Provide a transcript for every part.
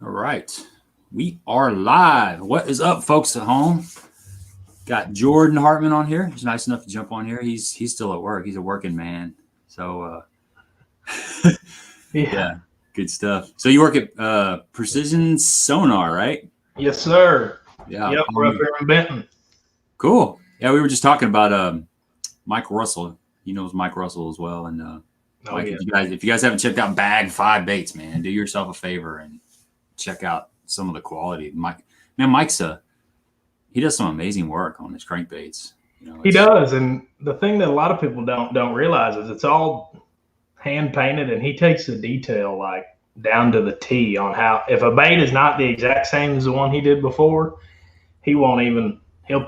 All right. We are live. What is up, folks at home? Got Jordan Hartman on here. He's nice enough to jump on here. He's still at work. He's a working man. So yeah, good stuff. So you work at Precision Sonar, right? Yes, sir. Yeah. Yep, we're up here in Benton. Cool. Yeah, we were just talking about Mike Russell. He knows Mike Russell as well. And Mike, yeah. if you guys haven't checked out Bag 5 Baits, man, do yourself a favor and check out some of the quality. Mike's he does some amazing work on his crankbaits. You know, he does, and the thing that a lot of people don't realize is it's all hand painted, and he takes the detail like down to the T on how if a bait is not the exact same as the one he did before, he'll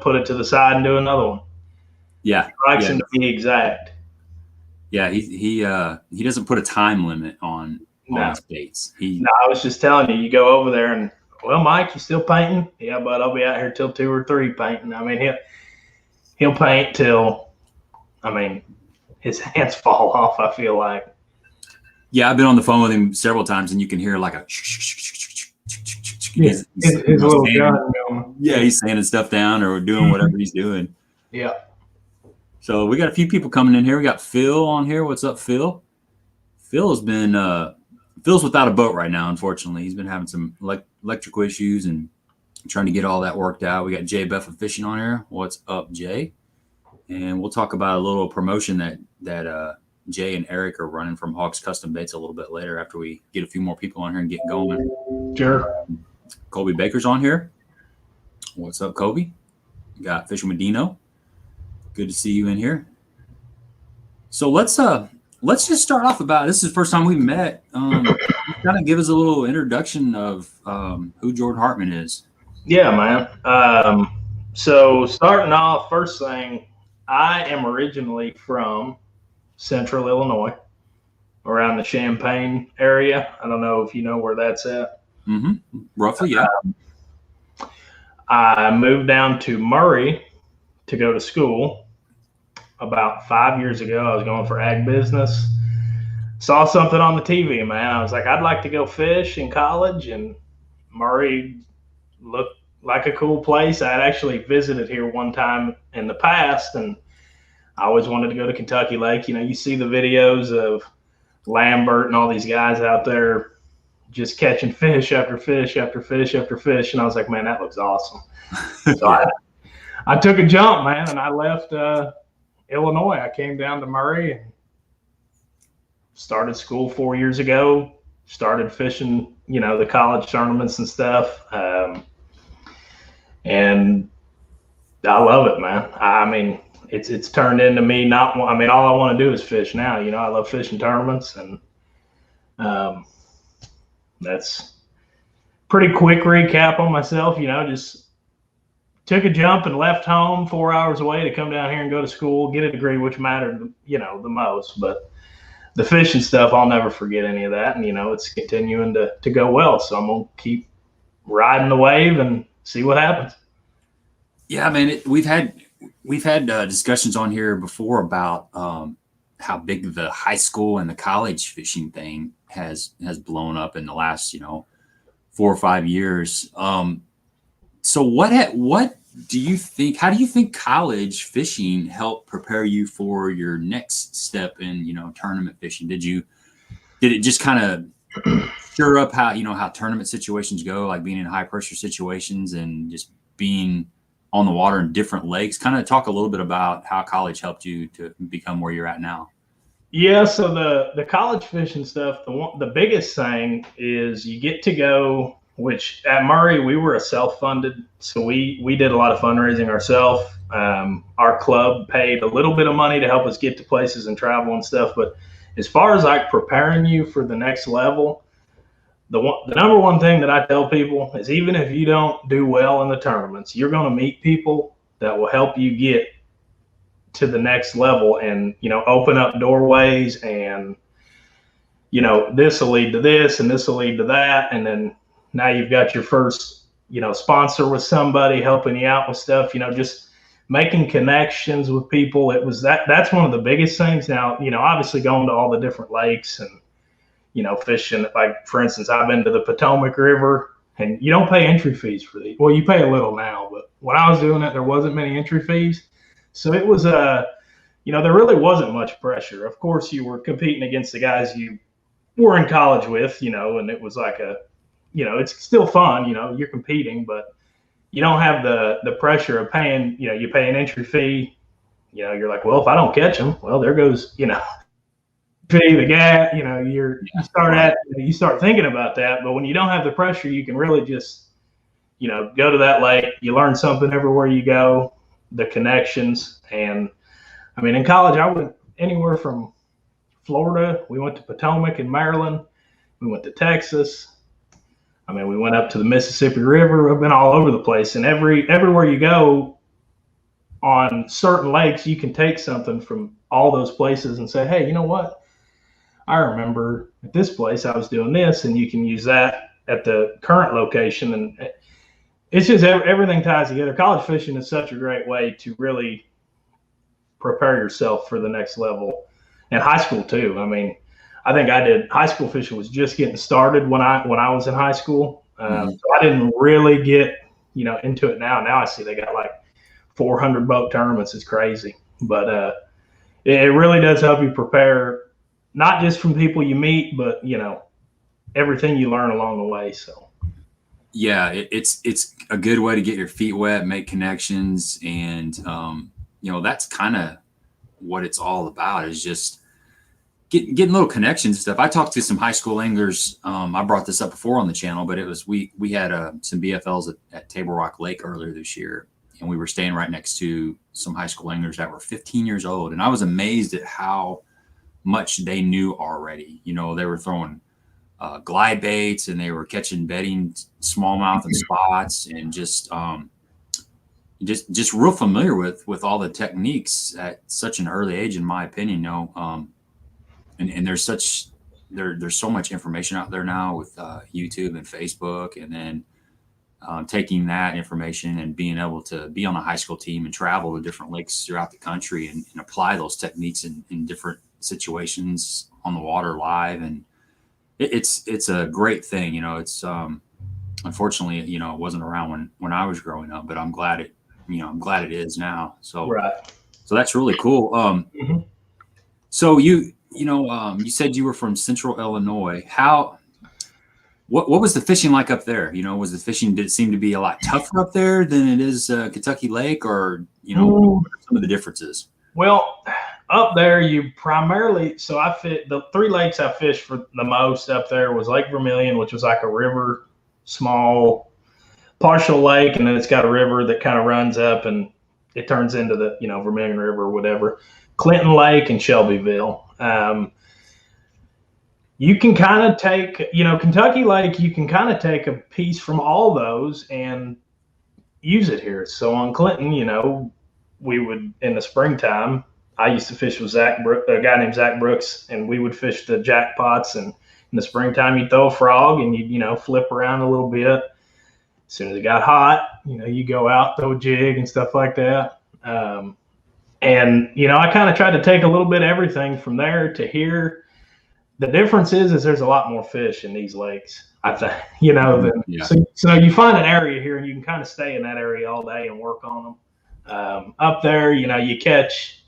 put it to the side and do another one. Yeah, he likes them to be exact. Yeah, he doesn't put a time limit on his baits. No, I was just telling you, you go over there and, well, Mike, you still painting? Yeah, but I'll be out here till 2 or 3 painting. I mean, he'll paint till, his hands fall off, I feel like. Yeah, I've been on the phone with him several times, and you can hear like a his little gun going. Yeah, he's sanding stuff down or doing whatever he's doing. Yeah. So we got a few people coming in here. We got Phil on here. What's up, Phil? Phil's without a boat right now, unfortunately. He's been having some electrical issues and trying to get all that worked out. We got Jay Beffa Fishing on here. What's up, Jay? And we'll talk about a little promotion that Jay and Eric are running from Hawgz Custom Baits a little bit later after we get a few more people on here and get going. Sure. Colby Baker's on here. What's up, Colby? We got Fishing with Dino. Good to see you in here. So let's just start off about, this is the first time we met. Kind of give us a little introduction of who Jordan Hartman is. Yeah, man. So starting off, first thing, I am originally from Central Illinois, around the Champaign area. I don't know if you know where that's at. Mm-hmm. Roughly, yeah. I moved down to Murray to go to school about 5 years ago. I was going for ag business. Saw something on the TV, man. I was like, I'd like to go fish in college, and Murray looked like a cool place. I had actually visited here one time in the past, and I always wanted to go to Kentucky Lake. You know, you see the videos of Lambert and all these guys out there just catching fish after fish after fish after fish, and I was like, man, that looks awesome. So I took a jump, man, and I left Illinois. I came down to Murray and started school 4 years ago, started fishing, the college tournaments and stuff. And I love it, man. It's turned into me all I want to do is fish now. I love fishing tournaments, and that's pretty quick recap on myself. Just took a jump and left home 4 hours away to come down here and go to school, get a degree, which mattered, the most. But the fishing stuff, I'll never forget any of that. And, it's continuing to go well. So I'm going to keep riding the wave and see what happens. Yeah, man, we've had discussions on here before about how big the high school and the college fishing thing has blown up in the last, 4 or 5 years. So what do you think? How do you think college fishing helped prepare you for your next step in, tournament fishing? Did it just kind of stir up how tournament situations go, like being in high pressure situations and just being on the water in different lakes? Kind of talk a little bit about how college helped you to become where you're at now. Yeah, so the college fishing stuff, the biggest thing is you get to go, which at Murray, we were a self-funded, so we did a lot of fundraising ourselves. Our club paid a little bit of money to help us get to places and travel and stuff. But as far as like preparing you for the next level, the number one thing that I tell people is even if you don't do well in the tournaments, you're going to meet people that will help you get to the next level and, open up doorways, and, this will lead to this and this will lead to that. And then now you've got your first, sponsor with somebody helping you out with stuff, just making connections with people. That's one of the biggest things. Now, obviously going to all the different lakes and, fishing. Like, for instance, I've been to the Potomac River, and you don't pay entry fees for these. Well, you pay a little now, but when I was doing it, there wasn't many entry fees. So it was there really wasn't much pressure. Of course, you were competing against the guys you were in college with, and it was like it's still fun, you're competing, but you don't have the pressure of paying, you pay an entry fee, you're like, well, if I don't catch them, well, there goes, fee, the gas, you start thinking about that. But when you don't have the pressure, you can really just, go to that lake, you learn something everywhere you go, the connections. And I mean, in college, I went anywhere from Florida. We went to Potomac in Maryland. We went to Texas. I mean, we went up to the Mississippi River. We've been all over the place. And everywhere you go on certain lakes, you can take something from all those places and say, hey, you know what? I remember at this place I was doing this, and you can use that at the current location. And it's just everything ties together. College fishing is such a great way to really prepare yourself for the next level. And high school too. I mean, I think high school fishing was just getting started when I was in high school. So I didn't really get, into it now. Now I see they got like 400 boat tournaments. It's crazy. But it really does help you prepare, not just from people you meet, but, everything you learn along the way. So. Yeah, it's a good way to get your feet wet, make connections. And, that's kind of what it's all about, is just getting little connections and stuff. I talked to some high school anglers. I brought this up before on the channel, but it was, we had some BFLs at Table Rock Lake earlier this year, and we were staying right next to some high school anglers that were 15 years old. And I was amazed at how much they knew already. They were throwing glide baits, and they were catching bedding smallmouth and spots, and just real familiar with all the techniques at such an early age, in my opinion. And there's so much information out there now with YouTube and Facebook, and then taking that information and being able to be on a high school team and travel to different lakes throughout the country and apply those techniques in different situations on the water live. And it's a great thing. It's unfortunately, it wasn't around when I was growing up, but I'm glad it is now. So, right. So that's really cool. So you said you were from Central Illinois. What was the fishing like up there? Was the fishing, did it seem to be a lot tougher up there than it is Kentucky Lake, or, what are some of the differences? Well, up there, you primarily, so the three lakes I fished for the most up there was Lake Vermilion, which was like a river, small partial lake, and then it's got a river that kind of runs up and it turns into the, Vermilion River or whatever. Clinton Lake and Shelbyville. You can kind of take, Kentucky Lake, you can kind of take a piece from all those and use it here. So on Clinton, we would, in the springtime, I used to fish with a guy named Zach Brooks, and we would fish the jackpots. And in the springtime, you'd throw a frog and you'd, flip around a little bit. As soon as it got hot, you go out, throw a jig and stuff like that. And, I kind of tried to take a little bit of everything from there to here. The difference is there's a lot more fish in these lakes, I think, Yeah. So you find an area here and you can kind of stay in that area all day and work on them. Up there, you catch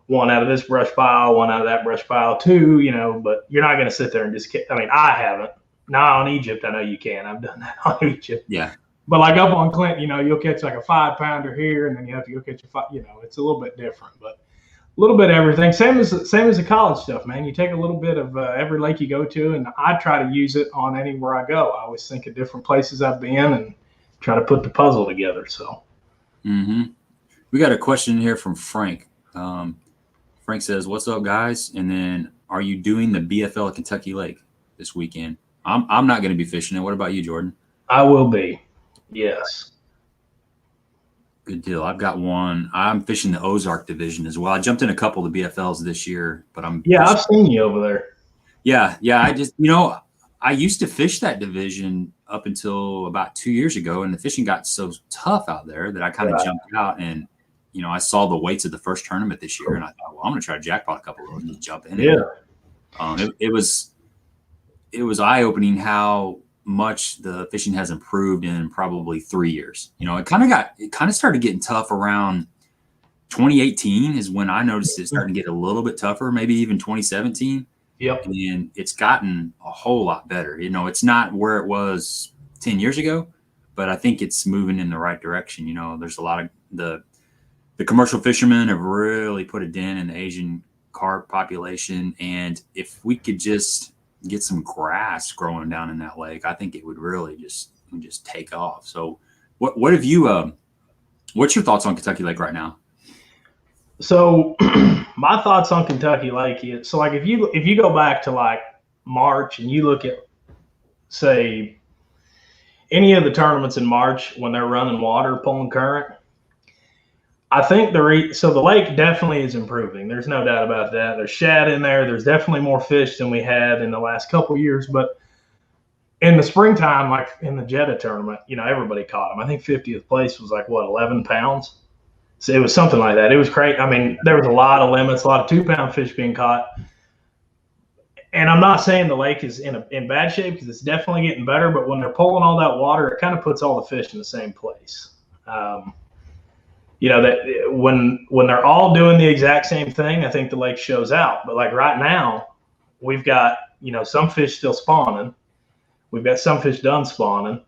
one out of this brush pile, one out of that brush pile, two, but you're not going to sit there and just I haven't. Now on Egypt, I know you can. I've done that on Egypt. Yeah. But like up on Clint, you'll catch like a 5-pounder here, and then you have to go catch it's a little bit different, but a little bit of everything. Same as the college stuff, man. You take a little bit of every lake you go to, and I try to use it on anywhere I go. I always think of different places I've been and try to put the puzzle together. So. We got a question here from Frank. Frank says, "What's up, guys? And then, are you doing the BFL at Kentucky Lake this weekend?" I'm not going to be fishing it. What about you, Jordan? I will be. Yes. Good deal. I've got one. I'm fishing the Ozark division as well. I jumped in a couple of the BFLs this year, but I've seen you over there. Yeah. I just, I used to fish that division up until about 2 years ago, and the fishing got so tough out there that I kind of jumped out, and I saw the weights of the first tournament this year, and I thought, well, I'm going to try to jackpot a couple of those and jump in. Yeah. It was it was eye-opening how much the fishing has improved in probably 3 years. You know, it kind of started getting tough around 2018 is when I noticed it starting to get a little bit tougher, maybe even 2017. Yep. And it's gotten a whole lot better. You know, it's not where it was 10 years ago, but I think it's moving in the right direction. You know, there's a lot of the commercial fishermen have really put a dent in the Asian carp population. And if we could just get some grass growing down in that lake, I think it would really just take off. So what have you, what's your thoughts on Kentucky Lake right now? So my thoughts on Kentucky Lake is, so like if you go back to like March and you look at, say, any of the tournaments in March when they're running water, pulling current, I think so the lake definitely is improving. There's no doubt about that. There's shad in there. There's definitely more fish than we had in the last couple of years. But in the springtime, like in the Jeddah tournament, you know, everybody caught them. I think 50th place was like, what, 11 pounds? So it was something like that. It was crazy. I mean, there was a lot of limits, a lot of 2-pound fish being caught. And I'm not saying the lake is in bad shape, because it's definitely getting better. But when they're pulling all that water, it kind of puts all the fish in the same place. You know, that when they're all doing the exact same thing, I think the lake shows out. But like right now, we've got, you know, some fish still spawning. We've got some fish done spawning.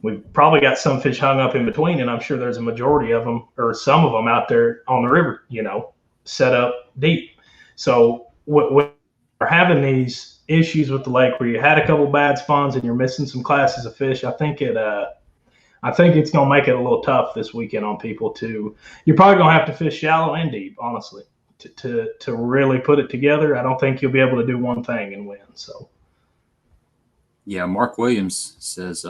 We've probably got some fish hung up in between, and I'm sure there's a majority of them, or some of them, out there on the river, you know, set up deep. So we're having these issues with the lake where you had a couple bad spawns and you're missing some classes of fish. I think it's going to make it a little tough this weekend on people too. You're probably going to have to fish shallow and deep, honestly, to really put it together. I don't think you'll be able to do one thing and win. So, yeah, Mark Williams says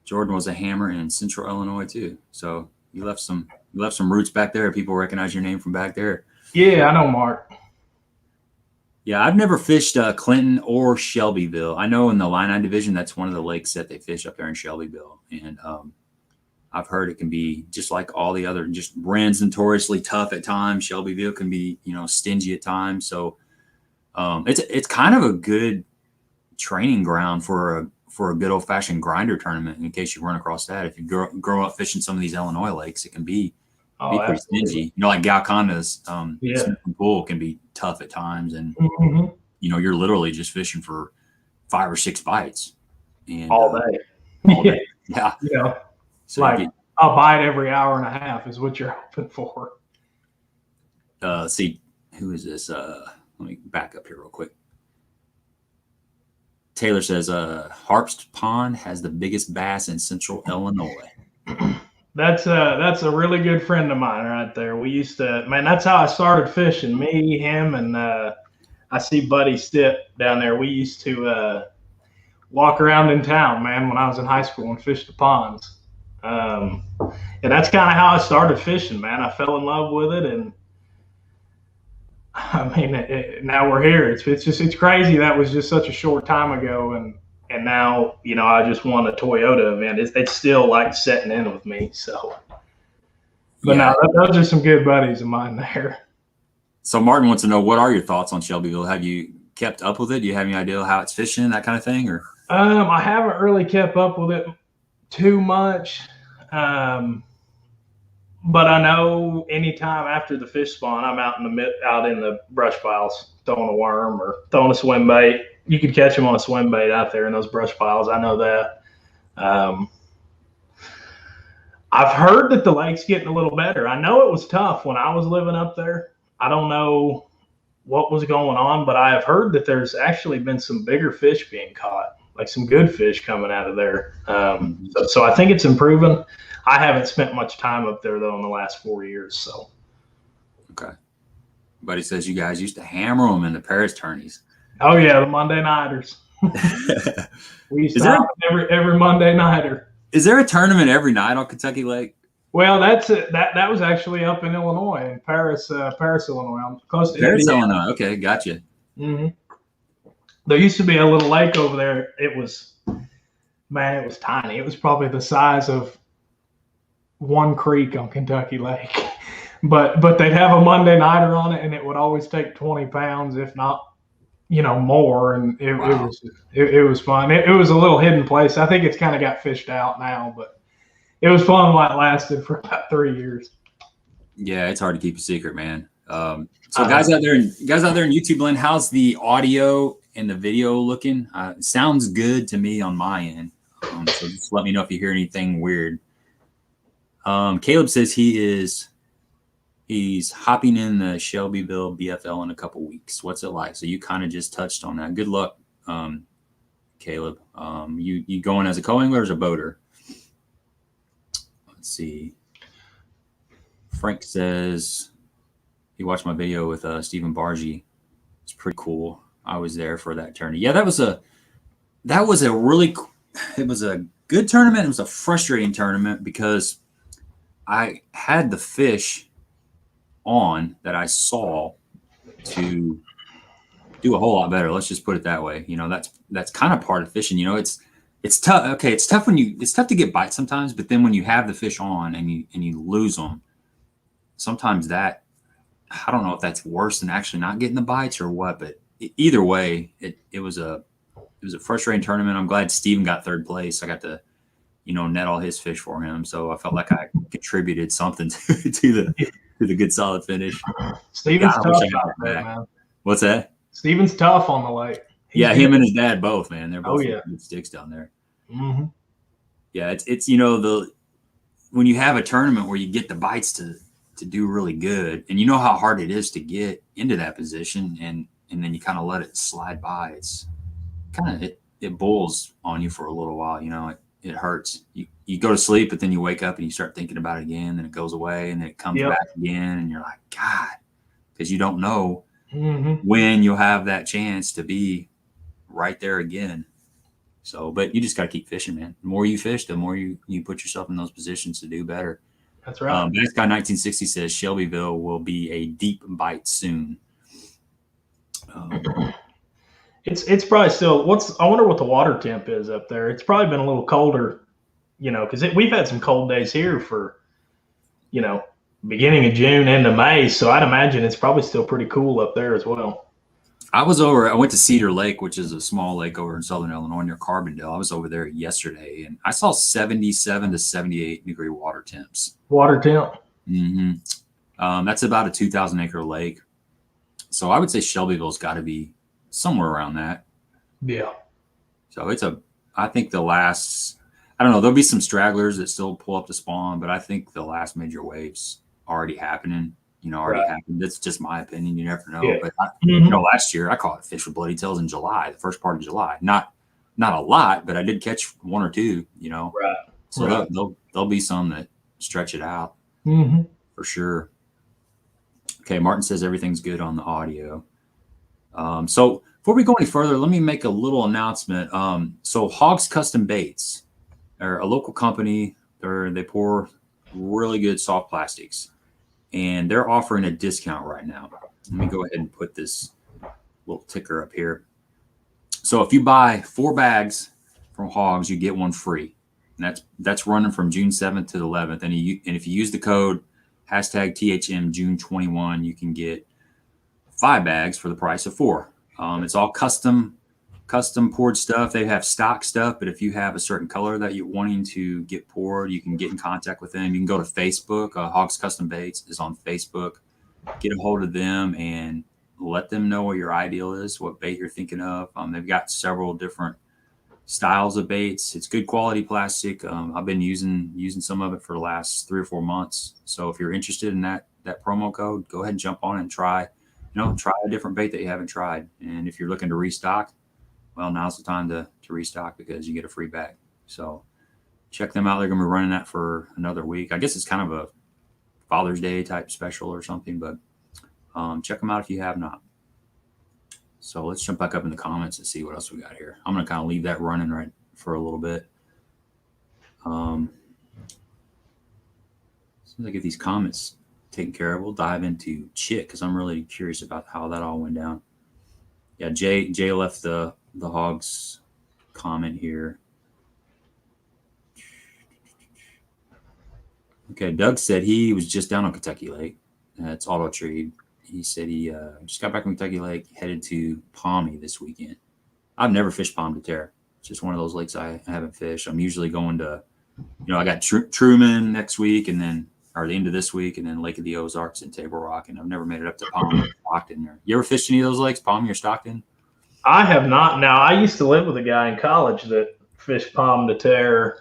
Jordan was a hammer in Central Illinois too. So you left some roots back there. People recognize your name from back there. Yeah, I know Mark. Yeah, I've never fished Clinton or Shelbyville. I know in the Illini division, that's one of the lakes that they fish up there in Shelbyville. And I've heard it can be just like all the other, just Wren's notoriously tough at times. Shelbyville can be, you know, stingy at times. So it's kind of a good training ground for a good old fashioned grinder tournament. In case you run across that, if you grow up fishing some of these Illinois lakes, it can be pretty stingy. You know, like Galconda's pool can be tough at times, and you know, you're literally just fishing for 5 or 6 bites and all day. Yeah. Yeah. So like a bite every hour and a half is what you're hoping for. See, who is this? Let me back up here real quick. Taylor says, Harpst Pond has the biggest bass in Central Illinois. That's a really good friend of mine right there. We used to, man, that's how I started fishing. Me, him, and I see Buddy Stitt down there. We used to walk around in town, man, when I was in high school and fish the ponds. And that's kind of how I started fishing, man. I fell in love with it, and I mean, now we're here. It's crazy. That was just such a short time ago, and now, you know, I just won a Toyota event. It's still like setting in with me. So, but yeah. Now those are some good buddies of mine there. So Martin wants to know, what are your thoughts on Shelbyville? Have you kept up with it? Do you have any idea how it's fishing, that kind of thing? Or I haven't really kept up with it too much. But I know anytime after the fish spawn, I'm out in the brush piles throwing a worm or throwing a swim bait. You could catch them on a swim bait out there in those brush piles. I know that. I've heard that the lake's getting a little better. I know it was tough when I was living up there. I don't know what was going on, but I have heard that there's actually been some bigger fish being caught, like some good fish coming out of there. So I think it's improving. I haven't spent much time up there, though, in the last 4 years. So, okay. Buddy says you guys used to hammer them in the Paris tourneys. Oh yeah, the Monday nighters. We used to have every Monday nighter. Is there a tournament every night on Kentucky Lake? Well, that was actually up in Illinois, in Paris, Illinois. I'm close to Paris, Illinois. Okay, gotcha. Mm-hmm. There used to be a little lake over there. It was tiny. It was probably the size of one creek on Kentucky Lake, but they'd have a Monday nighter on it, and it would always take 20 pounds, if not more, and Wow. it was fun. It was a little hidden place. I think it's kind of got fished out now, but it was fun while it lasted for about 3 years. Yeah, it's hard to keep a secret, man. So I know. guys out there in YouTube land, how's the audio and the video looking? It sounds good to me on my end. So just let me know if you hear anything weird. Caleb says he's hopping in the Shelbyville BFL in a couple weeks. What's it like? So you kind of just touched on that. Good luck, Caleb. You going as a co-angler or as a boater? Let's see. Frank says he watched my video with Stephen Bargy. It's pretty cool. I was there for that tournament. Yeah, that was a good tournament. It was a frustrating tournament because I had the fish on that I saw to do a whole lot better. Let's just put it that way. That's kind of part of fishing. It's tough. Okay, it's tough to get bites sometimes, but then when you have the fish on and you lose them, sometimes that, I don't know if that's worse than actually not getting the bites or what, but either way, it was a frustrating tournament. I'm glad Steven got third place. I got to, net all his fish for him. So I felt like I contributed something to the good solid finish. Steven's tough out there, man. What's that? Steven's tough on the lake. Yeah, him and his dad both, man. They're both good sticks down there. Mm-hmm. Yeah, it's when you have a tournament where you get the bites to do really good, and you know how hard it is to get into that position, and then you kind of let it slide by. It's kind of it boils on you for a little while. It hurts. You go to sleep, but then you wake up and you start thinking about it again, and it goes away, and then it comes back again, and you're like, God, because you don't know when you'll have that chance to be right there again. So, but you just got to keep fishing, man. The more you fish, the more you put yourself in those positions to do better. That's right. This guy 1960 says Shelbyville will be a deep bite soon. It's probably still. I wonder what the water temp is up there. It's probably been a little colder, because we've had some cold days here for, beginning of June, end of May. So I'd imagine it's probably still pretty cool up there as well. I went to Cedar Lake, which is a small lake over in southern Illinois near Carbondale. I was over there yesterday, and I saw 77 to 78 degree water temps. Water temp? Mm-hmm. That's about a 2,000 acre lake. So I would say Shelbyville's got to be somewhere around that. Yeah. So I think the last, I don't know, there'll be some stragglers that still pull up to spawn, but I think the last major wave's already happening. Happened. That's just my opinion. You never know. Yeah. But last year I caught fish with bloody tails in July, the first part of July. Not a lot, but I did catch one or two. Right. So there'll be some that stretch it out for sure. Okay, Martin says everything's good on the audio. So before we go any further, let me make a little announcement. So Hawgz Custom Baits are a local company. They pour really good soft plastics. And they're offering a discount right now. Let me go ahead and put this little ticker up here. So if you buy 4 bags from Hawgz, you get one free. And that's running from June 7th to the 11th. And if you use the code #THMJune21, you can get 5 bags for the price of 4. It's all custom poured stuff. They have stock stuff, but if you have a certain color that you're wanting to get poured, you can get in contact with them. You can go to Facebook. Hawgz Custom Baits is on Facebook. Get a hold of them and let them know what your ideal is, what bait you're thinking of. They've got several different styles of baits. It's good quality plastic. I've been using some of it for the last 3 or 4 months. So if you're interested in that promo code, go ahead and jump on and try a different bait that you haven't tried. And if you're looking to restock, well, now's the time to restock because you get a free bag. So check them out. They're going to be running that for another week. I guess it's kind of a Father's Day type special or something, but check them out if you have not. So let's jump back up in the comments and see what else we got here. I'm going to kind of leave that running right for a little bit. As soon as I get these comments taken care of, we'll dive into Chick because I'm really curious about how that all went down. Yeah, Jay left the Hawgz comment here. Okay, Doug said he was just down on Kentucky Lake. It's auto treed. he said he just got back from Kentucky Lake, headed to Palmy this weekend. I've never fished Palm de Terre. It's just one of those lakes I haven't fished. I'm usually going to, I got Truman next week, and then or the end of this week, and then Lake of the Ozarks and Table Rock, and I've never made it up to Palmy or Stockton. You ever fished any of those lakes, Palmy or Stockton? I have not. Now, I used to live with a guy in college that fished Palm de Terre.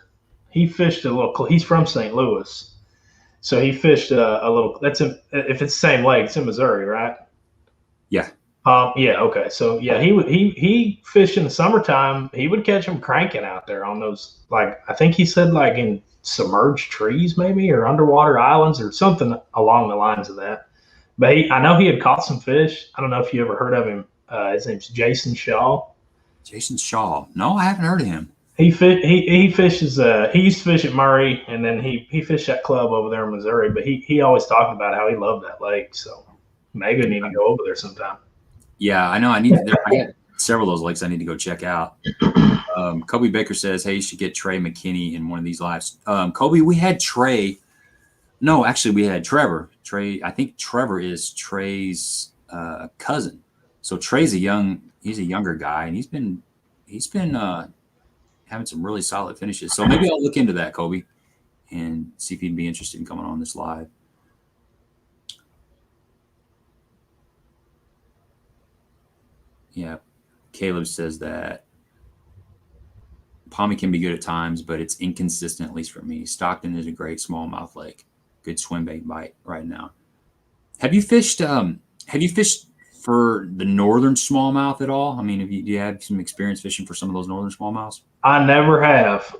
He fished a little. He's from St. Louis, so he fished a little. If it's the same lake, it's in Missouri, right? Yeah. Yeah. Okay. So yeah, he fished in the summertime. He would catch them cranking out there on those, like, I think he said, like, in submerged trees maybe, or underwater islands or something along the lines of that. But I know he had caught some fish. I don't know if you ever heard of him. His name's Jason Shaw. Jason Shaw. No, I haven't heard of him. He fishes. He used to fish at Murray, and then he fished that club over there in Missouri. But he always talked about how he loved that lake. So maybe I need to go over there sometime. Yeah, I know. I got several of those lakes I need to go check out. Kobe Baker says, hey, you should get Trey McKinney in one of these lives. Kobe, we had Trey. No, actually, we had Trevor. I think Trevor is Trey's cousin. So Trey's he's a younger guy, and he's been having some really solid finishes. So maybe I'll look into that, Kobe, and see if he'd be interested in coming on this live. Yeah, Caleb says that Palmy can be good at times, but it's inconsistent, at least for me. Stockton is a great smallmouth lake. Good swim bait bite right now. Have you fished for the northern smallmouth at all? I mean, do you have some experience fishing for some of those northern smallmouths? I never have.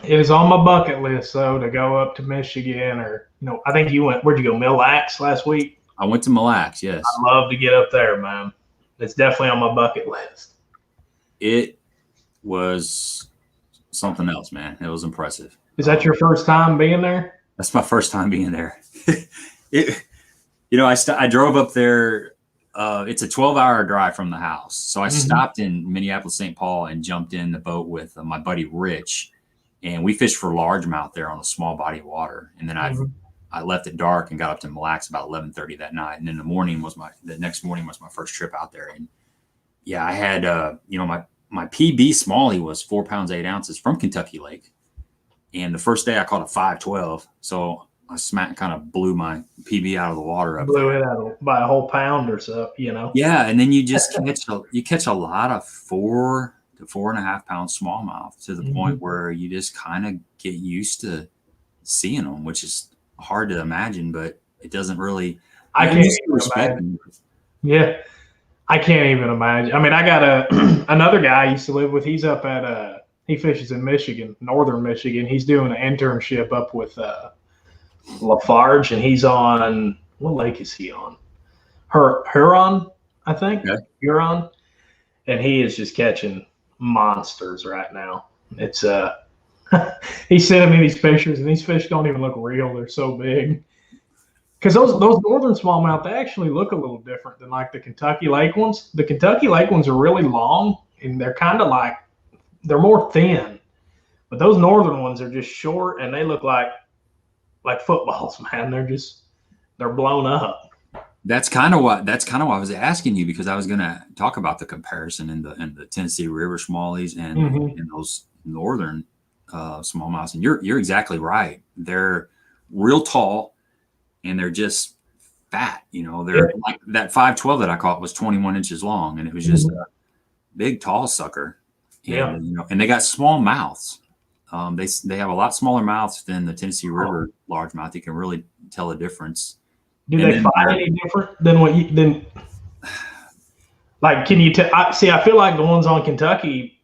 It was on my bucket list, though, to go up to Michigan, or, I think you went, where'd you go, Mille last week? I went to Mille, yes. I'd love to get up there, man. It's definitely on my bucket list. It was something else, man. It was impressive. Is that your first time being there? That's my first time being there. I drove up there. It's a 12-hour drive from the house. So I stopped in Minneapolis, St. Paul, and jumped in the boat with my buddy Rich. And we fished for largemouth there on a small body of water. And then I left it dark and got up to Mille about 11:30 that night. And then the next morning was my first trip out there. And yeah, I had, my PB smallie was 4 pounds, 8 ounces from Kentucky Lake. And the first day I caught a 512. So I kind of blew my PB out of the water. Blew it out by a whole pound or so, Yeah, and then you just catch a lot of 4 to 4.5 pound smallmouth to the point where you just kind of get used to seeing them, which is hard to imagine, but it doesn't really. I can't even imagine. Yeah, I can't even imagine. I mean, I got another guy I used to live with. He's up at he fishes in Michigan, northern Michigan. He's doing an internship up with Lafarge, and he's on, what lake is he on? Huron, I think. Okay. Huron, and he is just catching monsters right now. It's he's sending me these pictures, and these fish don't even look real. They're so big. Because those northern smallmouth, they actually look a little different than like the Kentucky Lake ones. The Kentucky Lake ones are really long, and they're kind of like, they're more thin. But those northern ones are just short, and they look like footballs, man. They're blown up. That's kind of why I was asking you, because I was going to talk about the comparison in the Tennessee River smallies and those northern smallmouths. And you're exactly right. They're real tall, and they're just fat. They're like that 512 that I caught was 21 inches long, and it was just a big, tall sucker. And, and they got small mouths. They have a lot smaller mouths than the Tennessee River largemouth. You can really tell a difference. Do they fight any different than what you like? Can you see? I feel like the ones on Kentucky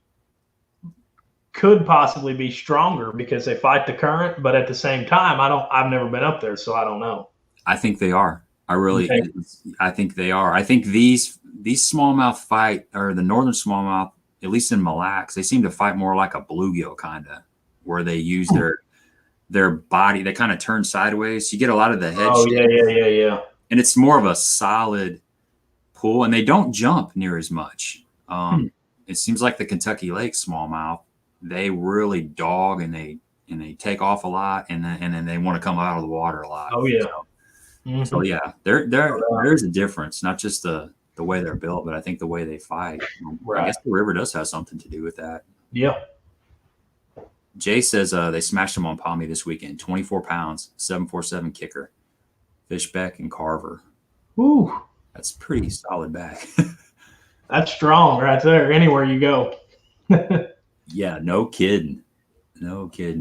could possibly be stronger because they fight the current, but at the same time, I've never been up there, so I don't know. I think they are. I think they are. I think these smallmouth fight, or the northern smallmouth, at least in Mille, they seem to fight more like a bluegill kind of, where they use their body. They kind of turn sideways. You get a lot of the head. Oh, yeah. And it's more of a solid pull, and they don't jump near as much. It seems like the Kentucky Lake smallmouth, they really dog, and they take off a lot, and then they want to come out of the water a lot. Oh, yeah. So So yeah, there's a difference, not just the way they're built, but I think the way they fight. Right. I guess the river does have something to do with that. Yeah. Jay says they smashed them on Palmy this weekend. 24 pounds, 747 kicker, fishbeck and carver. Woo. That's pretty solid back. That's strong right there. Anywhere you go. Yeah, no kidding. No kidding.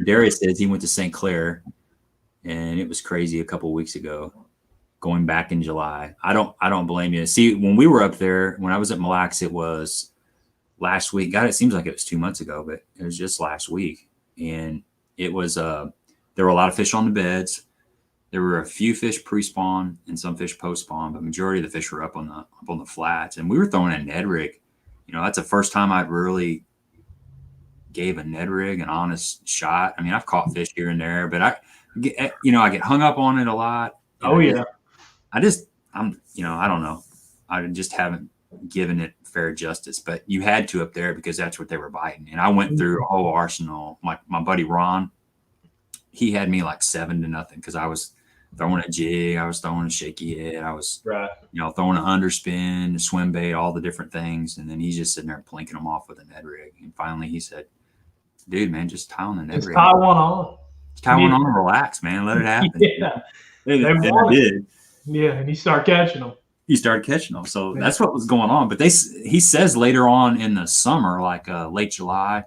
Darius says he went to St. Clair, and it was crazy a couple of weeks ago. Going back in July, I don't blame you. See, when we were up there, when I was at Mille, it was last week. God, it seems like it was 2 months ago, but it was just last week, and it was there were a lot of fish on the beds. There were a few fish pre-spawn and some fish post-spawn, but majority of the fish were up on the flats, and we were throwing a Ned rig. That's the first time I'd really gave a Ned rig an honest shot. I mean, I've caught fish here and there, but I get hung up on it a lot. Oh yeah. I don't know. I just haven't given it fair justice, but you had to up there because that's what they were biting. And I went through a whole arsenal. My buddy Ron, he had me like 7-0 because I was throwing a jig, I was throwing a shaky head, I was throwing an underspin, a swim bait, all the different things. And then he's just sitting there plinking them off with a Ned rig. And finally he said, dude, man, just tie on the Ned rig. Tie one on. Just tie one on and relax, man. Let it happen. Yeah. And I did. Yeah, and you start catching them. He started catching them. So that's what was going on. But he says later on in the summer, like late July,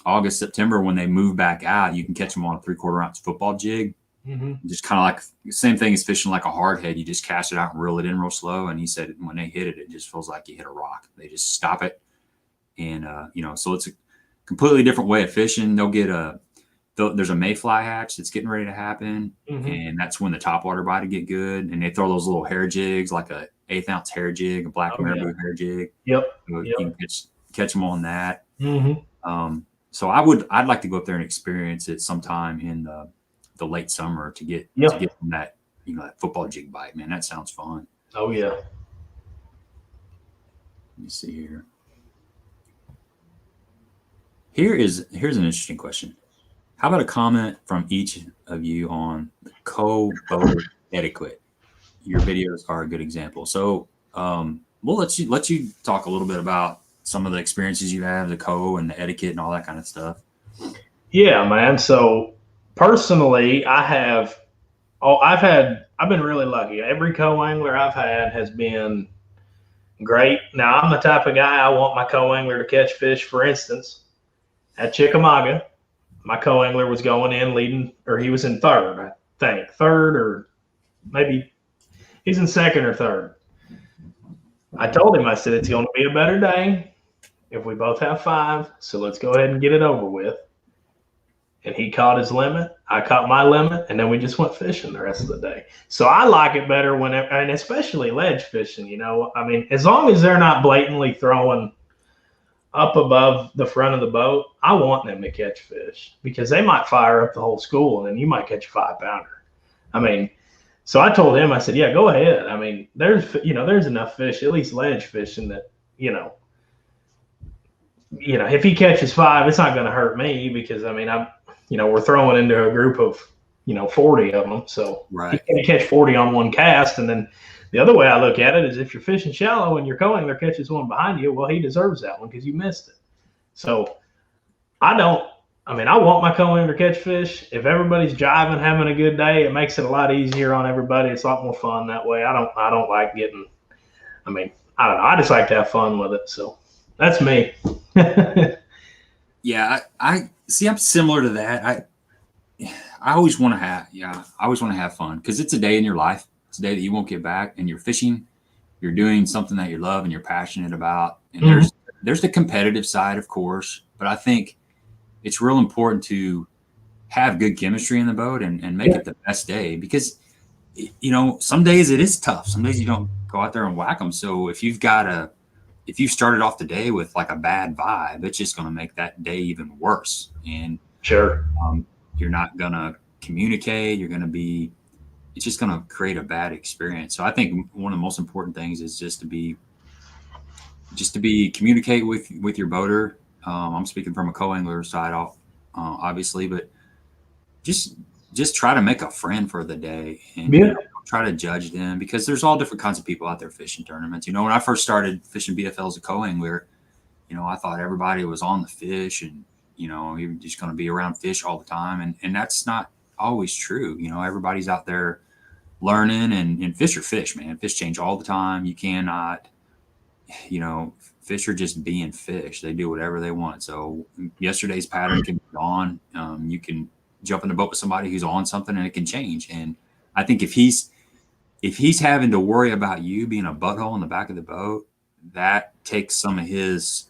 August, September, when they move back out, you can catch them on a 3/4 ounce football jig. Mm-hmm. Just kind of like the same thing as fishing like a hard head. You just cast it out and reel it in real slow. And he said when they hit it, it just feels like you hit a rock. They just stop it. And, so it's a completely different way of fishing. They'll get there's a mayfly hatch that's getting ready to happen. Mm-hmm. And that's when the topwater bite will get good. And they throw those little hair jigs, like a 1/8 ounce hair jig, a black marabou hair jig. Yep. So you can catch them on that. Mm-hmm. So I'd like to go up there and experience it sometime in the late summer to get from that, that football jig bite, man. That sounds fun. Oh yeah. Let me see here. Here's an interesting question. How about a comment from each of you on the co-boater etiquette? Your videos are a good example. So we'll let you talk a little bit about some of the experiences you have, the and the etiquette and all that kind of stuff. Yeah, man. So personally, I've been really lucky. Every co-angler I've had has been great. Now I'm the type of guy, I want my co-angler to catch fish. For instance, at Chickamauga, my co-angler was going in leading, or he was in third, I think. Third, or maybe he's in second or third. I told him, I said, it's going to be a better day if we both have 5. So let's go ahead and get it over with. And he caught his limit. I caught my limit. And then we just went fishing the rest of the day. So I like it better whenever, and especially ledge fishing, I mean, as long as they're not blatantly throwing up above the front of the boat, I want them to catch fish because they might fire up the whole school and then you might catch a 5-pounder. I mean, so I told him, I said, yeah, go ahead. I mean, there's enough fish, at least ledge fishing, that, if he catches 5, it's not going to hurt me because, I mean, we're throwing into a group of, 40 of them. So right. You can catch 40 on one cast. And then the other way I look at it is if you're fishing shallow and your co-angler catches one behind you, well, he deserves that one because you missed it. So I want my co-angler to catch fish. If everybody's jiving, having a good day, it makes it a lot easier on everybody. It's a lot more fun that way. I don't like getting, I don't know. I just like to have fun with it. So that's me. Yeah. I see, I'm similar to that. I always want to have fun because it's a day in your life. It's a day that you won't get back, and you're fishing, you're doing something that you love and you're passionate about. And there's the competitive side, of course, but I think it's real important to have good chemistry in the boat and make it the best day because, some days it is tough. Some days you don't go out there and whack them. So if you started off the day with like a bad vibe, it's just going to make that day even worse. And sure, you're not going to communicate. It's just going to create a bad experience. So I think one of the most important things is just to communicate with your boater. I'm speaking from a co-angler side, obviously, but just just try to make a friend for the day, and Yeah. try to judge them, because there's all different kinds of people out there fishing tournaments. When I first started fishing BFL as a co-angler, I thought everybody was on the fish, and you're just going to be around fish all the time, and that's not always true. Everybody's out there learning, and fish are fish, man. Fish change all the time. You cannot, fish are just being fish. They do whatever they want. So yesterday's pattern can be gone. You can jump in the boat with somebody who's on something, and it can change. And I think if he's having to worry about you being a butthole in the back of the boat, that takes some of his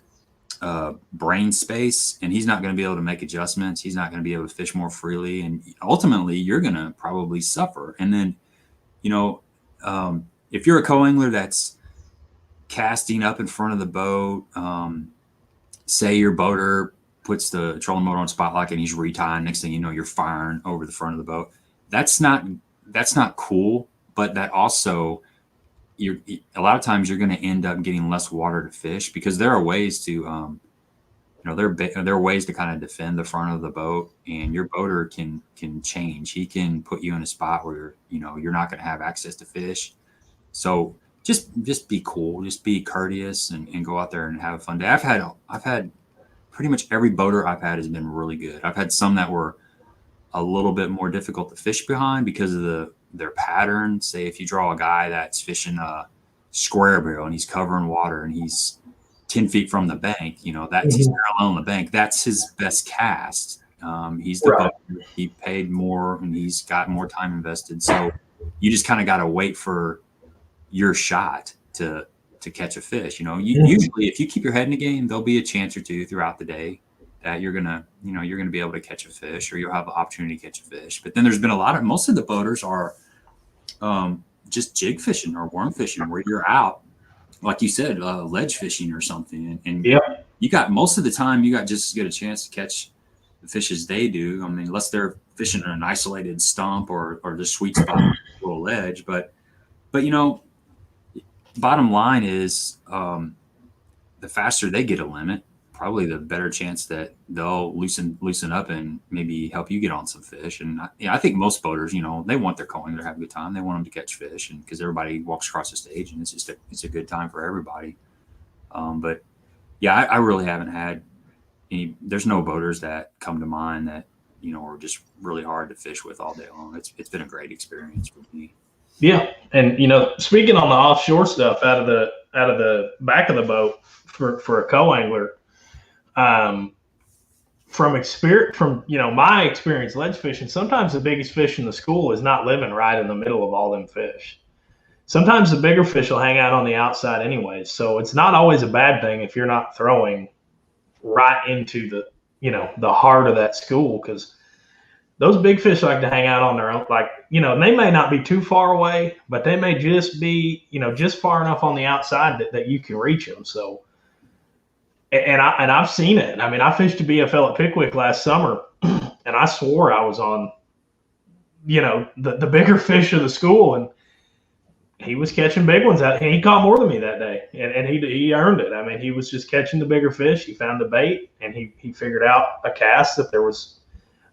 brain space, and he's not going to be able to make adjustments. He's not going to be able to fish more freely, and ultimately you're going to probably suffer. And then, if you're a co-angler that's casting up in front of the boat, say your boater puts the trolling motor on spot lock and he's retying, next thing you know, you're firing over the front of the boat. That's not cool, but that also, a lot of times you're going to end up getting less water to fish, because there are ways to, there are ways to kind of defend the front of the boat, and your boater can change. He can put you in a spot where you're not going to have access to fish. So just be cool, just be courteous, and go out there and have a fun day. I've had pretty much every boater I've had has been really good. I've had some that were a little bit more difficult to fish behind because of their pattern. Say if you draw a guy that's fishing a square barrel and he's covering water and he's 10 feet from the bank, that's he's parallel on the bank. That's his best cast. He's the boater. He paid more and he's got more time invested. So you just kind of got to wait for your shot to catch a fish. Usually if you keep your head in the game, there'll be a chance or two throughout the day that you're gonna be able to catch a fish, or you'll have the opportunity to catch a fish. But then there's been most of the boaters are just jig fishing or worm fishing, where you're out, like you said, ledge fishing or something, and you got, most of the time you got just as good a chance to catch the fish as they do. I mean, unless they're fishing in an isolated stump or the sweet spot on a little ledge. But bottom line is, the faster they get a limit, probably the better chance that they'll loosen up and maybe help you get on some fish. And I think most boaters, they want their co-angler to have a good time. They want them to catch fish, and because everybody walks across the stage, and it's a good time for everybody. But yeah, I really haven't had any. There's no boaters that come to mind that are just really hard to fish with all day long. It's been a great experience for me. Yeah, and speaking on the offshore stuff, out of the back of the boat for a co-angler, from my experience ledge fishing, sometimes the biggest fish in the school is not living right in the middle of all them fish. Sometimes the bigger fish will hang out on the outside anyways. So it's not always a bad thing if you're not throwing right into the heart of that school, because those big fish like to hang out on their own. They may not be too far away, but they may just be, just far enough on the outside that you can reach them. So, and I've seen it. I mean, I fished a BFL at Pickwick last summer, and I swore I was on, the bigger fish of the school, and he was catching big ones out. He caught more than me that day, and he earned it. I mean, he was just catching the bigger fish. He found the bait, and he figured out a cast that there was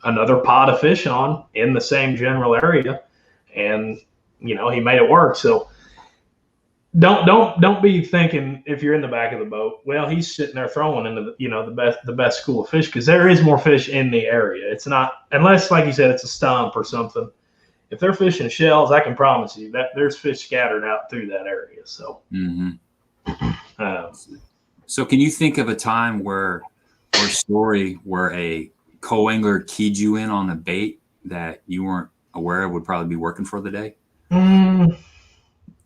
another pot of fish on in the same general area, and he made it work. So don't be thinking, if you're in the back of the boat, well, he's sitting there throwing into the best school of fish, because there is more fish in the area. It's not, unless, like you said, it's a stump or something. If they're fishing shells, I can promise you that there's fish scattered out through that area. So so can you think of a time or story where a co-angler keyed you in on a bait that you weren't aware of would probably be working for the day?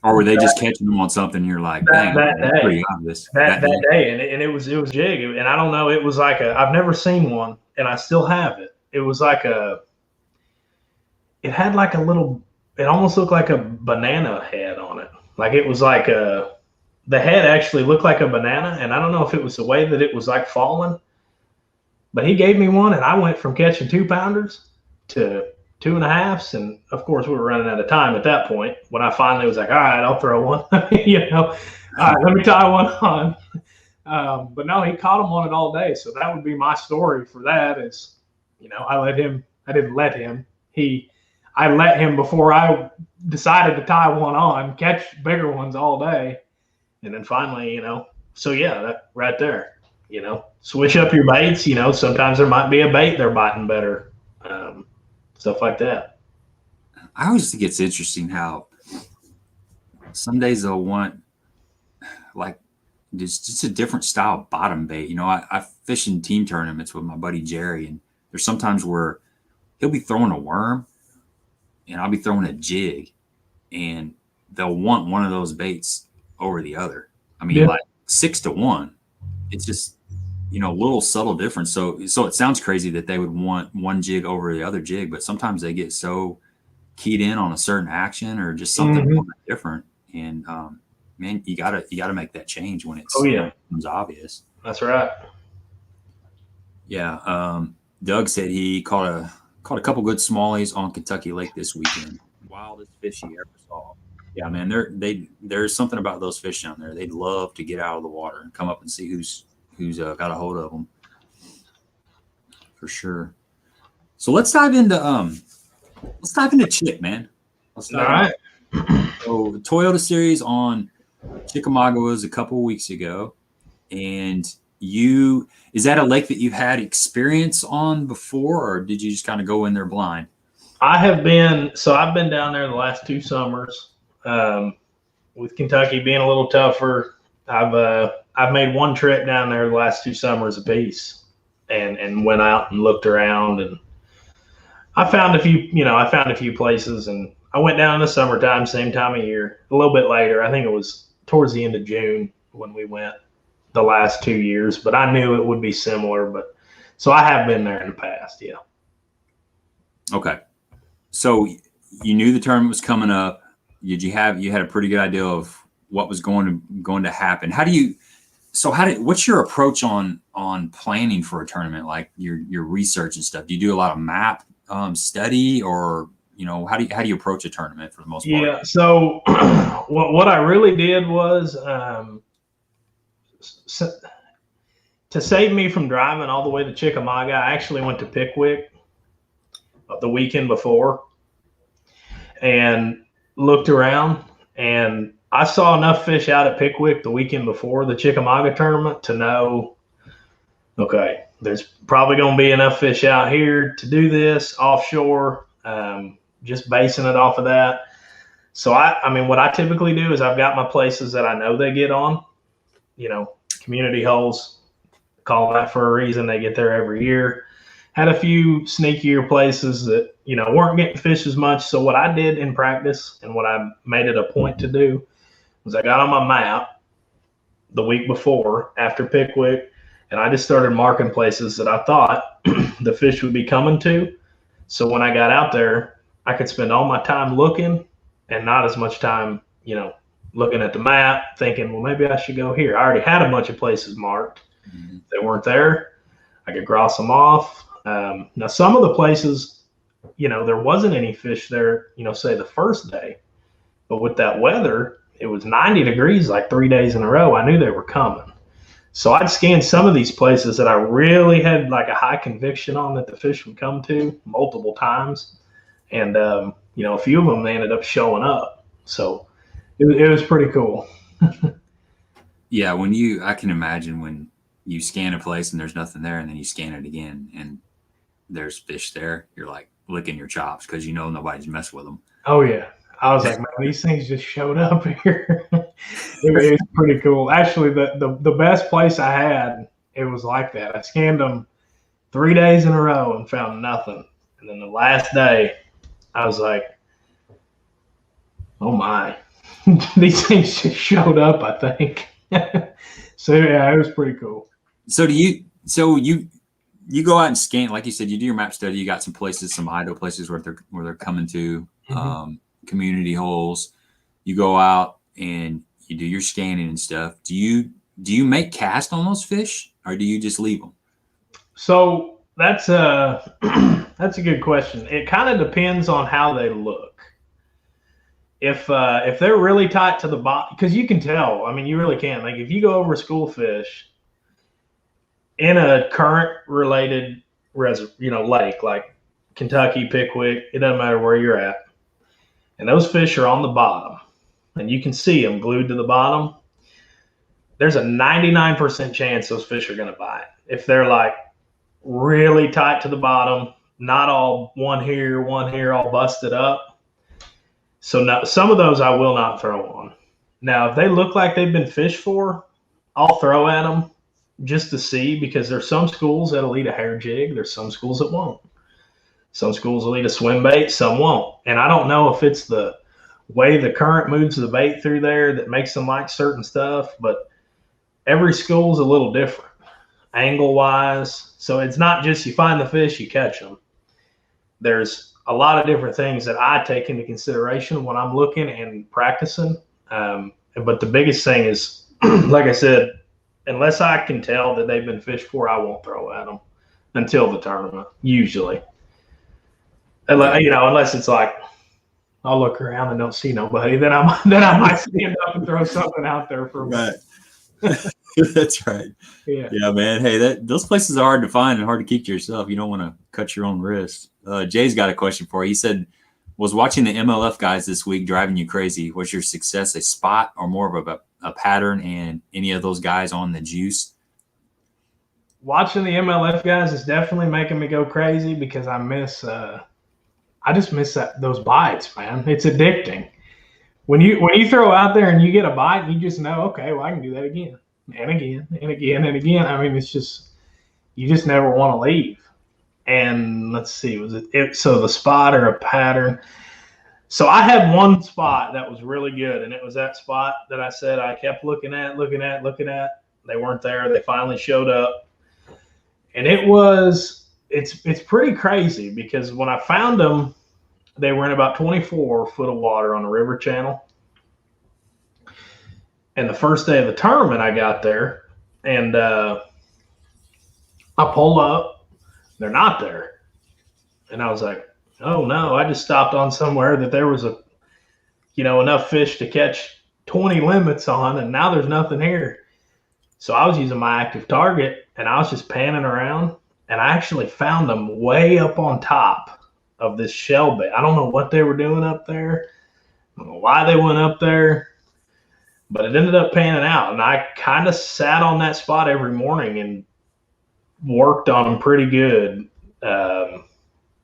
Or were they just catching them on something you're like, dang, that's pretty obvious. That day, and it was jig, and I don't know, it was like I've never seen one, and I still have it. It was like it had like a little, it almost looked like a banana head on it. Like it was like the head actually looked like a banana, and I don't know if it was the way that it was like falling, but he gave me one, and I went from catching 2-pounders to 2.5s, and of course we were running out of time at that point when I finally was like, all right, I'll throw one. All right, let me tie one on. But no, he caught him on it all day. So that would be my story for that is, I didn't let him. I let him, before I decided to tie one on, catch bigger ones all day. And then finally, so yeah, that right there, switch up your baits. Sometimes there might be a bait they're biting better, stuff like that. I always think it's interesting how some days they'll want like just a different style of bottom bait. I fish in team tournaments with my buddy Jerry, and there's sometimes where he'll be throwing a worm and I'll be throwing a jig, and they'll want one of those baits over the other. I mean, like 6-1. It's just, a little subtle difference. So it sounds crazy that they would want one jig over the other jig, but sometimes they get so keyed in on a certain action or just something different. And man, you gotta make that change when it's becomes obvious. That's right. Yeah. Doug said he caught a couple good smallies on Kentucky Lake this weekend. Wildest fish he ever saw. Yeah, man, there's something about those fish down there. They'd love to get out of the water and come up and see who's got a hold of them. For sure. So let's dive into Chick, man. All right. So the Toyota Series on Chickamauga was a couple of weeks ago, and is that a lake that you've had experience on before, or did you just kind of go in there blind? I've been down there the last 2 summers. With Kentucky being a little tougher, I've made one trip down there the last 2 summers apiece, and went out and looked around, and I found a few places, and I went down in the summertime, same time of year, a little bit later. I think it was towards the end of June when we went the last 2 years, but I knew it would be similar. But so I have been there in the past. Yeah. Okay. So you knew the tournament was coming up. You had a pretty good idea of what was going to happen. What's your approach on planning for a tournament, like your research and stuff? Do you do a lot of map study, or how do you approach a tournament for the most part? Yeah. So what I really did was to save me from driving all the way to Chickamauga, I actually went to Pickwick the weekend before and looked around, and I saw enough fish out at Pickwick the weekend before the Chickamauga tournament to know, okay, there's probably going to be enough fish out here to do this offshore, just basing it off of that. So I mean, what I typically do is I've got my places that I know they get on, community holes, call that for a reason. They get there every year. Had a few sneakier places that, weren't getting fish as much. So what I did in practice, and what I made it a point to do, was I got on my map the week before after Pickwick, and I just started marking places that I thought the fish would be coming to. So when I got out there, I could spend all my time looking and not as much time, looking at the map, thinking, well, maybe I should go here. I already had a bunch of places marked. If they weren't there, I could cross them off. Now, some of the places, there wasn't any fish there, say the first day. But with that weather, it was 90 degrees like 3 days in a row. I knew they were coming. So I'd scanned some of these places that I really had like a high conviction on that the fish would come to multiple times. And, a few of them, they ended up showing up. So it was pretty cool. Yeah, I can imagine when you scan a place and there's nothing there, and then you scan it again and there's fish there, you're like licking your chops because nobody's messed with them. Oh, yeah. I was like, man, these things just showed up here. It was pretty cool. Actually, the best place I had, it was like that. I scanned them 3 days in a row and found nothing. And then the last day, I was like, oh my, these things just showed up, I think. So yeah, it was pretty cool. So you go out and scan, like you said, you do your map study. You got some places, some idle places where they're coming to, community holes. You go out and you do your scanning and stuff. Do you make cast on those fish, or do you just leave them? So that's a good question. It kind of depends on how they look. If they're really tight to the bottom, because you can tell. I mean, you really can. Like if you go over a school fish in a current related lake like Kentucky, Pickwick, it doesn't matter where you're at. And those fish are on the bottom, and you can see them glued to the bottom. There's a 99% chance those fish are going to bite. If they're like really tight to the bottom, not all one here, all busted up. So now, some of those I will not throw on. Now, if they look like they've been fished for, I'll throw at them just to see, because there's some schools that'll eat a hair jig. There's some schools that won't. Some schools will eat a swim bait, some won't. And I don't know if it's the way the current moves the bait through there that makes them like certain stuff, but every school's a little different, angle-wise. So it's not just you find the fish, you catch them. There's a lot of different things that I take into consideration when I'm looking and practicing. But the biggest thing is, like I said, unless I can tell that they've been fished for, I won't throw at them until the tournament, usually. You know, unless it's like I'll look around and don't see nobody, then I might stand up and throw something out there for right. That's right. Yeah, man. Hey, those places are hard to find and hard to keep to yourself. You don't want to cut your own wrist. Jay's got a question for you. He said, "Was watching the MLF guys this week driving you crazy? Was your success a spot or more of a pattern? And any of those guys on the juice?" Watching the MLF guys is definitely making me go crazy because I just miss those bites, man. It's addicting. When you throw out there and you get a bite, you just know, okay, well, I can do that again and again and again and again. I mean, it's just, you just never want to leave. And let's see, was it so the spot or a pattern? So I had one spot that was really good, and it was that spot that I said I kept looking at. They weren't there. They finally showed up. And it's pretty crazy because when I found them, they were in about 24 foot of water on the river channel. And the first day of the tournament, I got there and I pull up. They're not there. And I was like, oh no, I just stopped on somewhere that there was enough fish to catch 20 limits on, and now there's nothing here. So I was using my active target and I was just panning around. And I actually found them way up on top of this shell bait. I don't know what they were doing up there. I don't know why they went up there, but it ended up panning out. And I kind of sat on that spot every morning and worked on them pretty good,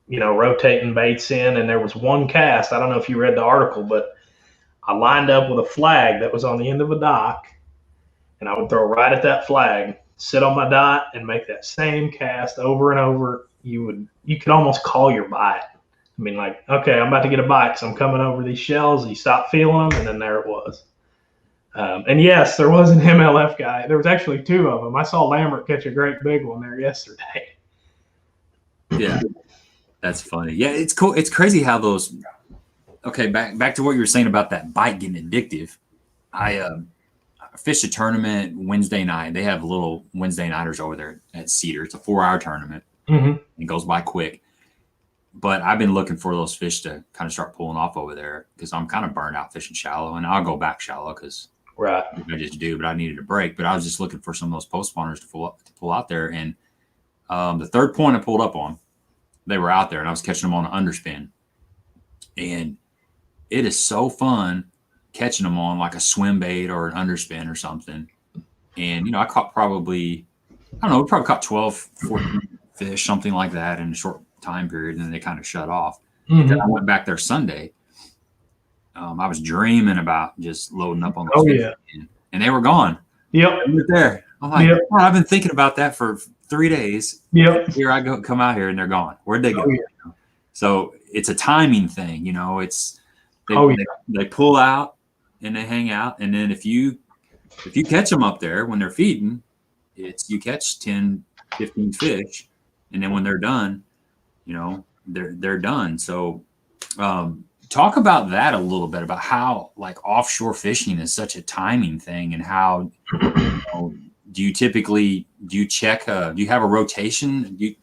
rotating baits in. And there was one cast. I don't know if you read the article, but I lined up with a flag that was on the end of a dock, and I would throw right at that flag, sit on my dot, and make that same cast over and over. You could almost call your bite. I mean, like, okay, I'm about to get a bite, so I'm coming over these shells. You stop feeling them, and then there it was. And yes, there was an MLF guy. There was actually two of them. I saw Lambert catch a great big one there yesterday. Yeah, that's funny. Yeah, it's cool. It's crazy how those. Okay, back to what you were saying about that bite getting addictive. I fished a tournament Wednesday night. They have little Wednesday nighters over there at Cedar. It's a 4-hour tournament. Mm-hmm. It goes by quick. But I've been looking for those fish to kind of start pulling off over there because I'm kind of burned out fishing shallow, and I'll go back shallow because right. I just do. But I needed a break. But I was just looking for some of those post spawners to pull out there, and the third point I pulled up on, they were out there, and I was catching them on an underspin, and it is so fun catching them on like a swim bait or an underspin or something. And, I caught we probably caught 12, 14 fish, something like that in a short time period. And then they kind of shut off. Mm-hmm. Then I went back there Sunday. I was dreaming about just loading up on those fish again, and they were gone. Yep. They were there. I'm like, God, I've been thinking about that for 3 days. Yep. Here I go, come out here and they're gone. Where'd they go? Oh, yeah. So it's a timing thing, they pull out and they hang out. And then if you catch them up there when they're feeding, you catch 10, 15 fish. And then when they're done, they're done. So talk about that a little bit, about how like offshore fishing is such a timing thing, and how do you check do you have a rotation? Do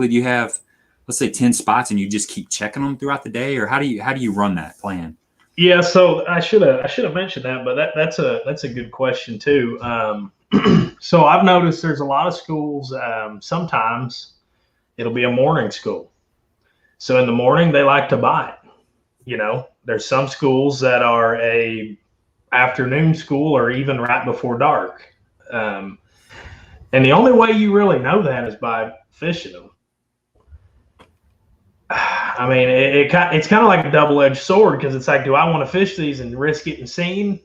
you have, let's say, 10 spots and you just keep checking them throughout the day, or how do you run that plan? Yeah, so I should have mentioned that, but that's a good question too. So I've noticed there's a lot of schools. Sometimes it'll be a morning school. So in the morning, they like to bite. You know, there's some schools that are a afternoon school or even right before dark. And the only way you really know that is by fishing them. I mean, it's kind of like a double-edged sword, because it's like, do I want to fish these and risk getting seen?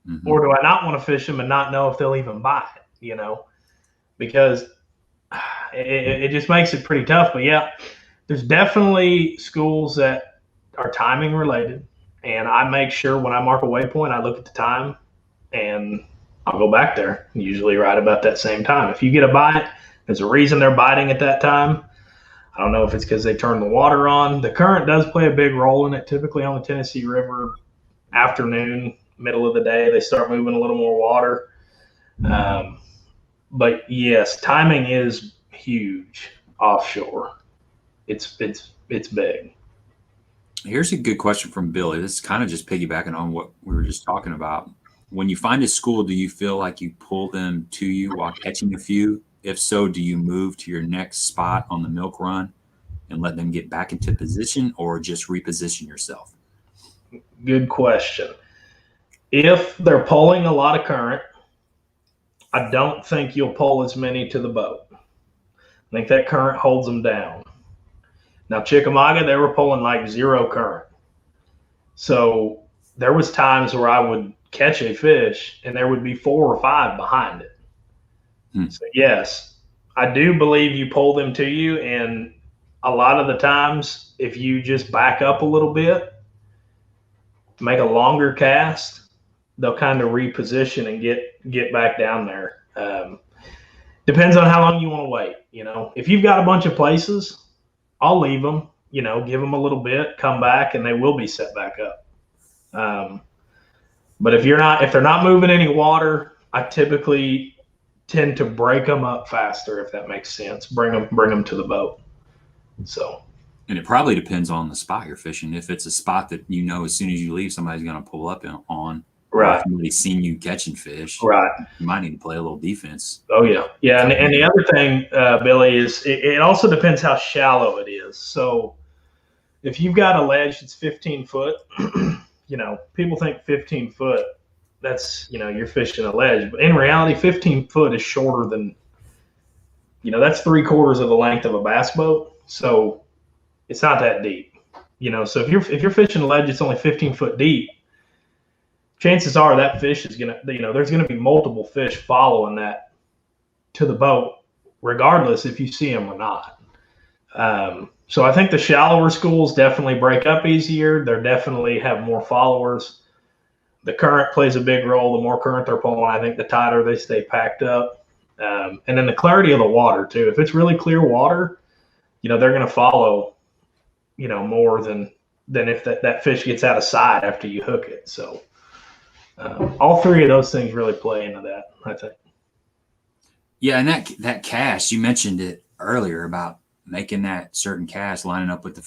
Mm-hmm. Or do I not want to fish them and not know if they'll even bite, you know? Because it just makes it pretty tough. But yeah, there's definitely schools that are timing related. And I make sure when I mark a waypoint, I look at the time and I'll go back there, usually right about that same time. If you get a bite, there's a reason they're biting at that time. I don't know if it's because they turn the water on. The current does play a big role in it. Typically on the Tennessee River, afternoon, middle of the day, they start moving a little more water. But yes, timing is huge offshore. It's big. Here's a good question from Billy. This is kind of just piggybacking on what we were just talking about. When you find a school, do you feel like you pull them to you while catching a few? If so, do you move to your next spot on the milk run and let them get back into position, or just reposition yourself? Good question. If they're pulling a lot of current, I don't think you'll pull as many to the boat. I think that current holds them down. Now, Chickamauga, they were pulling like zero current. So there was times where I would catch a fish and there would be 4 or 5 behind it. So yes, I do believe you pull them to you. And a lot of the times, if you just back up a little bit, make a longer cast, they'll kind of reposition and get back down there. Depends on how long you want to wait. You know, if you've got a bunch of places, I'll leave them, you know, give them a little bit, come back, and they will be set back up. But if they're not moving any water, I typically tend to break them up faster, if that makes sense. Bring them to the boat. So. And it probably depends on the spot you're fishing. If it's a spot that you know as soon as you leave, somebody's going to pull up on. Right. If somebody's seen you catching fish. Right. You might need to play a little defense. Oh, yeah. Yeah, and the other thing, Billy, is it also depends how shallow it is. So if you've got a ledge that's 15 foot, you know, people think 15 foot, that's, you know, you're fishing a ledge. But in reality, 15 foot is shorter than, you know, that's 3/4 of the length of a bass boat. So it's not that deep, you know. So if you're fishing a ledge, it's only 15 foot deep. Chances are that fish is gonna, you know, there's gonna be multiple fish following that to the boat, regardless if you see them or not. So I think the shallower schools definitely break up easier. They definitely have more followers. The current plays a big role. The more current they're pulling, I think the tighter they stay packed up. And then the clarity of the water too. If it's really clear water, you know, they're going to follow, you know, more than if that fish gets out of sight after you hook it. So all three of those things really play into that, I think. Yeah, and that cast, you mentioned it earlier about making that certain cast, lining up with the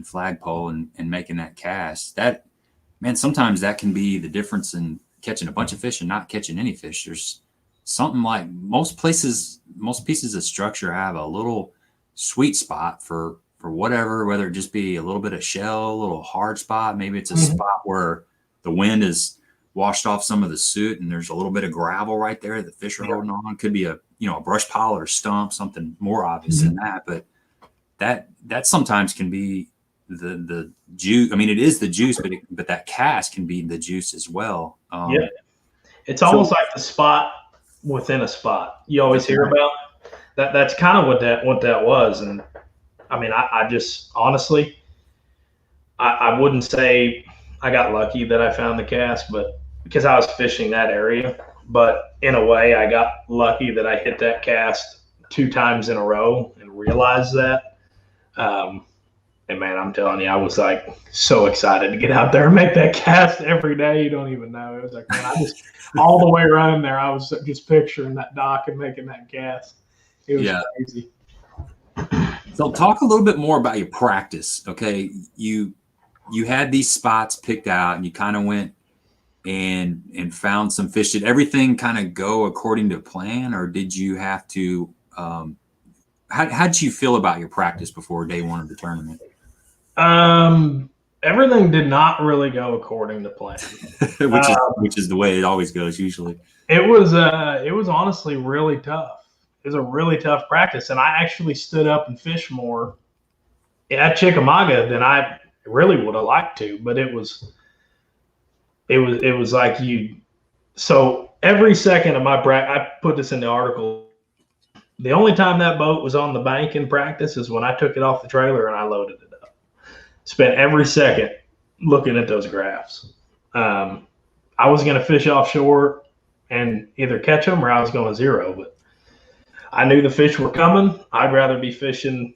flagpole and making that cast. That, man, sometimes that can be the difference in catching a bunch of fish and not catching any fish. There's something like most pieces of structure have a little sweet spot for whatever, whether it just be a little bit of shell, a little hard spot. Maybe it's a spot where the wind is washed off some of the soot and there's a little bit of gravel right there the fish are holding on. Could be a brush pile or stump, something more obvious than that. But that sometimes can be the juice. I mean, it is the juice, but that cast can be the juice as well. Yeah, it's almost like the spot within a spot. You always hear about that. That's kind of what that was. And I mean, I just honestly, I wouldn't say I got lucky that I found the cast, but because I was fishing that area. But in a way, I got lucky that I hit that cast 2 times in a row and realized that. And man, I'm telling you, I was like so excited to get out there and make that cast every day. You don't even know. It was like, man, I just all the way around there, I was just picturing that dock and making that cast. It was crazy. So talk a little bit more about your practice. Okay. You had these spots picked out and you kind of went and found some fish. Did everything kind of go according to plan, or did you have to, how'd you feel about your practice before day one of the tournament? Everything did not really go according to plan. which is the way it always goes usually. It was honestly really tough. It was a really tough practice, and I actually stood up and fished more at Chickamauga than I really would have liked to. But it was like you. So every second of my practice, I put this in the article. The only time that boat was on the bank in practice is when I took it off the trailer and I loaded it up. Spent every second looking at those graphs. I was going to fish offshore and either catch them or I was going to zero, but I knew the fish were coming. I'd rather be fishing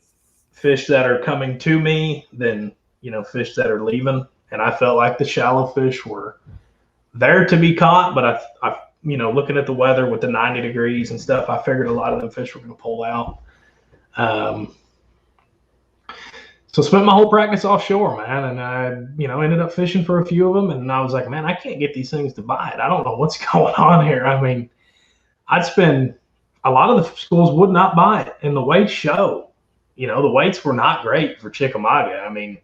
fish that are coming to me than, fish that are leaving. And I felt like the shallow fish were there to be caught, but I looking at the weather with the 90 degrees and stuff, I figured a lot of them fish were going to pull out. So spent my whole practice offshore, man, and I, ended up fishing for a few of them, and I was like, man, I can't get these things to bite. I don't know what's going on here. I mean, a lot of the schools would not bite, and the weights show. The weights were not great for Chickamauga. I mean,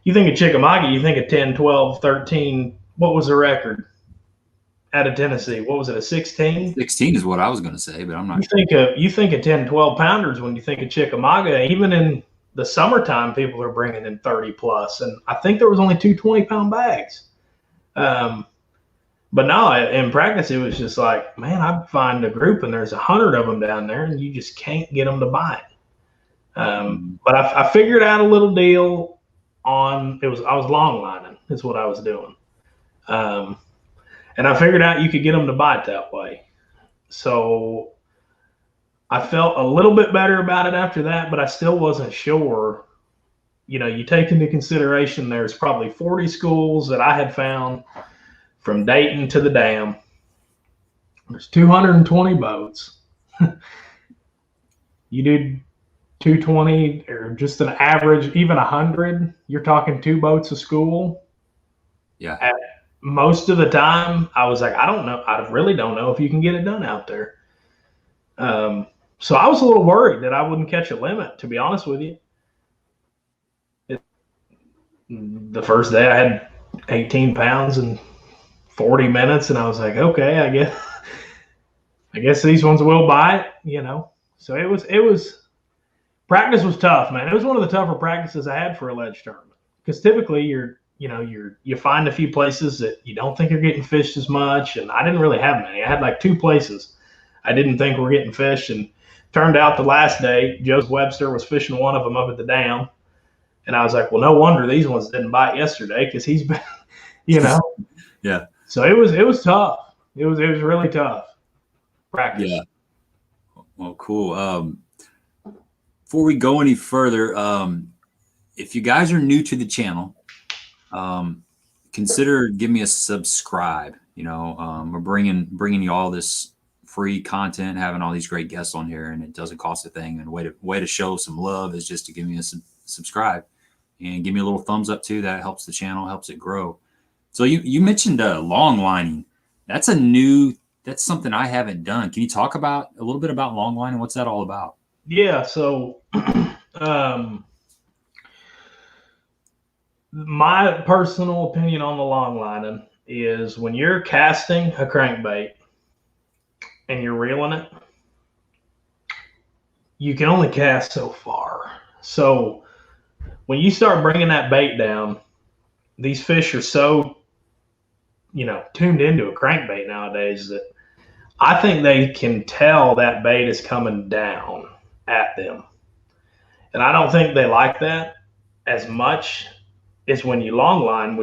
you think of Chickamauga, you think of 10, 12, 13. What was the record out of Tennessee? What was it, a 16? 16 is what I was going to say, but I'm not sure. You think of 10, 12 pounders when you think of Chickamauga. Even in the summertime, people are bringing in 30 plus, and I think there was only 2 20-pound bags. But no, in practice, it was just like, man, I find a group and there's 100 of them down there, and you just can't get them to bite. But I figured out a little deal I was long lining is what I was doing. And I figured out you could get them to bite that way. So I felt a little bit better about it after that, but I still wasn't sure. You take into consideration there's probably 40 schools that I had found from Dayton to the dam. There's 220 boats. You do 220 or just an average, even 100, you're talking 2 boats a school. Yeah. Most of the time, I was like, I don't know. I really don't know if you can get it done out there. So I was a little worried that I wouldn't catch a limit, to be honest with you. The first day I had 18 pounds in 40 minutes, and I was like, okay, I guess these ones will bite, So it was practice was tough, man. It was one of the tougher practices I had for a ledge tournament, because typically you find a few places that you don't think you're getting fished as much, and I didn't really have many. I had like 2 places I didn't think were getting fished, and turned out the last day, Joseph Webster was fishing one of them up at the dam, and I was like, well, no wonder these ones didn't bite yesterday, because he's been, Yeah. So it was tough. It was really tough practice. Yeah. Well, cool. Before we go any further, if you guys are new to the channel, consider giving me a subscribe. We're bringing you all this free content, having all these great guests on here, and it doesn't cost a thing. And way to show some love is just to give me a subscribe and give me a little thumbs up too. That helps the channel, helps it grow. So you mentioned long lining. That's something I haven't done. Can you talk a little bit about long lining? What's that all about? Yeah. So, my personal opinion on the long lining is when you're casting a crankbait and you're reeling it, you can only cast so far. So when you start bringing that bait down, these fish are so, tuned into a crankbait nowadays that I think they can tell that bait is coming down at them. And I don't think they like that as much as when you long line,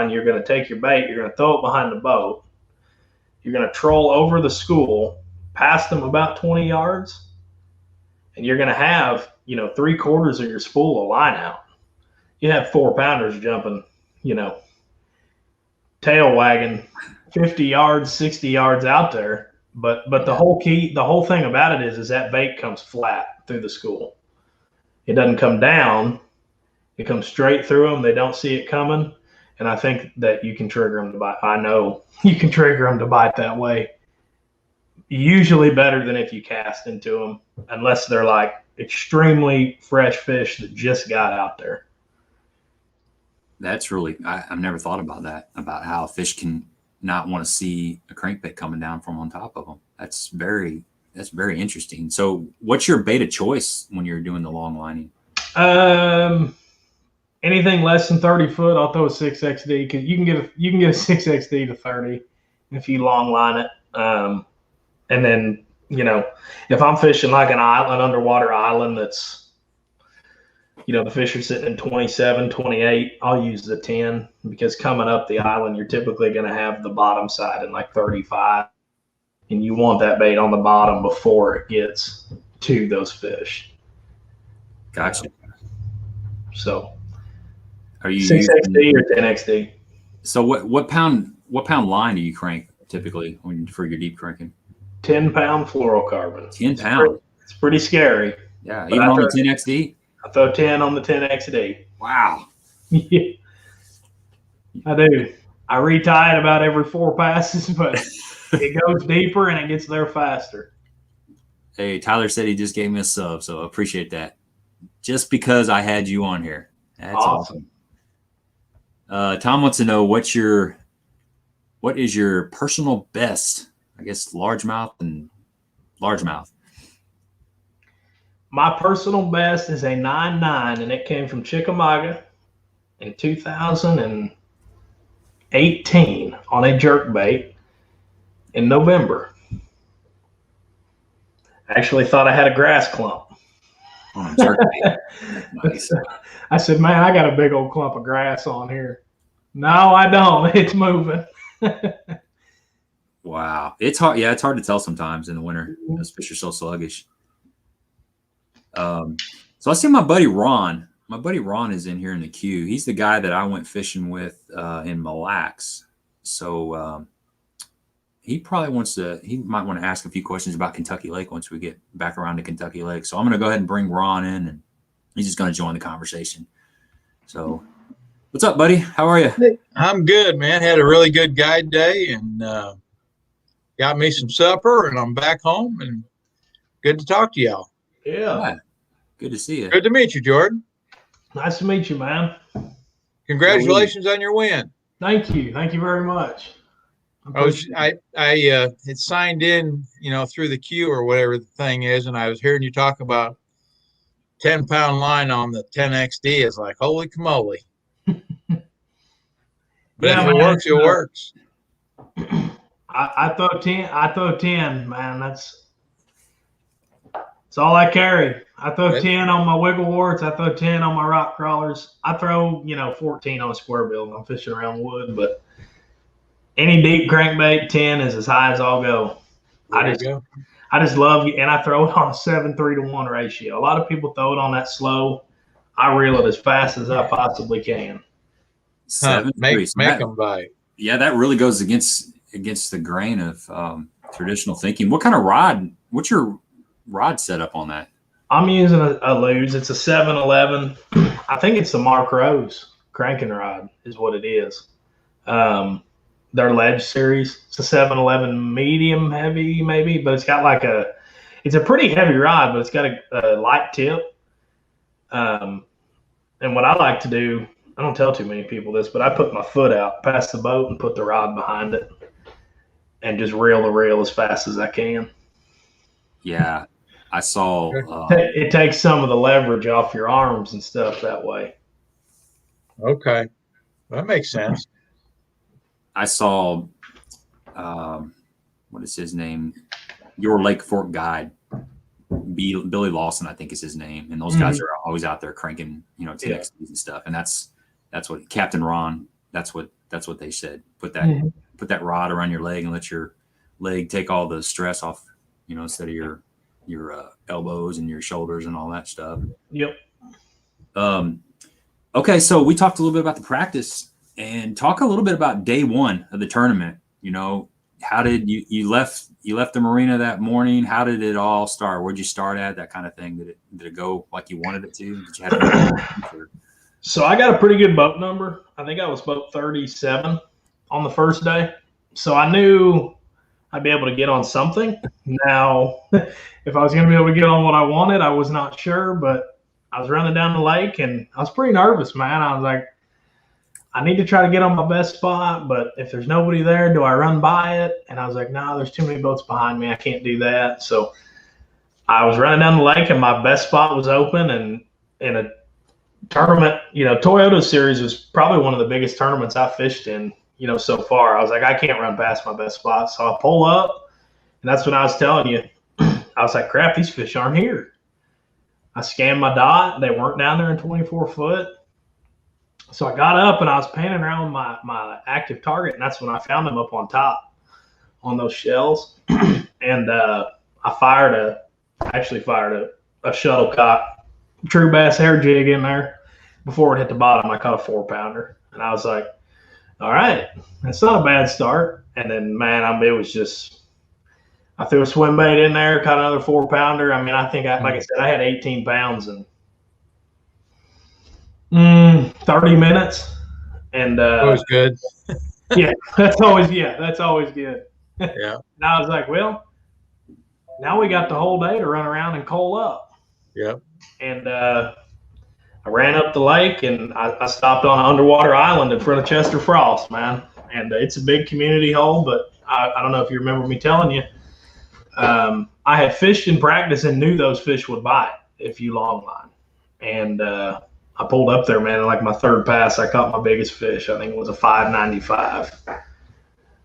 you're going to take your bait, you're going to throw it behind the boat, you're going to troll over the school, past them about 20 yards, and you're going to have, 3/4 of your spool of line out. You have 4-pounders jumping, tail wagging 50 yards, 60 yards out there. But the whole thing about it is that bait comes flat through the school. It doesn't come down. It comes straight through them. They don't see it coming. And I think that you can trigger them to bite. I know you can trigger them to bite that way. Usually better than if you cast into them, unless they're like extremely fresh fish that just got out there. That's really, I've never thought about that, about how fish can not want to see a crankbait coming down from on top of them. That's very interesting. So what's your bait of choice when you're doing the long lining? Anything less than 30 foot, I'll throw a 6XD, because you can get a 6XD to 30 if you long line it. And then, if I'm fishing like an underwater island that's, the fish are sitting in 27, 28, I'll use the 10, because coming up the island, you're typically going to have the bottom side in like 35, and you want that bait on the bottom before it gets to those fish. Gotcha. So, are you 6XD or 10XD? So what pound line do you crank typically for your deep cranking? 10-pound fluorocarbon. 10 pound. It's pretty scary. Yeah, even on the 10XD. I throw 10 on the 10XD. Wow. Yeah, I do. I retie it about every 4 passes, but it goes deeper and it gets there faster. Hey, Tyler said he just gave me a sub, so I appreciate that. Just because I had you on here. That's awesome. Tom wants to know what is your personal best, I guess, largemouth and largemouth. My personal best is a 9.9, and it came from Chickamauga in 2018 on a jerkbait in November. I actually thought I had a grass clump. On a jerkbait. Nice. I said, man, I got a big old clump of grass on here. No, I don't. It's moving. Wow. It's hard. Yeah, it's hard to tell sometimes in the winter. Those fish are so sluggish. So I see my buddy Ron. My buddy Ron is in here in the queue. He's the guy that I went fishing with in Mille Lacs. So he might want to ask a few questions about Kentucky Lake once we get back around to Kentucky Lake. So I'm going to go ahead and bring Ron in, and he's just going to join the conversation. So what's up, buddy? How are you? Hey, I'm good, man. Had a really good guide day, and got me some supper, and I'm back home, and good to talk to y'all. Yeah. Good to see you. Good to meet you, Jordan. Nice to meet you, man. Congratulations on your win. Thank you. Thank you very much. I had signed in, through the queue or whatever the thing is, and I was hearing you talk about 10-pound line on the 10XD. It's like, holy camoly. But if it works, it works. I throw 10. I throw 10, man. That's all I carry. I throw 10 on my wiggle warts. I throw 10 on my rock crawlers. I throw, 14 on a square bill when I'm fishing around wood. But any deep crankbait, 10 is as high as I'll go. I just love it, and I throw it on a 7-3-to-1 ratio. A lot of people throw it on that slow. I reel it as fast as I possibly can. 7-3. Make them bite. Yeah, that really goes against the grain of traditional thinking. What kind of rod? What's your rod setup on that? I'm using a Lew's. It's a 711. I think it's the Mark Rose cranking rod is what it is. Their Ledge series. It's a 711 medium heavy maybe, but it's got it's a pretty heavy rod, but it's got a light tip. And what I like to do, I don't tell too many people this, but I put my foot out past the boat and put the rod behind it and just reel the reel as fast as I can. Yeah, I saw. It takes some of the leverage off your arms and stuff that way. Okay. That makes sense. I saw, what is his name? Your Lake Fork guide, Billy Lawson, I think is his name. And those guys are always out there cranking, 10XDs and stuff. And that's what Captain Ron, that's what they said. Put that rod around your leg and let your leg take all the stress off, instead of your elbows and your shoulders and all that stuff. Yep. Okay, so we talked a little bit about the practice, and talk a little bit about day one of the tournament. How did you left the marina that morning? How did it all start? Where'd you start at? That kind of thing. Did it go like you wanted it to? Did you have So I got a pretty good boat number. I think I was boat 37 on the first day. So I knew I'd be able to get on something. Now, if I was going to be able to get on what I wanted, I was not sure, but I was running down the lake and I was pretty nervous, man. I was like, I need to try to get on my best spot, but if there's nobody there, do I run by it? And I was like, no, there's too many boats behind me. I can't do that. So I was running down the lake and my best spot was open, and in a tournament, Toyota series was probably one of the biggest tournaments I fished in, so far. I was like, I can't run past my best spot. So I pull up, and that's when I was telling you, I was like, crap, these fish aren't here. I scanned my dot. They weren't down there in 24 foot. So I got up and I was panning around my active target, and that's when I found them up on top on those shells. And I actually fired a shuttlecock true bass hair jig in there. Before it hit the bottom, I caught a 4-pounder, and I was like, all right, that's not a bad start. And then, man, it was just, I threw a swim bait in there, caught another 4-pounder. I mean, I think, like I said, I had 18 pounds in 30 minutes. And always good. yeah, that's always good. Yeah. And I was like, well, now we got the whole day to run around and coal up. Yep. And I ran up the lake, and I stopped on an underwater island in front of Chester Frost, man. And it's a big community hole, but I don't know if you remember me telling you. I had fished in practice and knew those fish would bite if you long line. And I pulled up there, man, and like my third pass, I caught my biggest fish. I think it was a 5.95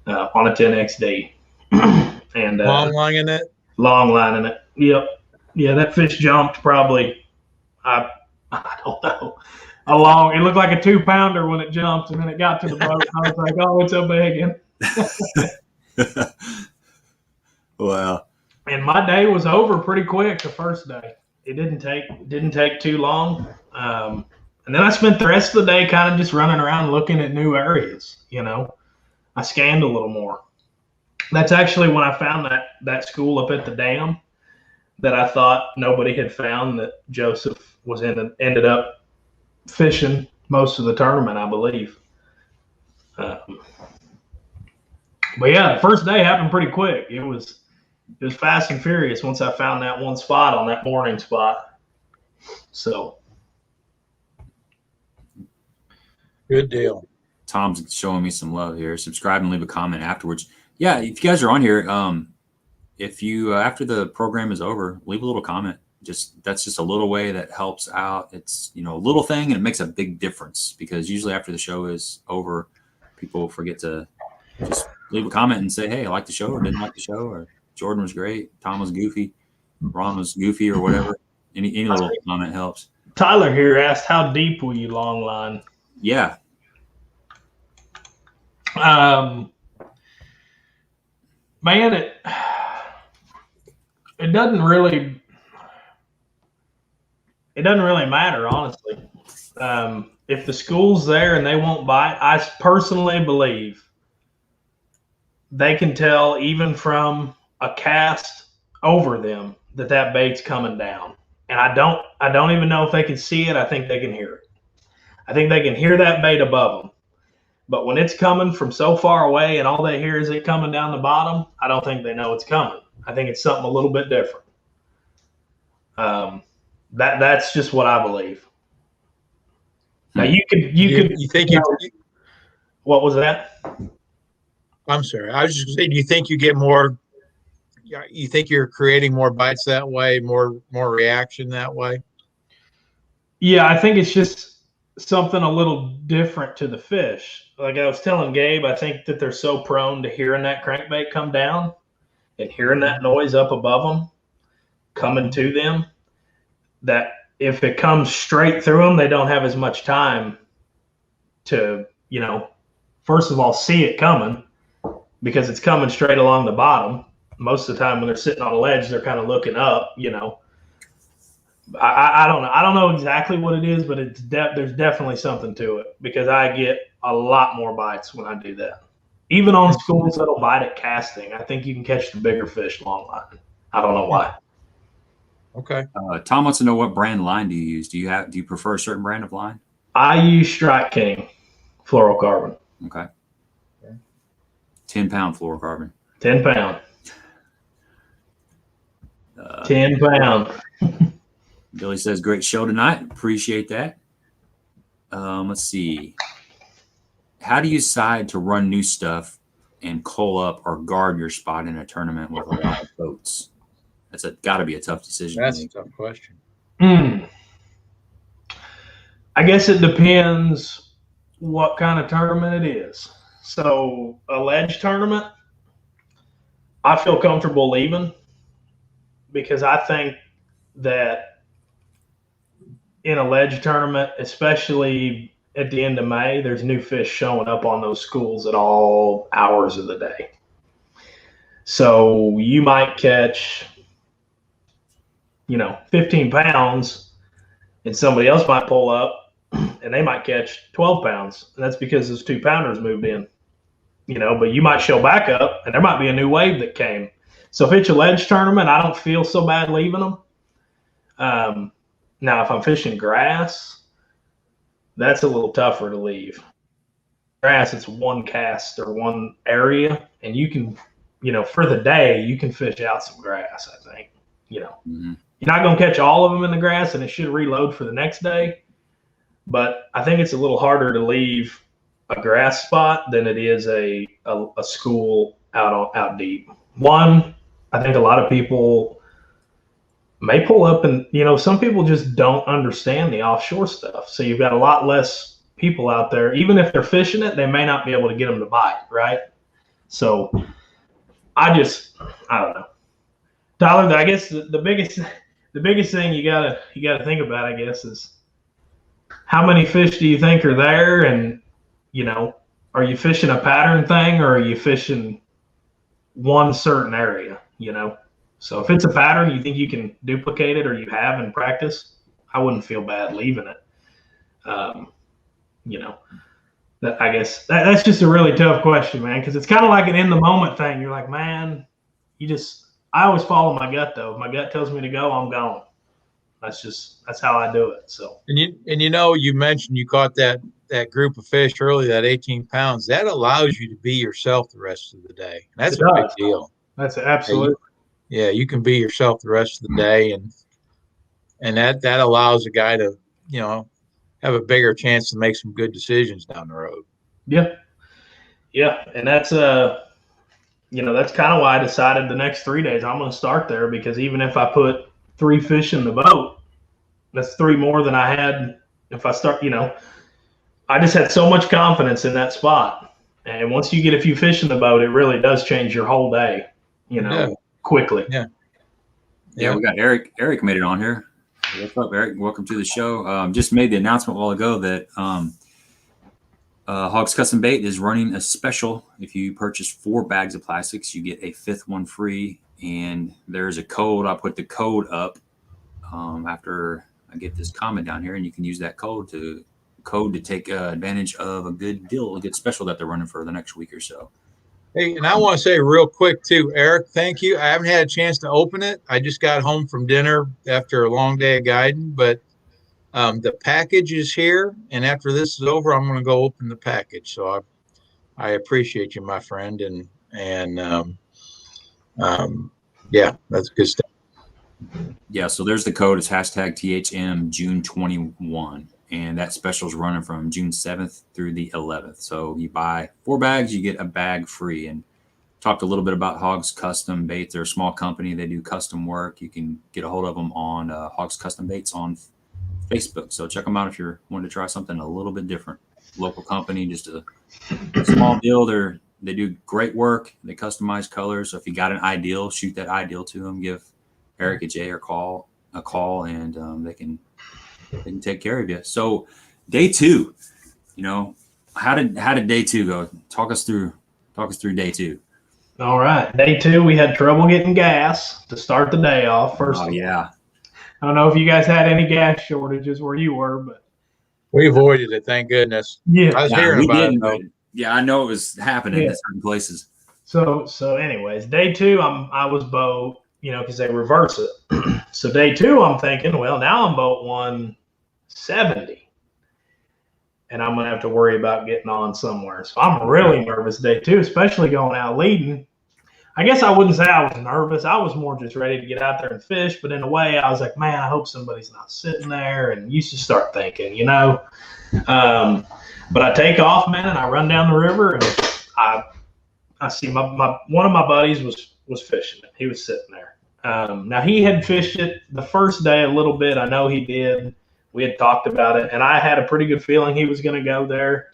on a 10XD. And long lining it? Long lining it. Yep. Yeah, that fish jumped probably, I don't know, it looked like a 2-pounder when it jumped, and then it got to the boat. I was like, oh, it's a big one. Wow. And my day was over pretty quick the first day. It didn't take too long. And then I spent the rest of the day kind of just running around looking at new areas. I scanned a little more. That's actually when I found that school up at the dam that I thought nobody had found, that Joseph ended up fishing most of the tournament, I believe. But yeah, the first day happened pretty quick. It was fast and furious once I found that one spot on that morning spot. So good deal. Tom's showing me some love here. Subscribe and leave a comment afterwards. Yeah, if you guys are on here, if you after the program is over, leave a little comment. That's just a little way that helps out. It's a little thing, and it makes a big difference, because usually after the show is over, people forget to just leave a comment and say, hey, I liked the show, or didn't like the show, or Jordan was great, Tom was goofy, Ron was goofy, or whatever. Any little comment helps. Tyler here asked, how deep will you long line? Yeah. Man, it doesn't really matter, honestly. If the school's there and they won't bite, I personally believe they can tell even from a cast over them that bait's coming down. And I don't even know if they can see it. I think they can hear it. I think they can hear that bait above them. But when it's coming from so far away and all they hear is it coming down the bottom, I don't think they know it's coming. I think it's something a little bit different. That's just what I believe. Now you think what was that? I'm sorry. I was just saying, do you think you get more? You think you're creating more bites that way, more reaction that way? Yeah, I think it's just something a little different to the fish. Like I was telling Gabe, I think that they're so prone to hearing that crankbait come down and hearing that noise up above them coming to them, that if it comes straight through them, they don't have as much time to, first of all, see it coming, because it's coming straight along the bottom. Most of the time when they're sitting on a ledge, they're kind of looking up, I don't know. I don't know exactly what it is, but there's definitely something to it, because I get a lot more bites when I do that. Even on schools that'll bite at casting, I think you can catch the bigger fish long line. I don't know why. Okay. Tom wants to know, what brand line do you use? Do you prefer a certain brand of line? I use Strike King fluorocarbon. Okay. 10-pound fluorocarbon. 10 pound. 10 pound. Billy says, great show tonight. Appreciate that. Let's see. How do you decide to run new stuff and call up or guard your spot in a tournament with a lot of boats? That's got to be a tough decision. That's a tough question. I guess it depends what kind of tournament it is. So a ledge tournament, I feel comfortable leaving because I think that in a ledge tournament, especially at the end of May, there's new fish showing up on those schools at all hours of the day. So you might catch, 15 pounds, and somebody else might pull up and they might catch 12 pounds. And that's because those 2-pounders moved in, but you might show back up and there might be a new wave that came. So if it's a ledge tournament, I don't feel so bad leaving them. Now, if I'm fishing grass, that's a little tougher to leave. Grass, it's one cast or one area, and you can, for the day, you can fish out some grass, I think. Mm-hmm. You're not going to catch all of them in the grass, and it should reload for the next day. But I think it's a little harder to leave a grass spot than it is a school out deep. One, I think a lot of people may pull up and, some people just don't understand the offshore stuff. So you've got a lot less people out there. Even if they're fishing it, they may not be able to get them to bite, right? So I don't know. Tyler, I guess the biggest thing you gotta think about, I guess, is how many fish do you think are there, and are you fishing a pattern thing or are you fishing one certain area? So if it's a pattern you think you can duplicate it or you have in practice, I wouldn't feel bad leaving it. That I guess that's just a really tough question, man, because it's kind of like an in the moment thing. You're like, man, I always follow my gut though. If my gut tells me to go, I'm going. That's how I do it. So you mentioned you caught that group of fish early, that 18 pounds. That allows you to be yourself the rest of the day. That's a big deal. That's absolutely. Yeah, you can be yourself the rest of the day, and that allows a guy to, have a bigger chance to make some good decisions down the road. Yeah. Yeah. And that's that's kind of why I decided the next 3 days I'm going to start there, because even if I put 3 fish in the boat, that's 3 more than I had if I start, I just had so much confidence in that spot. And once you get a few fish in the boat, it really does change your whole day, quickly. Yeah, we got Eric. Eric made it on here. What's up, Eric? Welcome to the show. Just made the announcement a while ago that Hawgz Custom Bait is running a special. If you purchase 4 bags of plastics, you get a 5th one free. And there's a code. I'll put the code up after I get this comment down here, and you can use that code to take advantage of a good deal, a good special that they're running for the next week or so. Hey, and I want to say real quick too, Eric, thank you. I haven't had a chance to open it. I just got home from dinner after a long day of guiding, but the package is here, and after this is over, I'm going to go open the package. So I appreciate you, my friend, and yeah, that's good stuff. Yeah, so there's the code. It's #THM June 21, and that special is running from June 7th through the 11th. So you buy 4 bags, you get a bag free. And talked a little bit about Hawgz Custom Baits. They're a small company. They do custom work. You can get a hold of them on Hawgz Custom Baits on Facebook. So check them out if you're wanting to try something a little bit different. Local company, just a small deal. They do great work. They customize colors. So if you got an ideal, shoot that ideal to them. Give Eric a call, and they can take care of you. So day 2, how did day 2 go? Talk us through day 2. All right, day 2, we had trouble getting gas to start the day off. First, yeah. I don't know if you guys had any gas shortages where you were, but we avoided it. Thank goodness. Yeah, I was hearing about it. Yeah, I know it was happening in certain places. So anyways, day 2, I was boat, because they reverse it. So day 2, I'm thinking, well, now I'm boat 170, and I'm gonna have to worry about getting on somewhere. So I'm really nervous day 2, especially going out leading. I guess I wouldn't say I was nervous. I was more just ready to get out there and fish. But in a way, I was like, man, I hope somebody's not sitting there. And you should start thinking, you know. But I take off, man, and I run down the river, and I see my one of my buddies was fishing it. He was sitting there. Now he had fished it the first day a little bit. I know he did. We had talked about it, and I had a pretty good feeling he was going to go there.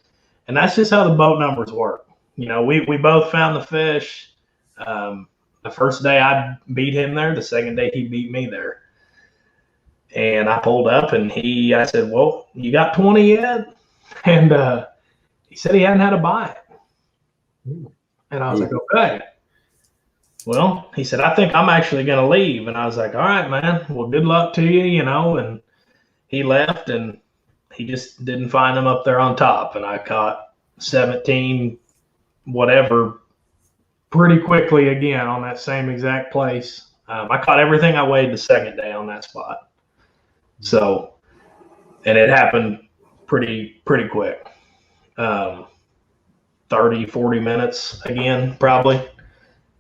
And that's just how the boat numbers work. You know, we both found the fish. The first day I beat him there. The second day he beat me there. And I pulled up, and I said, well, you got 20 yet? And he said he hadn't had a bite. And I was like, okay. Well, he said, I think I'm actually going to leave. And I was like, all right, man. Well, good luck to you, you know. And he left, and he just didn't find them up there on top. And I caught 17 whatever pretty quickly again on that same exact place. I caught everything I weighed the second day on that spot. So, and it happened pretty quick. 30, 40 minutes again, probably.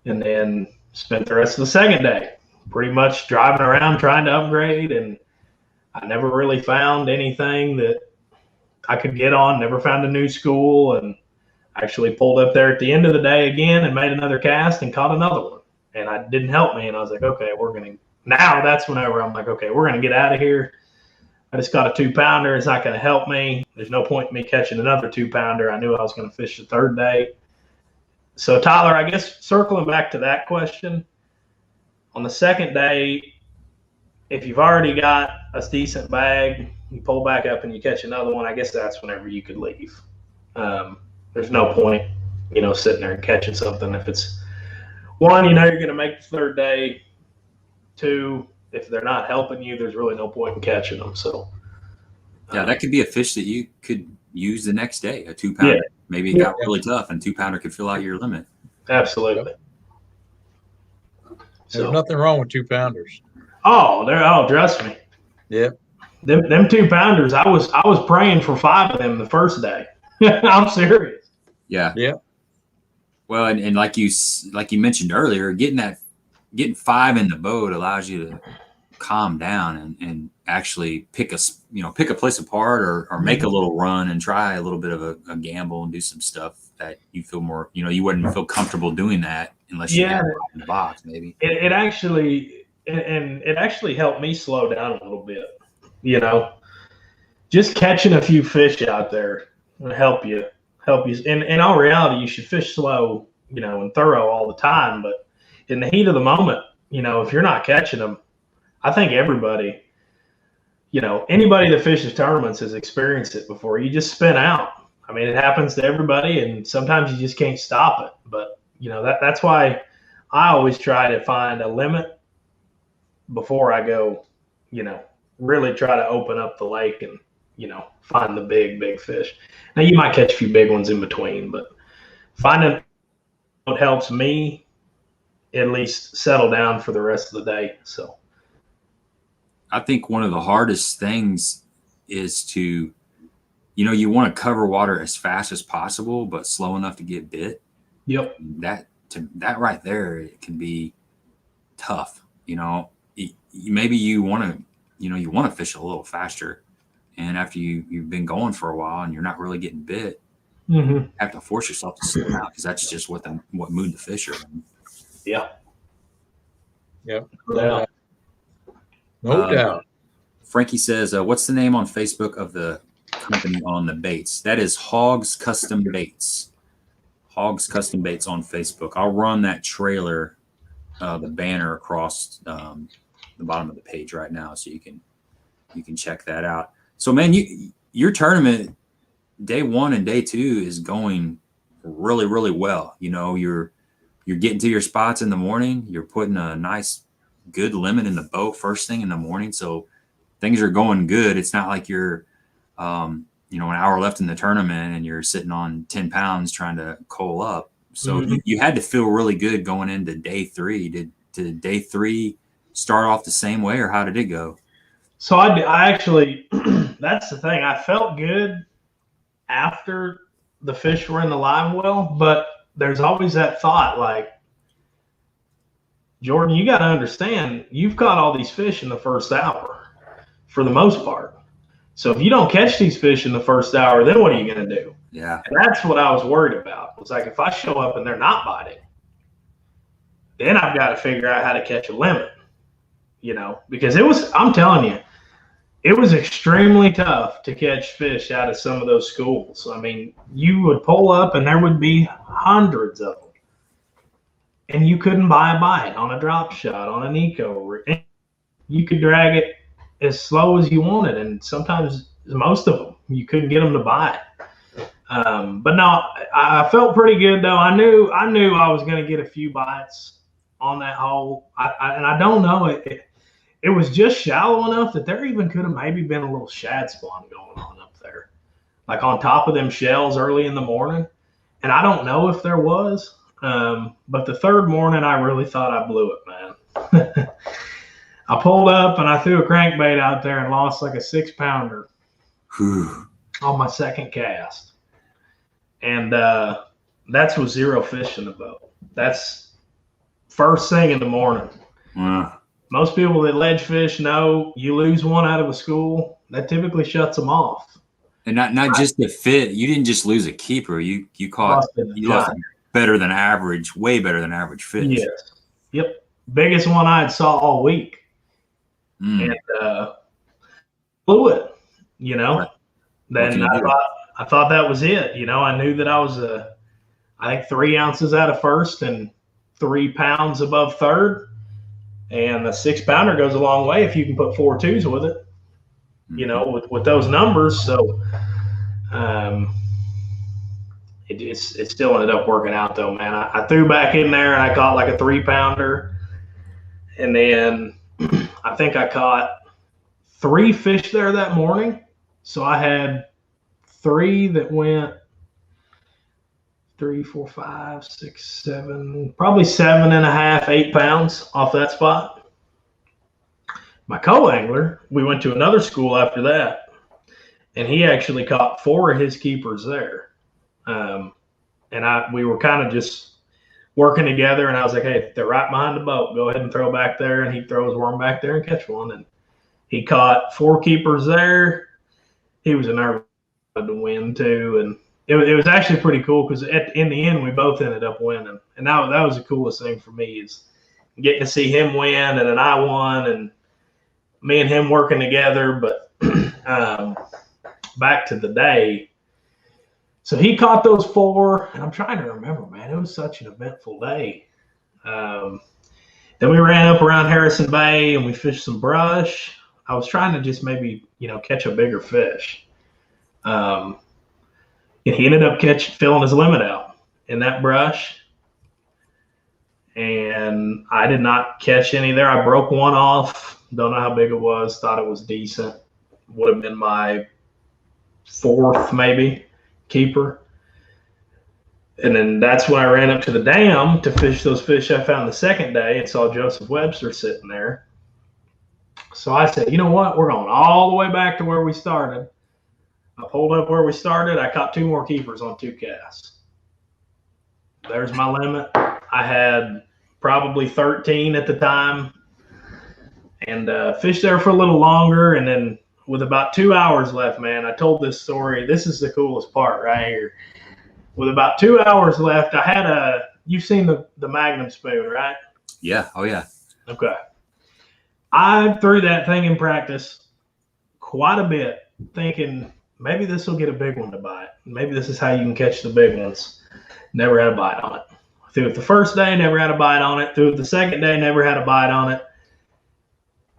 And then spent the rest of the second day pretty much driving around trying to upgrade. And I never really found anything that I could get on, never found a new school. And actually pulled up there at the end of the day again and made another cast and caught another one. And it didn't help me. And I was like, okay, now that's whenever I'm like, okay, we're going to get out of here. I just got a 2-pounder. It's not going to help me. There's no point in me catching another 2-pounder. I knew I was going to fish the third day. So, Tyler, I guess circling back to that question, on the second day, if you've already got a decent bag, you pull back up and you catch another one, I guess that's whenever you could leave. There's no point, you know, sitting there and catching something. If it's one, you know, you're going to make the third day. Two, if they're not helping you, there's really no point in catching them. So, yeah, that could be a fish that you could use the next day, a 2-pounder. Yeah. Maybe it got really tough, and 2-pounder could fill out your limit. Absolutely. There's nothing wrong with 2-pounders. Oh, trust me. Yeah. Them 2-pounders, I was praying for 5 of them the first day. I'm serious. Yeah. Yeah. Well, and like you mentioned earlier, getting 5 in the boat allows you to calm down and actually pick a place apart or make a little run and try a little bit of a gamble and do some stuff that you feel more, you know, you wouldn't feel comfortable doing that unless you had it in the box, maybe. It actually helped me slow down a little bit, you know, just catching a few fish out there will help you. In all reality, you should fish slow, you know, and thorough all the time. But in the heat of the moment, you know, if you're not catching them, I think everybody, you know, anybody that fishes tournaments has experienced it before. You just spin out. I mean, it happens to everybody, and sometimes you just can't stop it. But, you know, that's why I always try to find a limit before I go, you know, really try to open up the lake and, you know, find the big fish. Now, you might catch a few big ones in between, but finding what helps me at least settle down for the rest of the day. So I think one of the hardest things is to, you know, you want to cover water as fast as possible, but slow enough to get bit. Yep. That right there, it can be tough. You know, maybe you want to fish a little faster. And after you've been going for a while and you're not really getting bit, you have to force yourself to slow down because that's just what mood the fish are in. Yeah. Yeah. No doubt. Frankie says, what's the name on Facebook of the company on the baits? That is Hawgz Custom Baits. Hawgz Custom Baits on Facebook. I'll run that trailer, the banner across the bottom of the page right now, so you can check that out. So, man, your tournament day 1 and day 2 is going really, really well. You know, you're getting to your spots in the morning. You're putting a nice, good limit in the boat first thing in the morning. So things are going good. It's not like you're, an hour left in the tournament and you're sitting on 10 pounds trying to coal up. So you had to feel really good going into day 3. Did day 3 start off the same way, or how did it go? So I actually, that's the thing. I felt good after the fish were in the live well, but there's always that thought, like, Jordan, you got to understand, you've caught all these fish in the first hour for the most part. So if you don't catch these fish in the first hour, then what are you going to do? Yeah. And that's what I was worried about. It was like, if I show up and they're not biting, then I've got to figure out how to catch a limit, because I'm telling you, it was extremely tough to catch fish out of some of those schools. I mean, you would pull up and there would be hundreds of them. And you couldn't buy a bite on a drop shot, on an eco. You could drag it as slow as you wanted. And sometimes, most of them, you couldn't get them to bite. But no, I felt pretty good, though. I knew I was going to get a few bites on that hole. And I don't know, it was just shallow enough that there even could have maybe been a little shad spawn going on up there, like on top of them shells early in the morning. And I don't know if there was, but the third morning I really thought I blew it, man. I pulled up and I threw a crankbait out there and lost like a 6-pounder on my second cast. And that's with 0 fish in the boat. That's first thing in the morning. Most people that ledge fish know you lose one out of a school, that typically shuts them off. And not just the fit. You didn't just lose a keeper. You lost better than average, way better than average fish. Yes. Yep. Biggest one I had saw all week. And blew it, Then I thought that was it. I knew that I was I think 3 ounces out of first and 3 pounds above third. And the 6-pounder goes a long way if you can put 4 2s with it, with those numbers. So it still ended up working out, though, man. I threw back in there and I caught like a 3-pounder. And then I think I caught 3 fish there that morning. So I had 3 that went 3, 4, 5, 6, 7, probably 7.5, 8 pounds off that spot. My co-angler, we went to another school after that, and he actually caught 4 of his keepers there. And we were kind of just working together, and I was like, hey, they're right behind the boat. Go ahead and throw back there. And he'd throw his worm back there and catch one. And he caught 4 keepers there. He was nervous to win, too. And it was actually pretty cool because in the end, we both ended up winning. And that was the coolest thing for me is getting to see him win, and then I won, and me and him working together. But back to the day. So he caught those 4, and I'm trying to remember, man, it was such an eventful day. Then we ran up around Harrison Bay, and we fished some brush. I was trying to just maybe, catch a bigger fish. And he ended up filling his limit out in that brush. And I did not catch any there. I broke one off. Don't know how big it was. Thought it was decent. Would have been my 4th, maybe, keeper. And then that's when I ran up to the dam to fish those fish I found the second day and saw Joseph Webster sitting there. So I said, you know what? We're going all the way back to where we started. I pulled up where we started. I caught 2 more keepers on 2 casts. There's my limit. I had probably 13 at the time and fished there for a little longer. And then with about 2 hours left, man, I told this story. This is the coolest part right here. With about 2 hours left, I had you've seen the Magnum spoon, right? Yeah. Oh, yeah. Okay. I threw that thing in practice quite a bit, thinking maybe this will get a big one to bite. Maybe this is how you can catch the big ones. Never had a bite on it. Threw it the first day, never had a bite on it. Threw it the second day, never had a bite on it.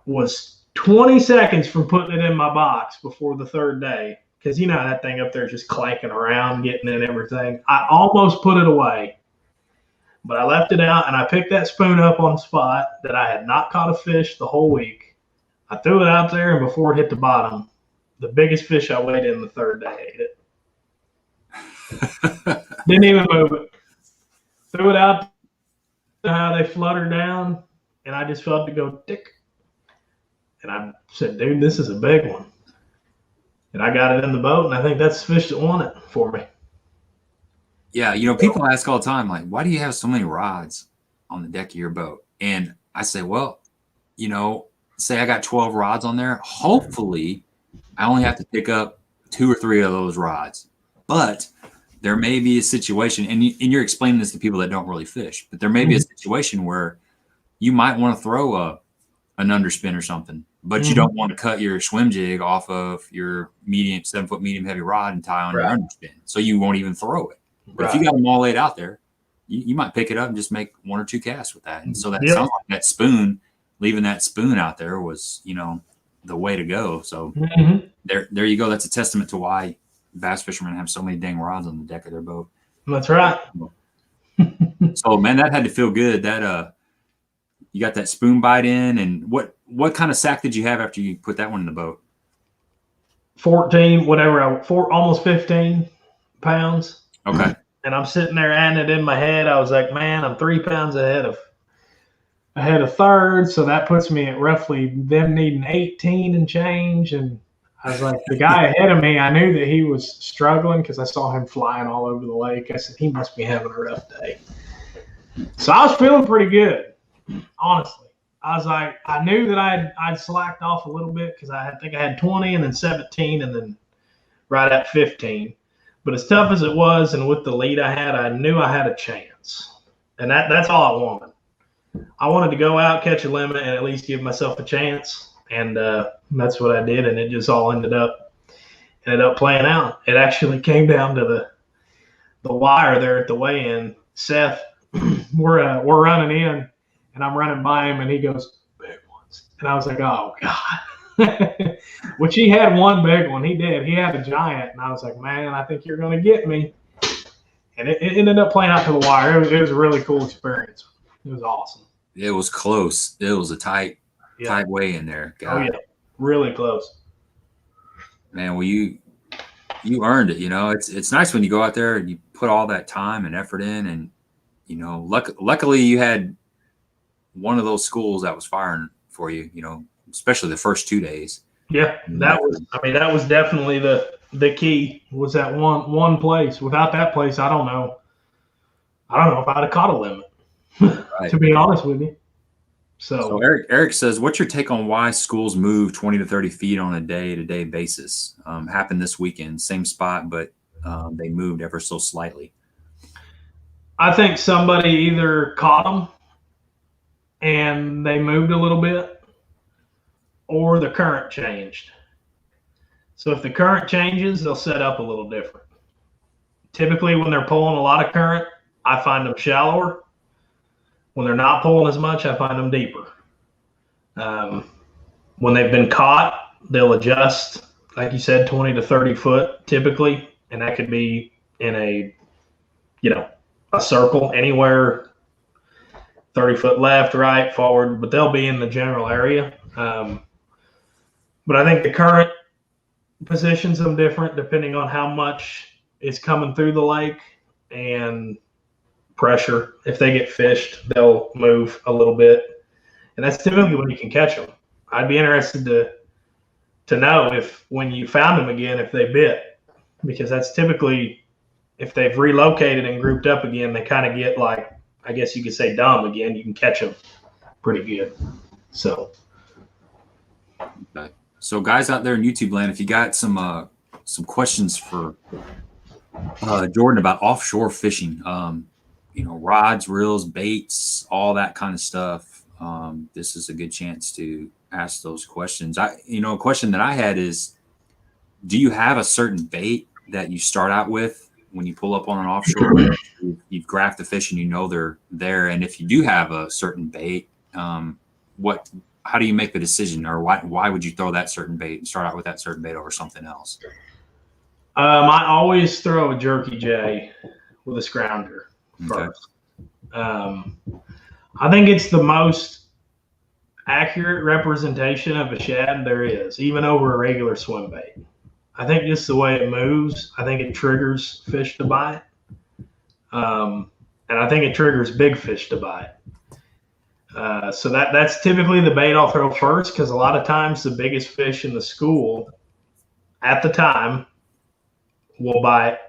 Was 20 seconds from putting it in my box before the third day. Because that thing up there just clanking around, getting in everything. I almost put it away. But I left it out, and I picked that spoon up on the spot that I had not caught a fish the whole week. I threw it out there, and before it hit the bottom, the biggest fish I weighed in the third day ate it. Didn't even move it. Threw it out, how they flutter down, and I just felt it go tick. And I said, dude, this is a big one. And I got it in the boat, and I think that's the fish that won it for me. Yeah, people ask all the time, like, why do you have so many rods on the deck of your boat? And I say, well, you know, say I got 12 rods on there. Hopefully I only have to pick up 2 or 3 of those rods. But there may be a situation, and you're explaining this to people that don't really fish, but there may be a situation where you might want to throw an underspin or something, but you don't want to cut your swim jig off of your 7-foot medium heavy rod and tie on your underspin. So you won't even throw it. But if you got them all laid out there, you might pick it up and just make 1 or 2 casts with that. And so that sounds like that spoon, leaving that spoon out there was, you know, the way to go. So there you go. That's a testament to why bass fishermen have so many dang rods on the deck of their boat. That's right. So man, that had to feel good. That you got that spoon bite in, and what kind of sack did you have after you put that one in the boat? 14, whatever, almost 15 pounds. Okay. And I'm sitting there adding it in my head. I was like, man, I'm 3 pounds ahead of third. So that puts me at roughly them needing 18 and change. And I was like, the guy ahead of me, I knew that he was struggling because I saw him flying all over the lake. I said, he must be having a rough day. So I was feeling pretty good, honestly. I was like, I knew that I'd slacked off a little bit because I think I had 20 and then 17 and then right at 15. But as tough as it was, and with the lead I had, I knew I had a chance. And that's all I wanted. I wanted to go out, catch a limit, and at least give myself a chance. And that's what I did, and it just all ended up playing out. It actually came down to the wire there at the weigh-in. Seth, we're running in, and I'm running by him, and he goes, big ones. And I was like, oh, God. Which he had one big one. He did. He had a giant. And I was like, man, I think you're going to get me. And it ended up playing out to the wire. It was a really cool experience. It was awesome. It was close. It was a tight way in there. God. Oh, yeah. Really close. Man, well, you earned it. You know, it's nice when you go out there and you put all that time and effort in. And, you know, luckily you had one of those schools that was firing for you, you know, especially the first 2 days. Yeah, that was definitely the key, was that one place. Without that place, I don't know if I'd have caught a limit, right. To be honest with you. So Eric says, what's your take on why schools move 20 to 30 feet on a day-to-day basis? Happened this weekend, same spot, but they moved ever so slightly. I think somebody either caught them and they moved a little bit, or the current changed. So if the current changes, they'll set up a little different. Typically, when they're pulling a lot of current, I find them shallower. When they're not pulling as much, I find them deeper. When they've been caught, they'll adjust, like you said, 20 to 30 foot typically, and that could be in a circle anywhere, 30 foot left, right, forward, but they'll be in the general area. But I think the current positions them different depending on how much is coming through the lake and pressure. If they get fished, they'll move a little bit, and that's typically when you can catch them. I'd be interested to know if when you found them again, if they bit, because that's typically, if they've relocated and grouped up again, they kind of get, like, I guess you could say, dumb again. You can catch them pretty good. So. Okay. So guys out there in YouTube land, if you got some questions for Jordan about offshore fishing, you know, rods, reels, baits, all that kind of stuff, this is a good chance to ask those questions. A question that I had is, do you have a certain bait that you start out with when you pull up on an offshore? You've graphed the fish and you know they're there, and if you do have a certain bait, how do you make the decision, or why would you throw that certain bait and start out with that certain bait over something else? I always throw a jerky J with a scrounger first. Okay. I think it's the most accurate representation of a shad there is, even over a regular swim bait. I think just the way it moves, I think it triggers fish to bite. And I think it triggers big fish to bite. So that's typically the bait I'll throw first, because a lot of times the biggest fish in the school at the time will bite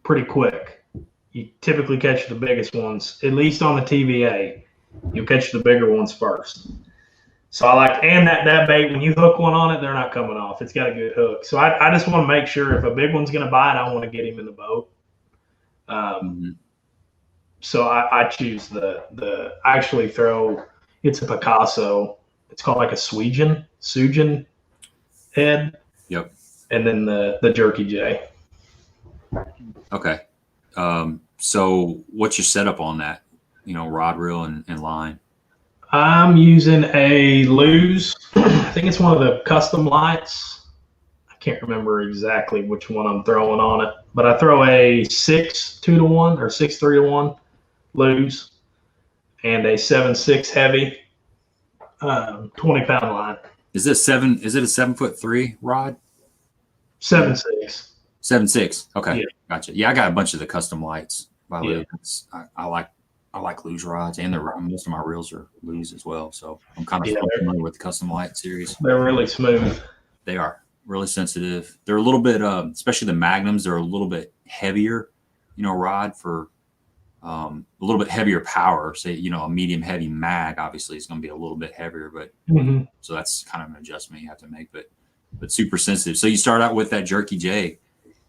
pretty quick. You typically catch the biggest ones, at least on the TVA. you'll catch the bigger ones first. So I like, and that bait, when you hook one on it, they're not coming off. It's got a good hook. So I just want to make sure if a big one's going to bite, I want to get him in the boat. So I choose I actually throw, it's a Picasso. It's called like a Sujan head. Yep. And then the Jerky J. Okay. So what's your setup on that? Rod, reel, and line. I'm using a Lose. I think it's one of the custom lights. I can't remember exactly which one I'm throwing on it, but I throw a 6-2-1 or 6-3-1 Lose and a 7.6 heavy 20-pound line. Is it a 7'3" rod? 7.6. 7.6. Okay, yeah. Gotcha. Yeah, I got a bunch of the custom lights by Lose. I like Lose rods, and most of my reels are Lose as well. So I'm kind of familiar with the custom light series. They're really smooth. They are really sensitive. They're a little bit, especially the Magnums. They're a little bit heavier, rod for a little bit heavier power. Say, a medium heavy mag obviously is going to be a little bit heavier, but so that's kind of an adjustment you have to make. But super sensitive. So you start out with that Jerky J,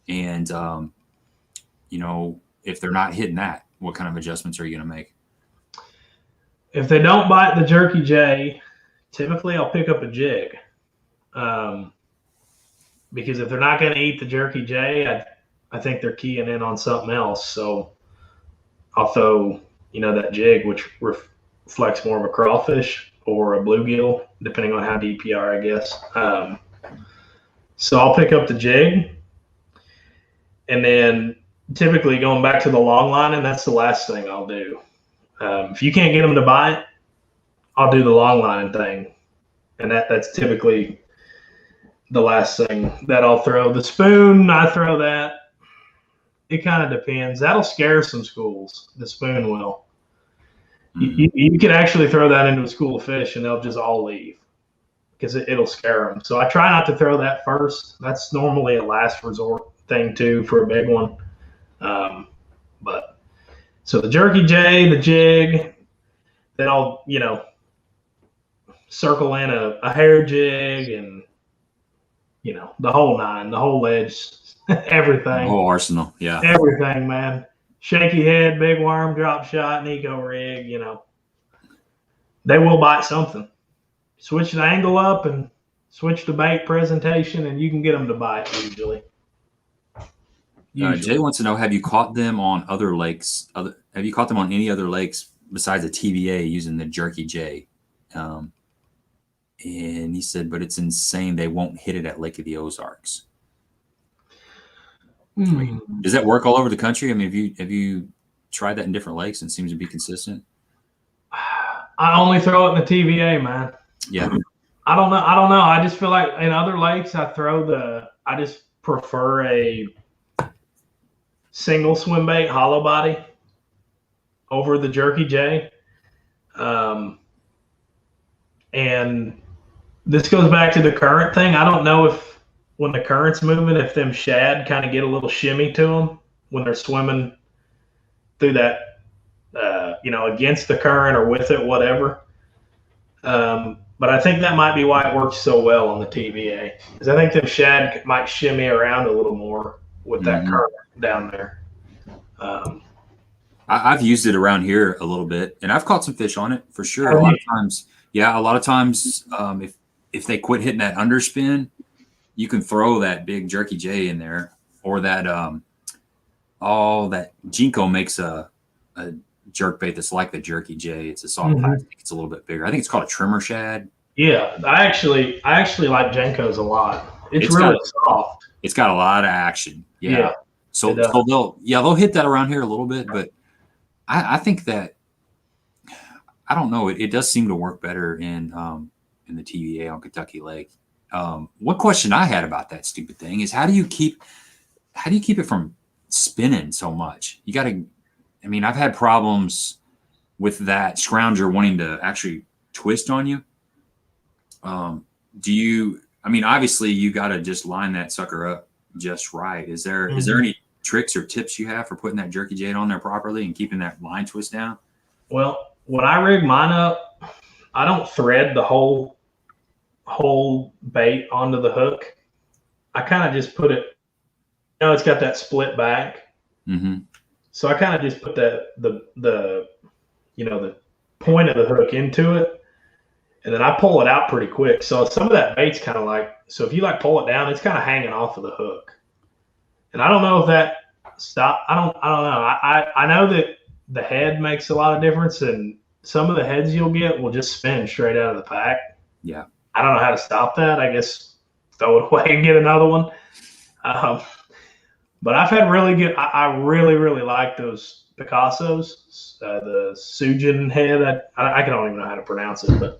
and if they're not hitting that, what kind of adjustments are you going to make? If they don't bite the Jerky J, typically I'll pick up a jig. Because if they're not going to eat the Jerky J, I think they're keying in on something else. So I'll throw, that jig, which reflects more of a crawfish or a bluegill, depending on how deep you are, I guess. So I'll pick up the jig, and then typically going back to the long line, and that's the last thing I'll do. If you can't get them to bite, I'll do the long line thing, and that's typically the last thing that I'll throw. The spoon, I throw that. It kind of depends. That'll scare some schools. The spoon will. You can actually throw that into a school of fish, and they'll just all leave because it'll scare them. So I try not to throw that first. That's normally a last resort thing too for a big one. But so the Jerky J, the jig, then I'll, circle in a hair jig and, the whole nine, the whole ledge, everything. The whole arsenal. Yeah. Everything, man. Shaky head, big worm, drop shot, and eco rig, they will bite something. Switch the angle up and switch the bait presentation, and you can get them to bite usually. Jay wants to know, have you caught them on other lakes? Have you caught them on any other lakes besides the TVA using the Jerky J? And he said, but it's insane they won't hit it at Lake of the Ozarks. Does that work all over the country? I mean, have you tried that in different lakes and it seems to be consistent? I only throw it in the TVA, man. Yeah. I don't know. I just feel like in other lakes I just prefer a single swim bait hollow body over the Jerky J. And this goes back to the current thing. I don't know if when the current's moving, if them shad kind of get a little shimmy to them when they're swimming through that, against the current or with it, whatever. But I think that might be why it works so well on the TVA, because I think them shad might shimmy around a little more with that current down there. I've used it around here a little bit, and I've caught some fish on it for sure. A lot of times, if they quit hitting that underspin, you can throw that big Jerky J in there, or that that Jinko makes a jerk bait that's like the Jerky J. It's a soft plastic. It's a little bit bigger. I think it's called a trimmer shad. Yeah, I actually like Jinkos a lot. It's really soft. It's got a lot of action. Yeah. So they'll hit that around here a little bit, but I think that, I don't know, it does seem to work better in the TVA on Kentucky Lake. One question I had about that stupid thing is how do you keep it from spinning so much? I've had problems with that Scrounger wanting to actually twist on you. Obviously you got to just line that sucker up just right. Is there any tricks or tips you have for putting that Jerky J on there properly and keeping that line twist down? Well, when I rig mine up, I don't thread the whole bait onto the hook. I kind of just put it, it's got that split back. Mm-hmm. So I kind of just put the point of the hook into it, and then I pull it out pretty quick. So some of that bait's kind of like, so if you like pull it down, it's kind of hanging off of the hook. And I don't know if that I don't know. I know that the head makes a lot of difference, and some of the heads you'll get will just spin straight out of the pack. Yeah. I don't know how to stop that. I guess throw it away and get another one. But I've had really good. I really, really like those Picassos, the Sujin head. I don't even know how to pronounce it, but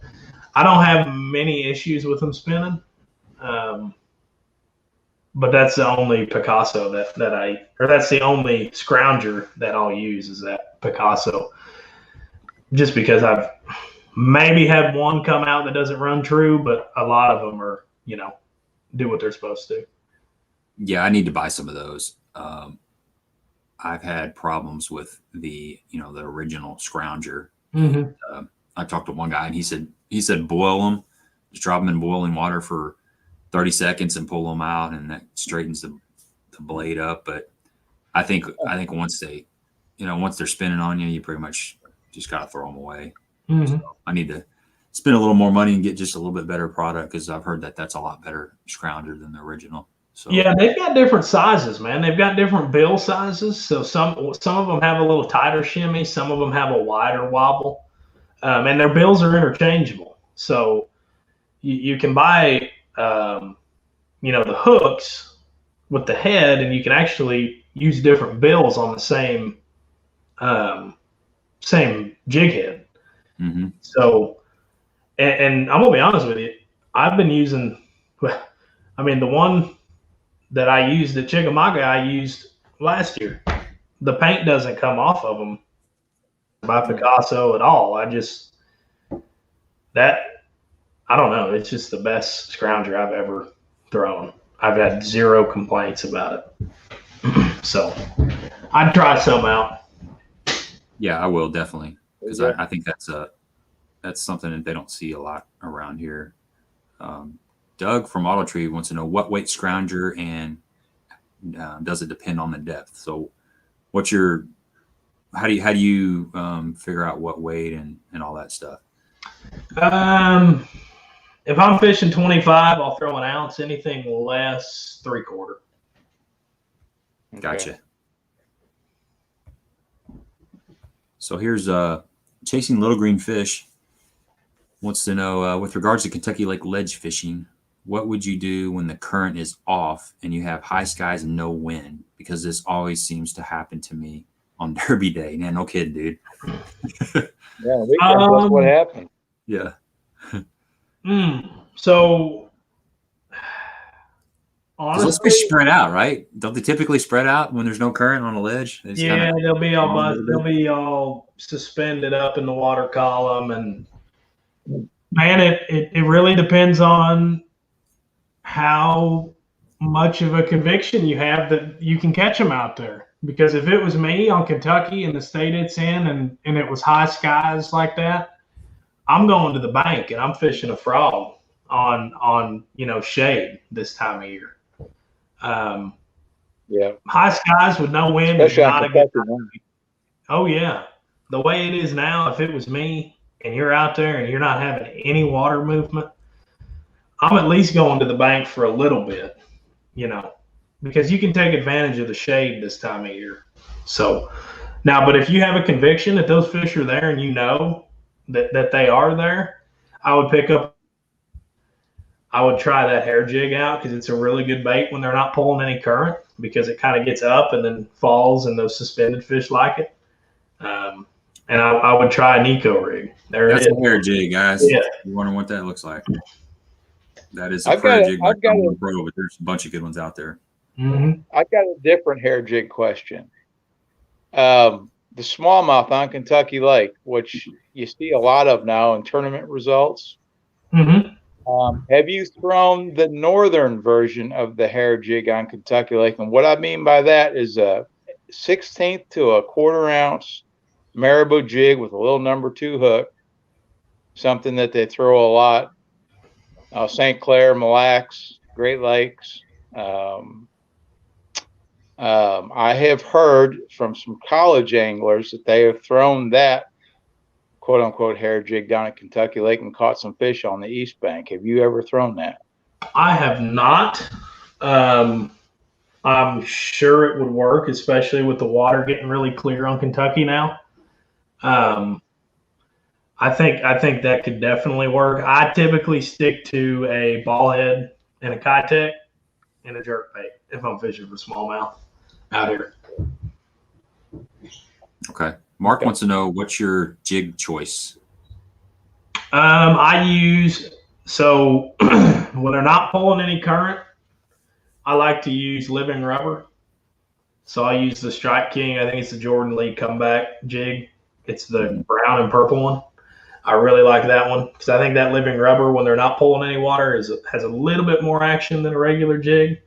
I don't have many issues with them spinning. But that's the only Picasso that's the only Scrounger that I'll use is that Picasso. Just because I've maybe had one come out that doesn't run true, but a lot of them are, do what they're supposed to. Yeah, I need to buy some of those. I've had problems with the original Scrounger. Mm-hmm. I talked to one guy and he said boil them, just drop them in boiling water for 30 seconds and pull them out, and that straightens the blade up. But I think once they're spinning on you, you pretty much just gotta throw them away. Mm-hmm. So I need to spend a little more money and get just a little bit better product, because I've heard that that's a lot better Scrounger than the original. So yeah, they've got different sizes, man. They've got different bill sizes. So some of them have a little tighter shimmy, some of them have a wider wobble, and their bills are interchangeable. So you can buy, the hooks with the head, and you can actually use different bills on the same jig head. Mm-hmm. So, and I'm gonna be honest with you, I've been using, the one that I used at Chickamauga, I used last year. The paint doesn't come off of them by Picasso at all. I don't know. It's just the best Scrounger I've ever thrown. I've had zero complaints about it. So I'd try some out. Yeah, I will definitely, because I think that's something that they don't see a lot around here. Doug from Auto Tree wants to know what weight Scrounger, and does it depend on the depth? So how do you figure out what weight and all that stuff? If I'm fishing 25, I'll throw an ounce. Anything less, 3/4. Gotcha. So here's Chasing Little Green Fish wants to know, with regards to Kentucky Lake ledge fishing, what would you do when the current is off and you have high skies and no wind? Because this always seems to happen to me on Derby Day. Man, no kidding, dude. Yeah, that's what happened. Yeah. So honestly, those fish spread out, right? Don't they typically spread out when there's no current on a ledge? Yeah, they'll be all suspended up in the water column, and man, it really depends on how much of a conviction you have that you can catch them out there. Because if it was me on Kentucky and the state it's in, and it was high skies like that, I'm going to the bank and I'm fishing a frog on shade this time of year. Yeah. High skies with no wind is not a good time. Oh yeah. The way it is now, if it was me and you're out there and you're not having any water movement, I'm at least going to the bank for a little bit, because you can take advantage of the shade this time of year. So now, but if you have a conviction that those fish are there and that they are there, I would try that hair jig out, because it's a really good bait when they're not pulling any current, because it kind of gets up and then falls, and those suspended fish like it. And I would try an eco rig. That's a hair jig, guys. Yeah. You wondering what that looks like? That is a hair jig by Cumberland Pro, but there's a bunch of good ones out there. Mm-hmm. I've got a different hair jig question. The smallmouth on Kentucky Lake, which you see a lot of now in tournament results. Mm-hmm. Have you thrown the northern version of the hair jig on Kentucky Lake? And what I mean by that is a 1/16 to a 1/4 ounce marabou jig with a little #2 hook, something that they throw a lot. St. Clair, Mille Lacs, Great Lakes. I have heard from some college anglers that they have thrown that quote unquote hair jig down at Kentucky Lake and caught some fish on the East Bank. Have you ever thrown that? I have not. I'm sure it would work, especially with the water getting really clear on Kentucky now. I think that could definitely work. I typically stick to a ball head and a Kitech and a jerk bait if I'm fishing for smallmouth out here. Okay. Mark wants to know, what's your jig choice? I use, so when they're not pulling any current, I like to use living rubber. So I use the Strike King. I think it's the Jordan Lee comeback jig. It's the brown and purple one. I really like that one because I think that living rubber, when they're not pulling any water, has a little bit more action than a regular jig.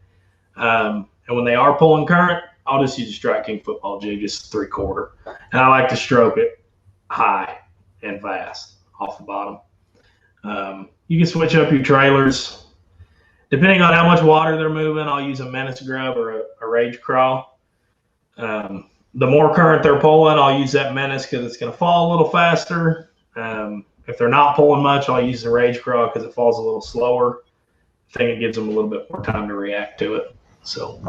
And when they are pulling current, I'll just use a Strike King football jig, just 3/4. And I like to stroke it high and fast off the bottom. You can switch up your trailers. Depending on how much water they're moving, I'll use a menace grub or a rage crawl. The more current they're pulling, I'll use that menace because it's going to fall a little faster. If they're not pulling much, I'll use the rage crawl because it falls a little slower. I think it gives them a little bit more time to react to it. So,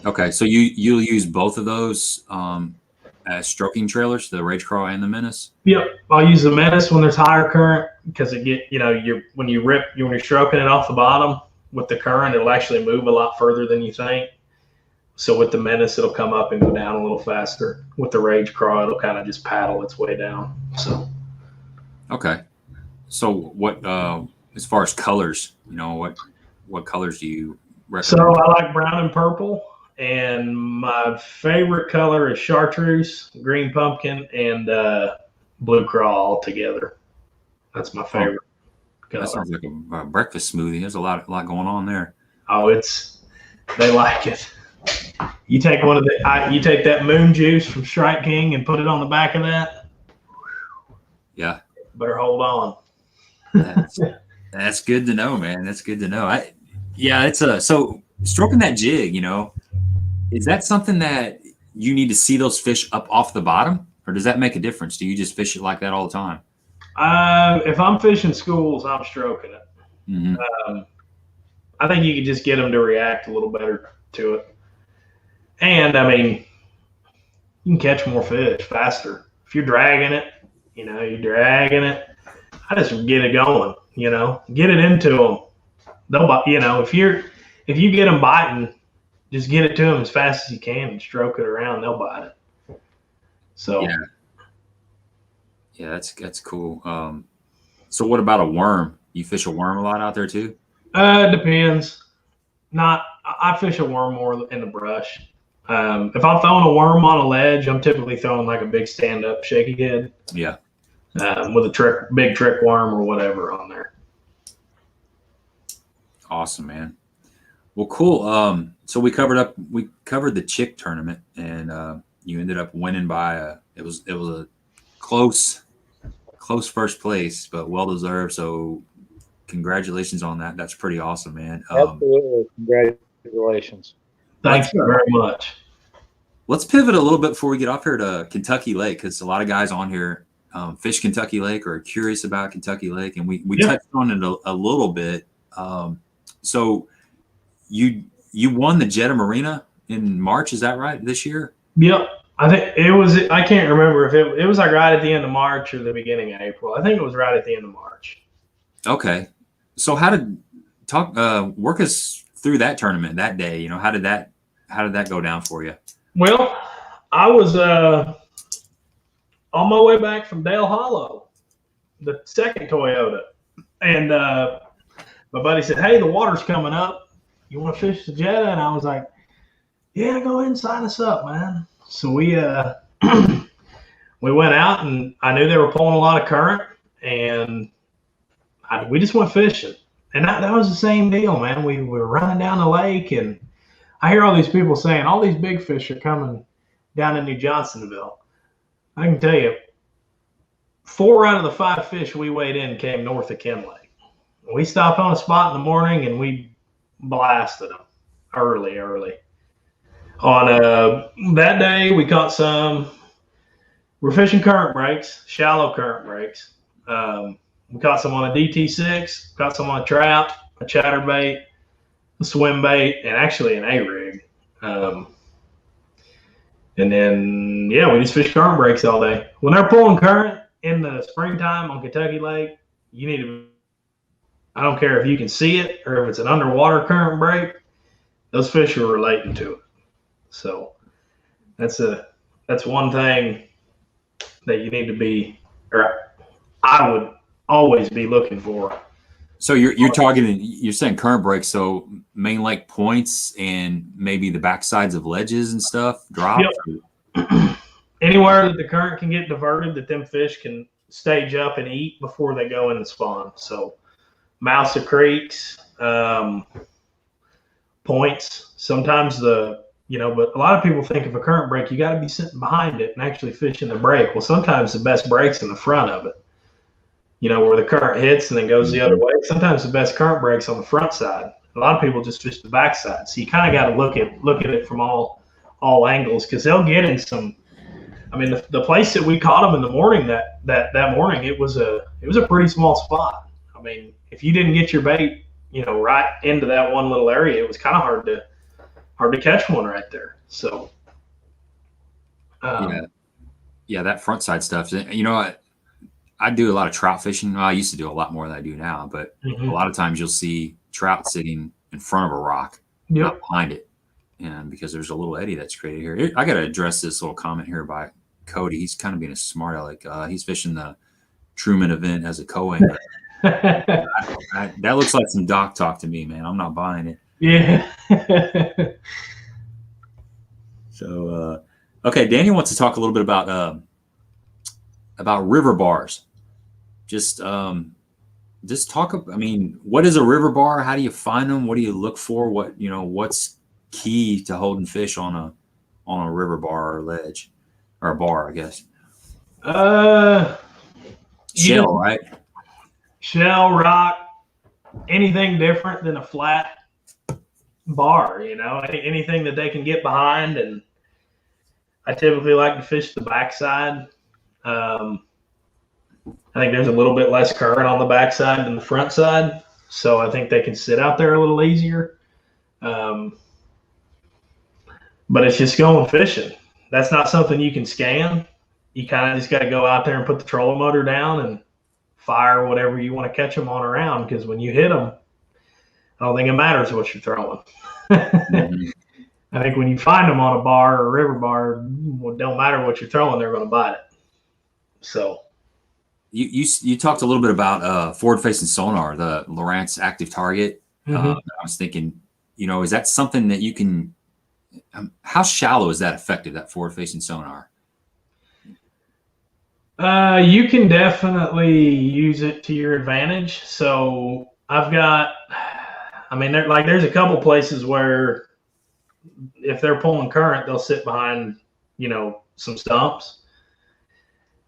okay, so you'll use both of those as stroking trailers, the rage crawl and the menace. Yep, I'll use the menace when there's higher current because when you're stroking it off the bottom with the current, it'll actually move a lot further than you think. So with the menace, it'll come up and go down a little faster. With the rage crawl, it'll kind of just paddle its way down. So, okay. So what, as far as colors, what colors do you recommend? So I like brown and purple, and my favorite color is chartreuse, green pumpkin, and blue crawl all together. That's my favorite color. That sounds like a breakfast smoothie. There's a lot going on there. Oh, they like it. You take you take that moon juice from Strike King and put it on the back of that. Yeah. Better hold on. That's good to know, man. That's good to know. So stroking that jig, is that something that you need to see those fish up off the bottom, or does that make a difference? Do you just fish it like that all the time? If I'm fishing schools, I'm stroking it. Mm-hmm. I think you could just get them to react a little better to it. And I mean, you can catch more fish faster. If you're dragging it, I just get it going, get it into them. They'll bite, if you get them biting, just get it to them as fast as you can and stroke it around. They'll bite it. So, yeah, that's cool. So what about a worm? You fish a worm a lot out there too? Depends. I fish a worm more in the brush. If I'm throwing a worm on a ledge, I'm typically throwing like a big stand-up shaky head. Yeah. With a big trick worm or whatever on there. Awesome, man. Well, cool. So we covered the chick tournament, and you ended up winning by it was a close first place, but well deserved. So congratulations on that. That's pretty awesome, man. Absolutely. Congratulations. Thanks very much. Let's pivot a little bit before we get off here to Kentucky Lake, because a lot of guys on here fish Kentucky Lake or are curious about Kentucky Lake, and we touched on it a little bit. So you won the Jetta Marina in March, is that right, this year? Yep. I think it was. I can't remember if it was like right at the end of March or the beginning of April. I think it was right at the end of March. Okay. So how did work us through that tournament that day? How did that go down for you? Well, I was on my way back from Dale Hollow, the second Toyota, and my buddy said, "Hey, the water's coming up. You want to fish the Jetta?" And I was like, "Yeah, go ahead and sign us up, man." So we we went out, and I knew they were pulling a lot of current, and we just went fishing. And that was the same deal, man. We were running down the lake, and I hear all these people saying all these big fish are coming down in New Johnsonville. I can tell you, 4 out of the 5 fish we weighed in came north of Ken Lake. We stopped on a spot in the morning and we blasted them early. On that day, we caught some. We're fishing current breaks, shallow current breaks. We caught some on a DT6, caught some on a trout, a chatterbait, a swim bait, and actually an A-rig. And then, yeah, we just fish current breaks all day. When they're pulling current in the springtime on Kentucky Lake, you need to, I don't care if you can see it or if it's an underwater current break, those fish are relating to it. So that's one thing that you need to be, or I would always be looking for. So you're targeting, you're saying current breaks, so main lake points and maybe the backsides of ledges and stuff drop? Yep. Anywhere that the current can get diverted, that them fish can stage up and eat before they go in and spawn. So mouths of creeks, points, sometimes but a lot of people think of a current break, you got to be sitting behind it and actually fishing the break. Well, sometimes the best break's in the front of it, where the current hits and then goes the other way. Sometimes the best current break's on the front side. A lot of people just fish the back side. So you kind of got to look at it from all angles, because they'll get in some. I mean, the place that we caught them in the morning, that morning, it was a pretty small spot. I mean, if you didn't get your bait, right into that one little area, it was kind of hard to catch one right there. So, yeah, that front side stuff. I do a lot of trout fishing. Well, I used to do a lot more than I do now, but a lot of times you'll see trout sitting in front of a rock, not behind it, and because there's a little eddy that's created here. I got to address this little comment here by Cody. He's kind of being a smart aleck. He's fishing the Truman event as a co-angler. That looks like some dock talk to me, man. I'm not buying it. Yeah. So, okay, Daniel wants to talk a little bit about river bars. Just talk. I mean, what is a river bar? How do you find them? What do you look for? What's key to holding fish on a river bar or ledge or a bar, I guess. Shell, right? Shell, rock, anything different than a flat bar, anything that they can get behind. And I typically like to fish the backside. I think there's a little bit less current on the backside than the front side, so I think they can sit out there a little easier. But it's just going fishing. That's not something you can scan. You kind of just got to go out there and put the trolling motor down and fire whatever you want to catch them on around, because when you hit them, I don't think it matters what you're throwing. I think when you find them on a bar or a river bar, it don't matter what you're throwing, they're going to bite it. So you talked a little bit about forward-facing sonar, the Lowrance active target. I was thinking, is that something that you can? How shallow is that effective? That forward-facing sonar? You can definitely use it to your advantage. So there's a couple places where if they're pulling current, they'll sit behind, some stumps.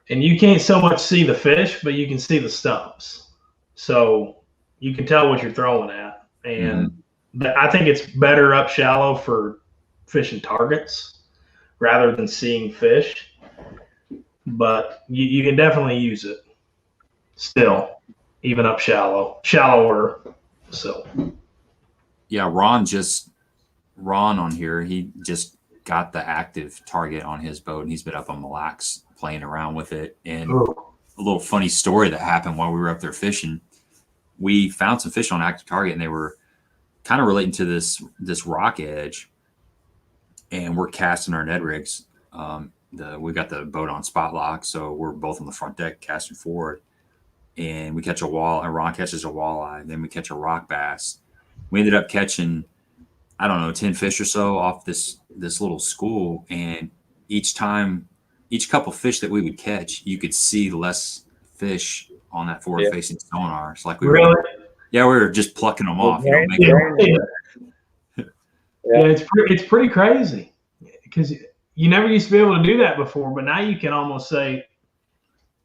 And you can't so much see the fish, but you can see the stumps. So you can tell what you're throwing at. And I think it's better up shallow for fishing targets rather than seeing fish. But you can definitely use it still, even up shallower. So, yeah, Ron on here, he just got the active target on his boat, and he's been up on Mille playing around with it. And a little funny story that happened while we were up there fishing, we found some fish on active target, and they were kind of relating to this rock edge, and we're casting our Ned rigs. We got the boat on spot lock, so we're both on the front deck casting forward, and we catch a wall, and Ron catches a walleye, and then we catch a rock bass. We ended up catching, I don't know, 10 fish or so off this little school, and each couple fish that we would catch, you could see less fish on that forward-facing sonar. It's like we were just plucking them off. It's pretty crazy, because you never used to be able to do that before, but now you can almost say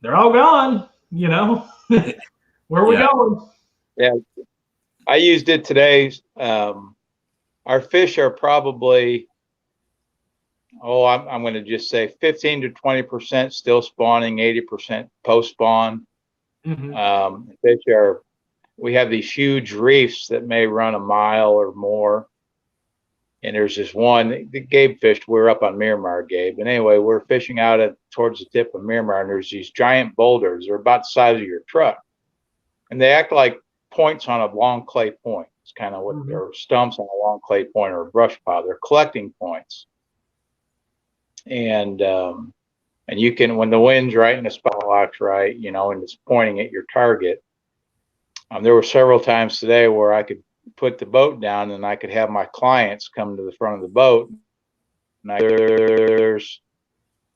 they're all gone. You know, where are we going? Yeah, I used it today. Our fish are probably, I'm going to just say 15 to 20% still spawning, 80% post spawn. Fish are, we have these huge reefs that may run a mile or more. And there's this one that Gabe fished. We're up on Miramar, Gabe. And anyway, we're fishing out towards the tip of Miramar, and there's these giant boulders. They're about the size of your truck. And they act like points on a long clay point. It's kind of what they're stumps on a long clay point or a brush pile. They're collecting points. And you can, when the wind's right and the spotlights right, you know, and it's pointing at your target. There were several times today where I could put the boat down and I could have my clients come to the front of the boat. And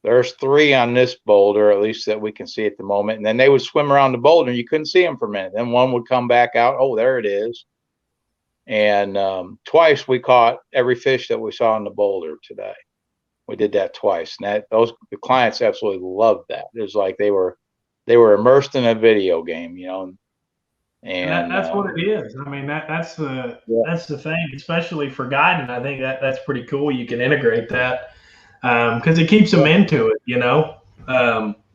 there's 3 on this boulder, at least that we can see at the moment. And then they would swim around the boulder and you couldn't see them for a minute. Then one would come back out. Oh, there it is. And twice we caught every fish that we saw on the boulder today. We did that twice. And the clients absolutely loved that. It was like they were immersed in a video game, you know. And that's what it is. I mean, that's the thing, especially for guiding. I think that's pretty cool. You can integrate that because it keeps them into it, you know.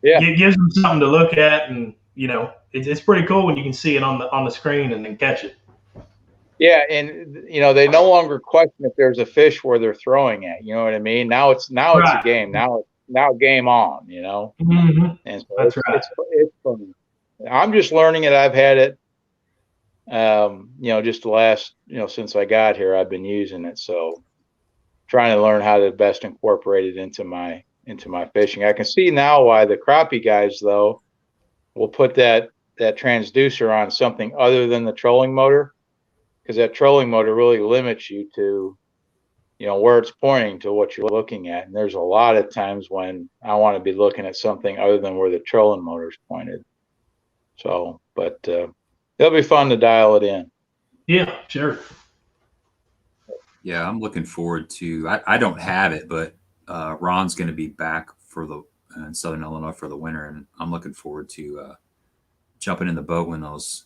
It gives them something to look at, and you know, it's pretty cool when you can see it on the screen and then catch it. Yeah, and you know, they no longer question if there's a fish where they're throwing at. You know what I mean? Now it's a game. Now game on. You know. And so that's right. It's fun. I'm just learning it. I've had it. You know, just the last, you know, since I got here, I've been using it. So trying to learn how to best incorporate it into my fishing. I can see now why the crappie guys, though, will put that transducer on something other than the trolling motor, because that trolling motor really limits you to, you know, where it's pointing to what you're looking at. And there's a lot of times when I want to be looking at something other than where the trolling motor's pointed. So, but it'll be fun to dial it in. Yeah, sure. Yeah, I'm looking forward to. I don't have it, but Ron's going to be back in Southern Illinois for the winter, and I'm looking forward to jumping in the boat when those,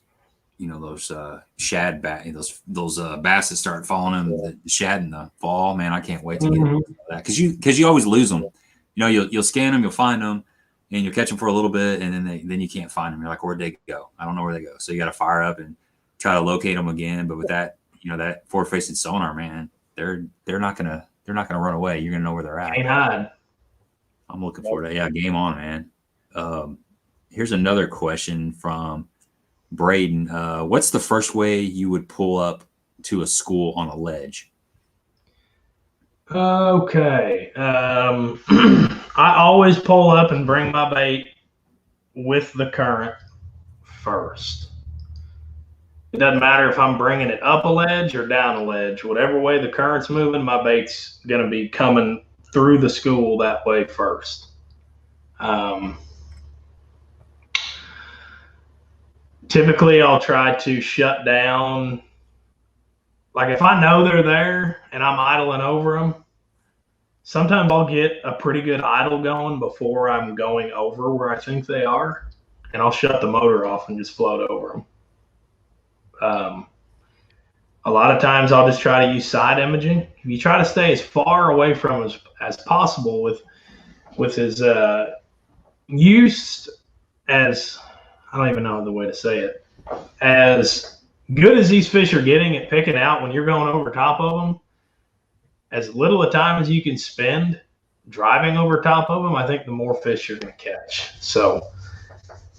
you know, those shad bass, those bass that start falling in the shad in the fall. Man, I can't wait to get that because you always lose them. You know, you'll scan them, you'll find them, and you'll catch them for a little bit, and then you can't find them. You're like, where'd they go? I don't know where they go. So you got to fire up and try to locate them again. But with that, you know, that forward-facing sonar, man, they're not gonna run away. You're gonna know where they're at. Can't hide. I'm looking forward to that. Yeah, game on, man. Here's another question from Braden. What's the first way you would pull up to a school on a ledge? Okay. I always pull up and bring my bait with the current first. It doesn't matter if I'm bringing it up a ledge or down a ledge. Whatever way the current's moving, my bait's going to be coming through the school that way first. Typically, I'll try to shut down. Like if I know they're there and I'm idling over them, sometimes I'll get a pretty good idle going before I'm going over where I think they are, and I'll shut the motor off and just float over them. A lot of times I'll just try to use side imaging. If you try to stay as far away from as possible with his use as, I don't even know the way to say it, as good as these fish are getting at picking out when you're going over top of them, as little a time as you can spend driving over top of them, I think the more fish you're going to catch. So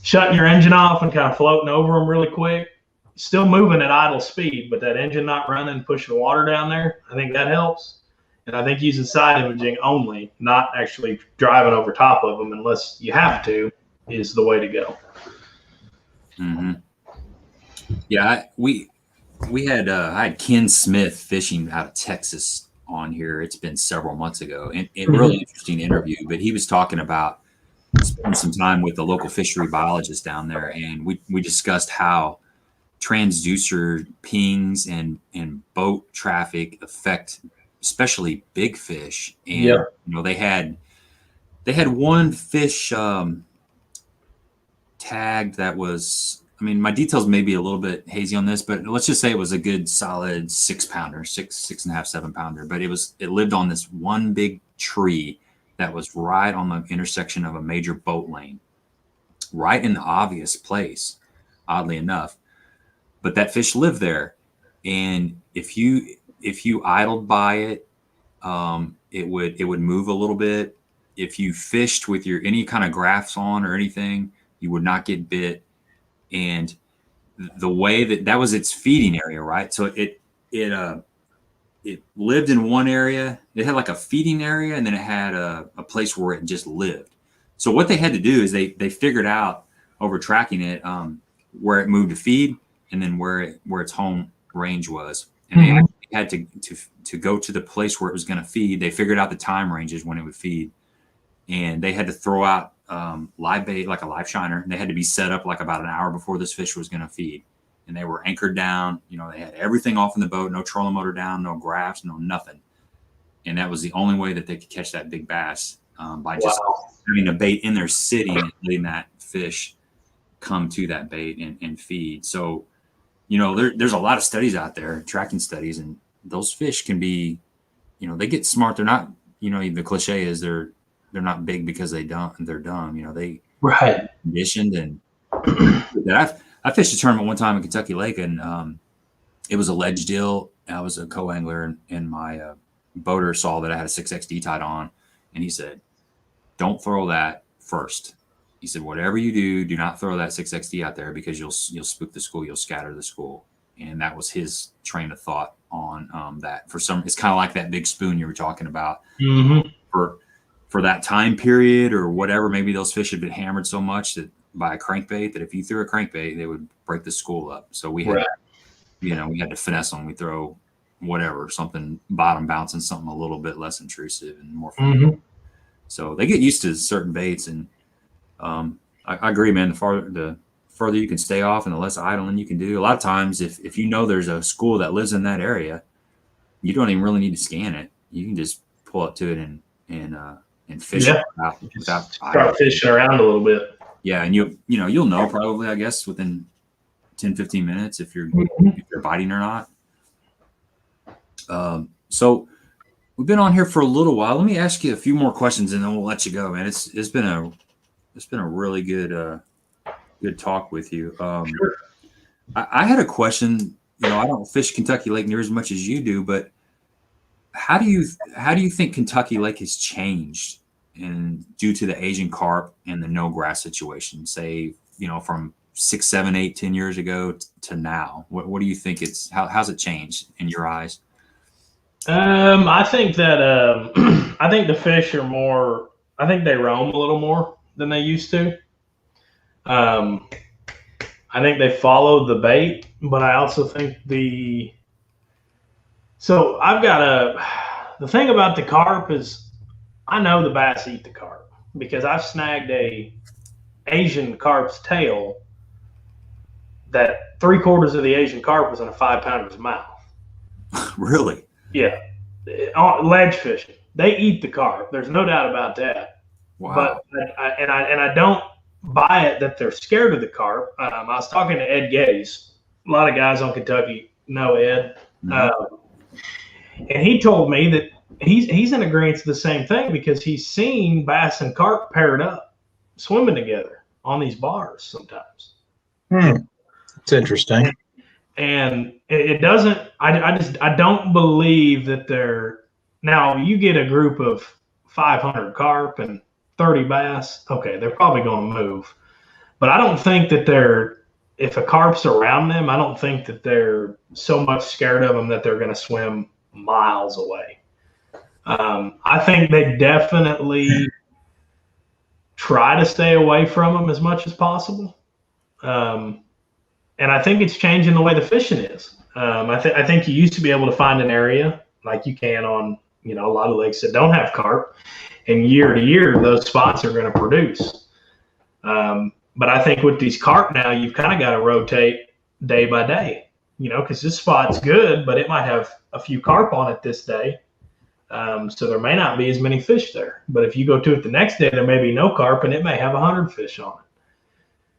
shutting your engine off and kind of floating over them really quick, still moving at idle speed, but that engine not running, pushing water down there, I think that helps. And I think using side imaging only, not actually driving over top of them unless you have to, is the way to go. Mm-hmm. Yeah, I had Ken Smith fishing out of Texas on here. It's been several months ago, and really interesting interview. But he was talking about spending some time with the local fishery biologist down there, and we discussed how transducer pings and boat traffic affect especially big fish. And Yeah. they had one fish tagged that was, I mean, my details may be a little bit hazy on this, but let's just say it was a good solid 6-pounder, 6.5, 7-pounder. But it lived on this one big tree that was right on the intersection of a major boat lane, right in the obvious place, oddly enough. But that fish lived there, and if you idled by it, it would move a little bit. If you fished with any kind of graphs on or anything, you would not get bit. And the way that was its feeding area, right? So it lived in one area. It had like a feeding area, and then it had a place where it just lived. So what they had to do is they figured out over tracking it where it moved to feed, and then where its home range was. And they actually had to go to the place where it was going to feed. They figured out the time ranges when it would feed, and they had to throw out live bait, like a live shiner. They had to be set up like about an hour before this fish was going to feed, and they were anchored down. They had everything off in the boat, no trolling motor down, no graphs, no nothing. And that was the only way that they could catch that big bass, by just having a bait in there sitting and letting that fish come to that bait and feed. So, there's a lot of studies out there, tracking studies, and those fish can be, they get smart. They're not, the cliche is they're not big because they're dumb. They Right. conditioned. And I fished a tournament one time in Kentucky Lake, and it was a ledge deal. I was a co-angler, and my boater saw that I had a 6XD tied on, and he said, "Don't throw that first." He said, "Whatever you do not throw that 6XD out there, because you'll spook the school, you'll scatter the school." And that was his train of thought on that. It's kind of like that big spoon you were talking about. Mm-hmm. For that time period or whatever, maybe those fish had been hammered so much that by a crankbait that if you threw a crankbait, they would break the school up. So we had, we had to finesse them. We throw whatever, something bottom bouncing, something a little bit less intrusive and more fun. Mm-hmm. So they get used to certain baits, and I agree, man. The further you can stay off and the less idling you can do. A lot of times, if there's a school that lives in that area, you don't even really need to scan it. You can just pull up to it and fish without start fishing around a little bit. Yeah, and you'll know probably, I guess, within 10-15 minutes if you're biting or not. So we've been on here for a little while. Let me ask you a few more questions, and then we'll let you go, man. It's been a really good talk with you. Sure. I had a question. I don't fish Kentucky Lake near as much as you do, but how do you think Kentucky Lake has changed due to the Asian carp and the no grass situation? Say, from 6, 7, 8, 10 years ago to now. What do you think how's it changed in your eyes? I think that I think the fish are more. I think they roam a little more than they used to. I think they follow the bait, but I also think the thing about the carp is I know the bass eat the carp because I've snagged a Asian carp's tail that 3/4 of the Asian carp was in a 5-pounder's mouth. Really? Yeah. Ledge fishing. They eat the carp. There's no doubt about that. Wow. But I don't buy it that they're scared of the carp. I was talking to Ed Geddes. A lot of guys on Kentucky know Ed. Mm-hmm. And he told me that he's in agreement to the same thing because he's seen bass and carp paired up, swimming together on these bars sometimes. It's interesting. And it doesn't. I don't believe that they're. Now you get a group of 500 carp and 30 bass. Okay, they're probably going to move, but I don't think that they're. If a carp's around them, I don't think that they're so much scared of them that they're going to swim miles away. I think they definitely try to stay away from them as much as possible. And I think it's changing the way the fishing is. I think you used to be able to find an area like you can on, a lot of lakes that don't have carp, and year to year, those spots are going to produce. But I think with these carp now, you've kind of got to rotate day by day, because this spot's good, but it might have a few carp on it this day. So there may not be as many fish there. But if you go to it the next day, there may be no carp, and it may have 100 fish on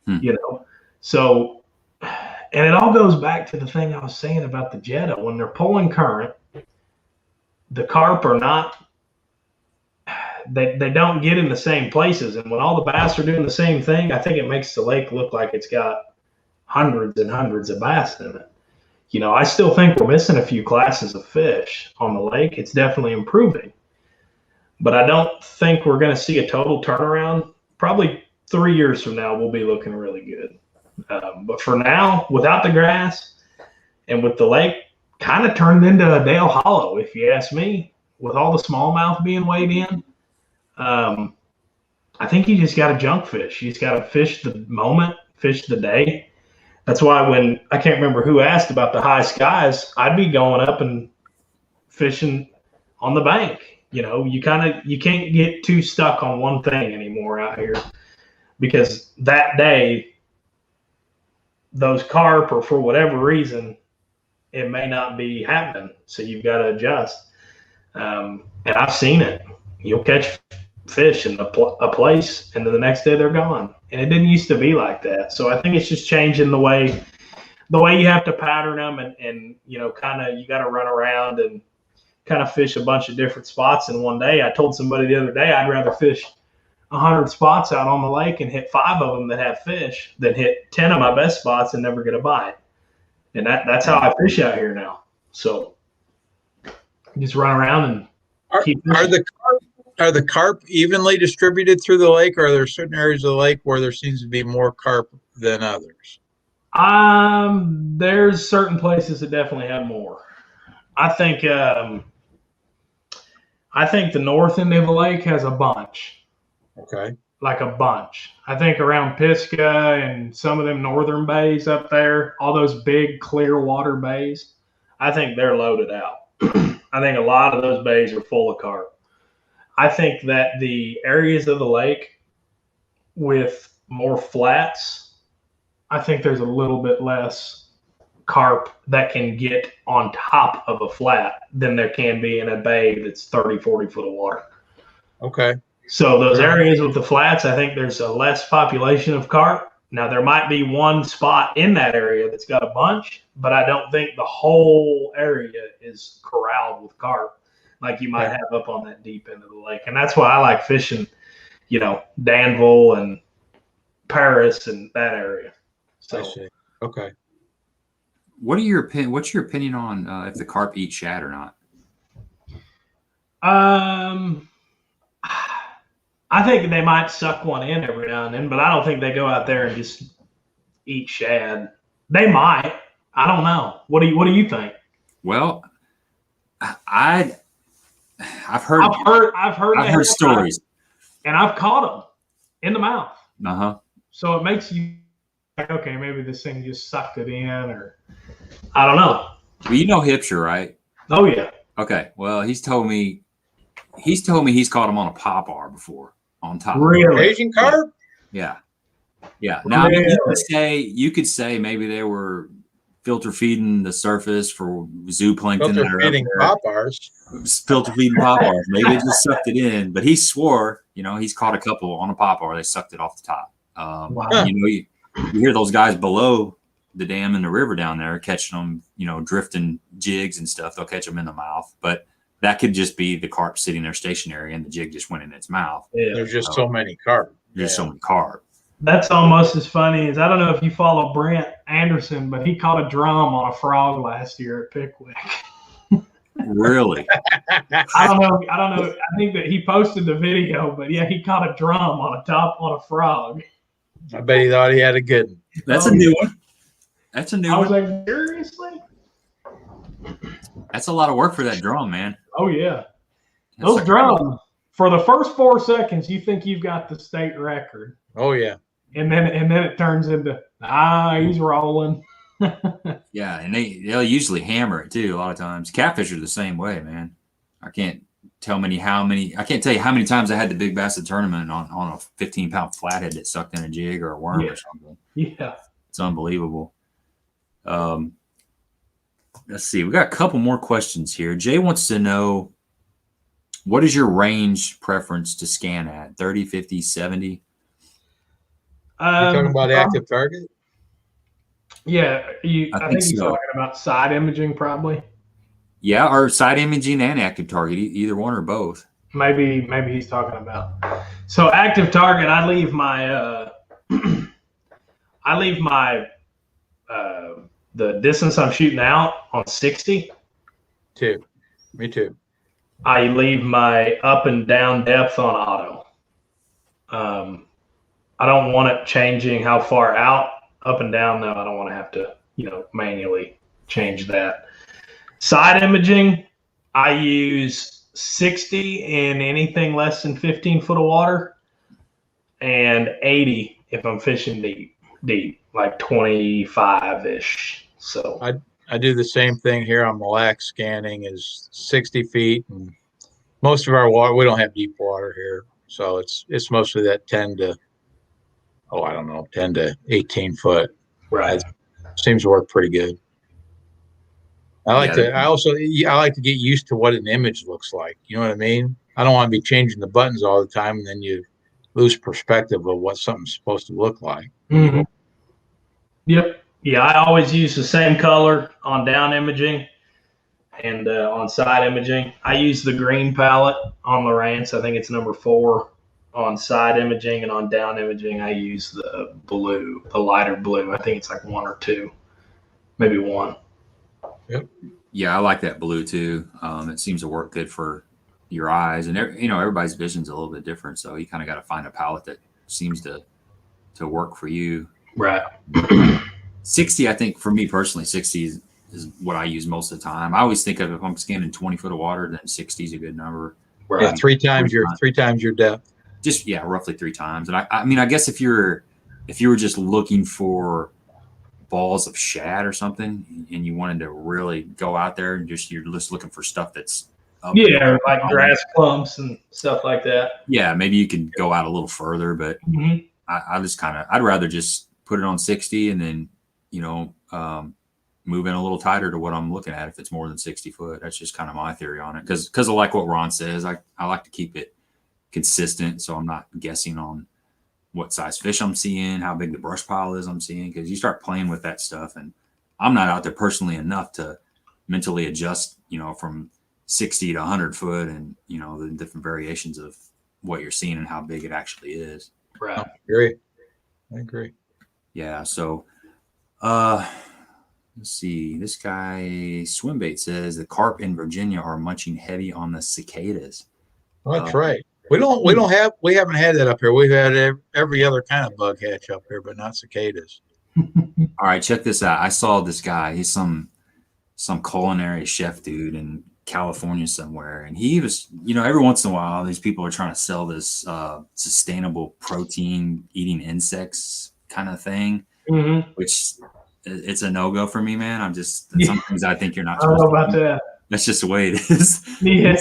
it. You know, so, and it all goes back to the thing I was saying about the Jetta. When they're pulling current, the carp are not. They don't get in the same places, and when all the bass are doing the same thing, I think it makes the lake look like it's got hundreds and hundreds of bass in it. You know, I still think we're missing a few classes of fish on the lake. It's definitely improving, but I don't think we're going to see a total turnaround. Probably 3 years from now, we'll be looking really good. But for now, without the grass and with the lake kind of turned into a Dale Hollow, if you ask me, with all the smallmouth being weighed in, I think you just got to junk fish. You just got to fish the moment, fish the day. That's why when I can't remember who asked about the high skies, I'd be going up and fishing on the bank. You know, you can't get too stuck on one thing anymore out here, because that day, those carp, or for whatever reason, it may not be happening. So you've got to adjust. And I've seen it. You'll catch fish in a place, and then the next day they're gone. And it didn't used to be like that. So I think it's just changing the way you have to pattern them, and you know, kind of, you got to run around and kind of fish a bunch of different spots in one day. I told somebody the other day I'd rather fish 100 spots out on the lake and hit 5 of them that have fish than hit 10 of my best spots and never get a bite. And that's how I fish out here now. So just run around and keep fishing. Are the carp evenly distributed through the lake, or are there certain areas of the lake where there seems to be more carp than others? There's certain places that definitely have more. I think the north end of the lake has a bunch. Okay. Like a bunch. I think around Pisgah and some of them northern bays up there, all those big clear water bays, I think they're loaded out. I think a lot of those bays are full of carp. I think that the areas of the lake with more flats, I think there's a little bit less carp that can get on top of a flat than there can be in a bay that's 30, 40 foot of water. Okay. So those areas with the flats, I think there's a less population of carp. Now, there might be one spot in that area that's got a bunch, but I don't think the whole area is corralled with carp like you might have up on that deep end of the lake. And that's why I like fishing, you know, Danville and Paris and that area. So, okay. What's your opinion on if the carp eat shad or not? I think they might suck one in every now and then, but I don't think they go out there and just eat shad. They might. I don't know. What do you think? Well, I've heard stories, and I've caught them in the mouth. So it makes you like, okay, maybe this thing just sucked it in, or I don't know. Well, you know Hipshire, right? Oh yeah. Okay. Well, he's told me he's caught them on a popar before on top. Really? Asian carp? Yeah. Now you could say maybe they were filter feeding the surface for zooplankton. Filter feeding popars. Filter feeding popars. Maybe it just sucked it in, but he swore, you know, he's caught a couple on a popar. They sucked it off the top. Wow. You know, you hear those guys below the dam in the river down there catching them, you know, drifting jigs and stuff. They'll catch them in the mouth, but that could just be the carp sitting there stationary and the jig just went in its mouth. Yeah. There's just so many carp. There's so many carp. That's almost as funny as, I don't know if you follow Brent Anderson, but he caught a drum on a frog last year at Pickwick. Really? I don't know. I think that he posted the video, but yeah, he caught a drum on a frog. I bet he thought he had a good one. That's a new one. That's a new one. I was like, seriously? That's a lot of work for that drum, man. Oh yeah. Those drums, for the first 4 seconds, you think you've got the state record. Oh yeah. And then it turns into, he's rolling. Yeah, and they'll usually hammer it too a lot of times. Catfish are the same way, man. I can't tell you how many times I had the big bass tournament on a 15-pound flathead that sucked in a jig or a worm or something. Yeah. It's unbelievable. Let's see. We got a couple more questions here. Jay wants to know What is your range preference to scan at? 30, 50, 70? You talking about active target? Yeah, I think he's so. talking about side imaging, probably. Yeah, or side imaging and active target, either one or both. Maybe he's talking about. So active target, I leave my the distance I'm shooting out on 60. Me too. I leave my up and down depth on auto. I don't want it changing how far out, up and down. No, I don't want to have to, manually change that. Side imaging, I use 60 in anything less than 15 foot of water, and 80 if I'm fishing deep, like 25-ish. So I do the same thing here on Mille scanning is 60 feet, and most of our water, we don't have deep water here, so it's mostly that 10 to 18 foot. Right. It seems to work pretty good. I like to get used to what an image looks like. You know what I mean? I don't want to be changing the buttons all the time, and then you lose perspective of what something's supposed to look like. Mm-hmm. Yep. Yeah, I always use the same color on down imaging and on side imaging. I use the green palette on Lowrance. I think it's number 4 on side imaging, and on down imaging, I use the blue, the lighter blue. I think it's like 1 or 2, maybe 1. Yep. Yeah, I like that blue too. It seems to work good for your eyes, and everybody's vision's a little bit different, so you kind of got to find a palette that seems to work for you. Right. 60, I think for me personally, 60 is what I use most of the time. I always think of if I'm scanning 20 foot of water, then 60 is a good number. Right. Yeah, three times your depth. Just roughly 3 times. And I mean, I guess if you were just looking for balls of shad or something, and you wanted to really go out there and you're just looking for stuff that's like grass clumps and stuff like that. Yeah, maybe you could go out a little further, but I just I'd rather just put it on 60 and then move in a little tighter to what I'm looking at if it's more than 60 foot. That's just kind of my theory on it, because I like what Ron says. I like to keep it consistent, so I'm not guessing on what size fish I'm seeing, how big the brush pile is I'm seeing, because you start playing with that stuff, and I'm not out there personally enough to mentally adjust, from 60 to 100 foot and, the different variations of what you're seeing and how big it actually is. Right. I agree. Yeah. So, let's see. This guy Swimbait says the carp in Virginia are munching heavy on the cicadas. Well, that's right. We haven't had that up here. We've had every other kind of bug hatch up here, but not cicadas. All right, check this out. I saw this guy. He's some culinary chef dude in California somewhere, and he was, every once in a while, these people are trying to sell this sustainable protein eating insects kind of thing, which it's a no-go for me, man. I'm just some things I think you're not supposed to about that. That's just the way it is. Yeah.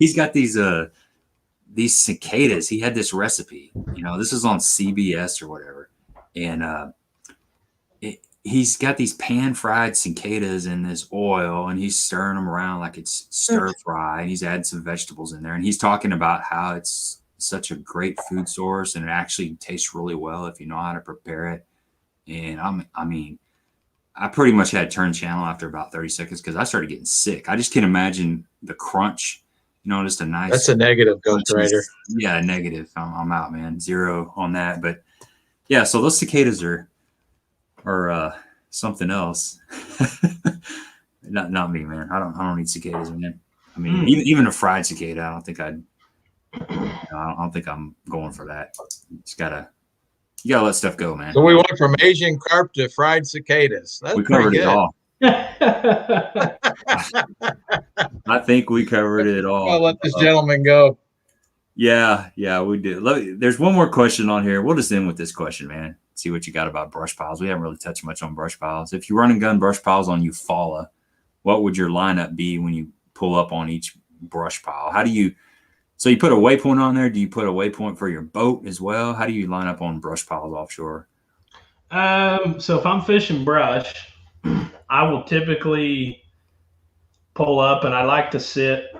He's got these cicadas. He had this recipe, this is on CBS or whatever, and he's got these pan-fried cicadas in this oil, and he's stirring them around like it's stir-fry, and he's adding some vegetables in there, and he's talking about how it's such a great food source, and it actually tastes really well if you know how to prepare it. And I pretty much had to turn channel after about 30 seconds because I started getting sick. I just can't imagine the crunch. Just a nice. That's a negative, Ghost Rider. Yeah, negative. I'm out, man. 0 on that. But yeah, so those cicadas are something else. not me, man. I don't eat cicadas, man. I mean, even a fried cicada, I don't think I'm going for that. You gotta let stuff go, man. So we went from Asian carp to fried cicadas. That's we covered good. It all. I think we covered it all. I'll let this gentleman go. Yeah, we did. There's one more question on here. We'll just end with this question, man. See what you got about brush piles. We haven't really touched much on brush piles. If you run and gun brush piles on Eufaula, what would your lineup be when you pull up on each brush pile? So you put a waypoint on there? Do you put a waypoint for your boat as well? How do you line up on brush piles offshore? So if I'm fishing brush, I will typically pull up, and I like to sit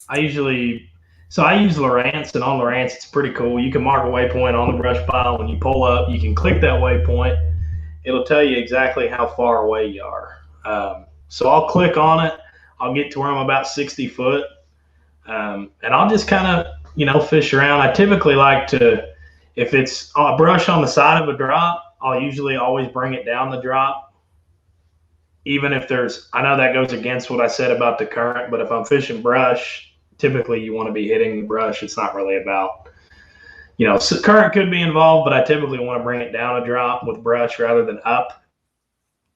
I use Lowrance, and on Lowrance, it's pretty cool. You can mark a waypoint on the brush pile. When you pull up, you can click that waypoint. It'll tell you exactly how far away you are. So I'll click on it. I'll get to where I'm about 60 foot. And I'll just kind of, fish around. I typically like to, if it's a brush on the side of a drop, I'll usually always bring it down the drop. Even if I know that goes against what I said about the current, but if I'm fishing brush, typically you want to be hitting the brush. It's not really about, so current could be involved, but I typically want to bring it down a drop with brush rather than up.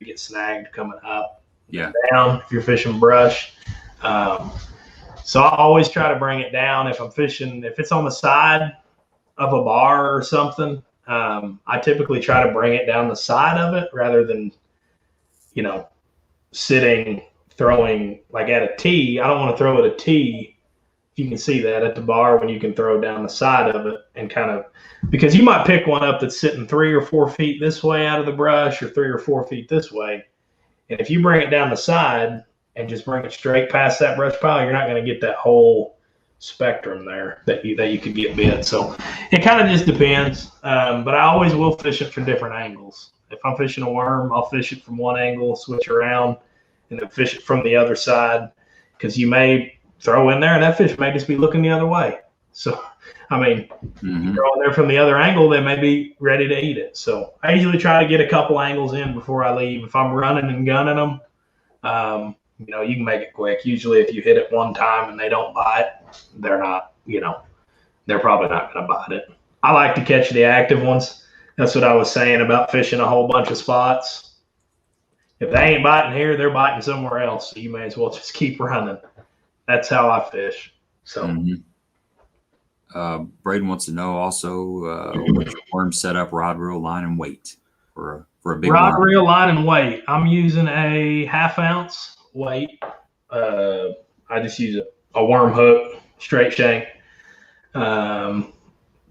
You get snagged coming up, down if you're fishing brush. So I always try to bring it down if I'm fishing. If it's on the side of a bar or something, I typically try to bring it down the side of it rather than, sitting, throwing like at a tee. I don't want to throw at a tee. You can see that at the bar when you can throw down the side of it and kind of, because you might pick one up that's sitting 3 or 4 feet this way out of the brush or 3 or 4 feet this way. And if you bring it down the side and just bring it straight past that brush pile, you're not going to get that whole spectrum there that you could get bit. So it kind of just depends. But I always will fish it from different angles. If I'm fishing a worm, I'll fish it from one angle, switch around, and then fish it from the other side, because you may throw in there and that fish may just be looking the other way. So, you throw in there from the other angle, they may be ready to eat it. So I usually try to get a couple angles in before I leave. If I'm running and gunning them, you can make it quick. Usually if you hit it one time and they don't bite, they're not, they're probably not going to bite it. I like to catch the active ones. That's what I was saying about fishing a whole bunch of spots. If they ain't biting here, they're biting somewhere else. So you may as well just keep running. That's how I fish. So, Braden wants to know also what's your worm setup, rod, reel, line, and weight for a big rod, worm. reel, line, and weight. I'm using a 1/2 ounce weight. I just use a worm hook, straight shank.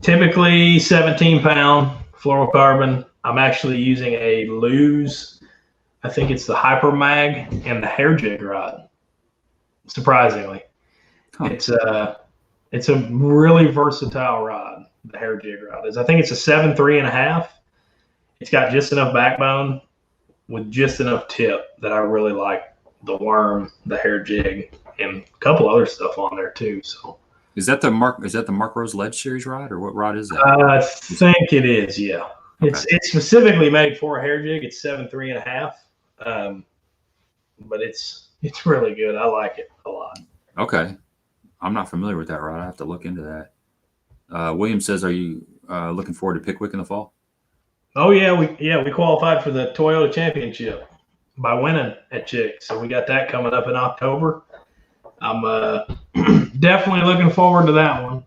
Typically 17-pound fluorocarbon. I'm actually using a Lew's. I think it's the Hyper Mag and the hair jig rod. Surprisingly, it's a really versatile rod. The hair jig rod is. I think it's a 7.3 1/2. It's got just enough backbone with just enough tip that I really like the worm, the hair jig, and a couple other stuff on there too. So. Is that the Mark Rose Ledge Series rod, or what rod is that? I think it is. Yeah, okay. It's specifically made for a hair jig. It's 7.3 1/2, but it's really good. I like it a lot. Okay, I'm not familiar with that rod. I have to look into that. William says, "Are you looking forward to Pickwick in the fall?" Oh yeah, we qualified for the Toyota Championship by winning at Chick. So we got that coming up in October. I'm definitely looking forward to that one.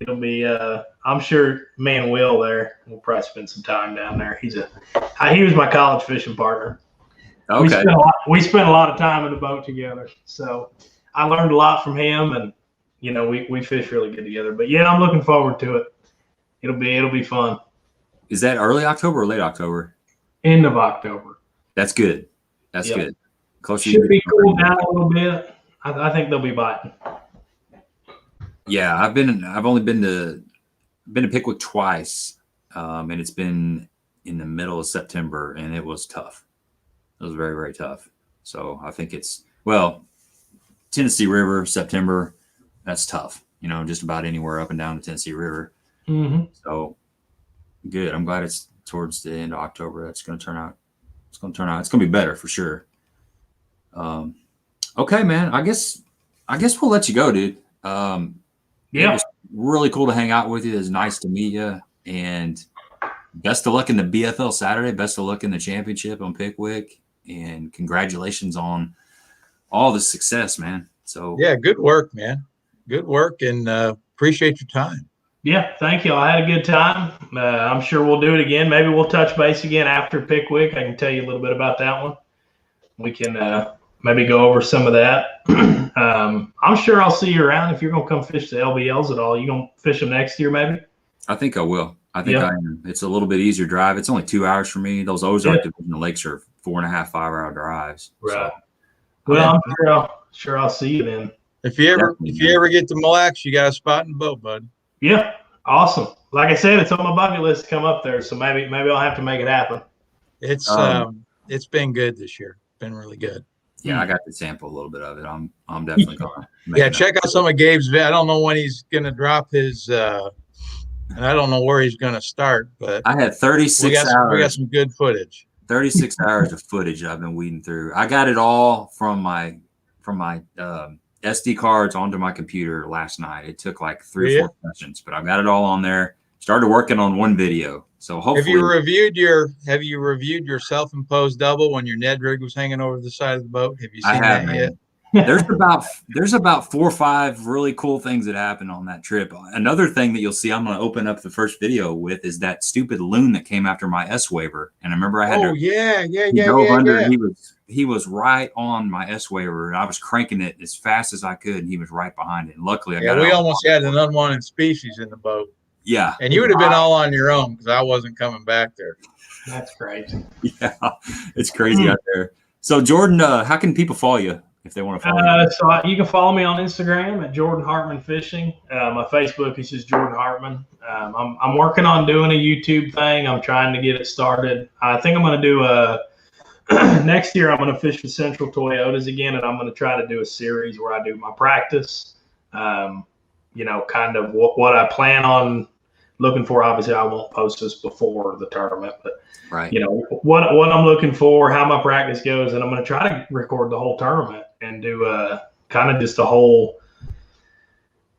It'll be, I'm sure me and Will there, we'll probably spend some time down there. He was my college fishing partner. Okay. We spent a lot of time in the boat together. So I learned a lot from him, and, we fish really good together. But yeah, I'm looking forward to it. It'll be fun. Is that early October or late October? End of October. That's good. That's good. Closer should be cooled down a little bit. I think they'll be biting. Yeah, I've only been to Pickwick twice, and it's been in the middle of September, and it was tough. It was very, very tough. So I think Tennessee River, September, that's tough. Just about anywhere up and down the Tennessee River. Mm-hmm. So good. I'm glad it's towards the end of October. That's going to turn out. It's going to be better for sure. Okay, man. I guess we'll let you go, dude. It was really cool to hang out with you. It's nice to meet you, and best of luck in the BFL Saturday. Best of luck in the championship on Pickwick, and congratulations on all the success, man. So yeah, good work, man. Good work, and appreciate your time. Yeah, thank you. I had a good time. I'm sure we'll do it again. Maybe we'll touch base again after Pickwick. I can tell you a little bit about that one. We can maybe go over some of that. I'm sure I'll see you around if you're going to come fish the LBLs at all. You going to fish them next year maybe? I think I will. I think I am. It's a little bit easier drive. It's only 2 hours for me. Those Ozark Division lakes are 4.5, 5 hour drives. Right. So, well, I'm sure I'll see you then. If you ever get to Mille, you got a spot in the boat, bud. Yeah, awesome. Like I said, it's on my bucket list to come up there, so maybe I'll have to make it happen. It's been good this year. Been really good. Yeah, I got to sample a little bit of it. I'm definitely going. Yeah, check out some of Gabe's. I don't know when he's going to drop his, and I don't know where he's going to start. But I had 36 hours. We got some good footage. 36 hours of footage I've been weeding through. I got it all from my SD cards onto my computer last night. It took like 3 or 4 sessions, but I got it all on there. Started working on one video. So hopefully, have you reviewed your self-imposed double when your Ned rig was hanging over the side of the boat? Have you seen that yet? There's about 4 or 5 really cool things that happened on that trip. Another thing that you'll see, I'm going to open up the first video with, is that stupid loon that came after my S waiver. And I remember I had he was right on my S waiver, and I was cranking it as fast as I could, and he was right behind it. And luckily, we almost had an unwanted species in the boat. Yeah, and you would have been all on your own because I wasn't coming back there. That's great. Yeah, it's crazy out there. So Jordan, how can people follow you if they want to follow you? So you can follow me on Instagram at Jordan Hartman Fishing. My Facebook is just Jordan Hartman. I'm working on doing a YouTube thing. I'm trying to get it started. I think I'm going to do next year. I'm going to fish with Central Toyotas again, and I'm going to try to do a series where I do my practice. Kind of what I plan on looking for. Obviously, I won't post this before the tournament, but right. What I'm looking for, how my practice goes, and I'm going to try to record the whole tournament and do kind of just a whole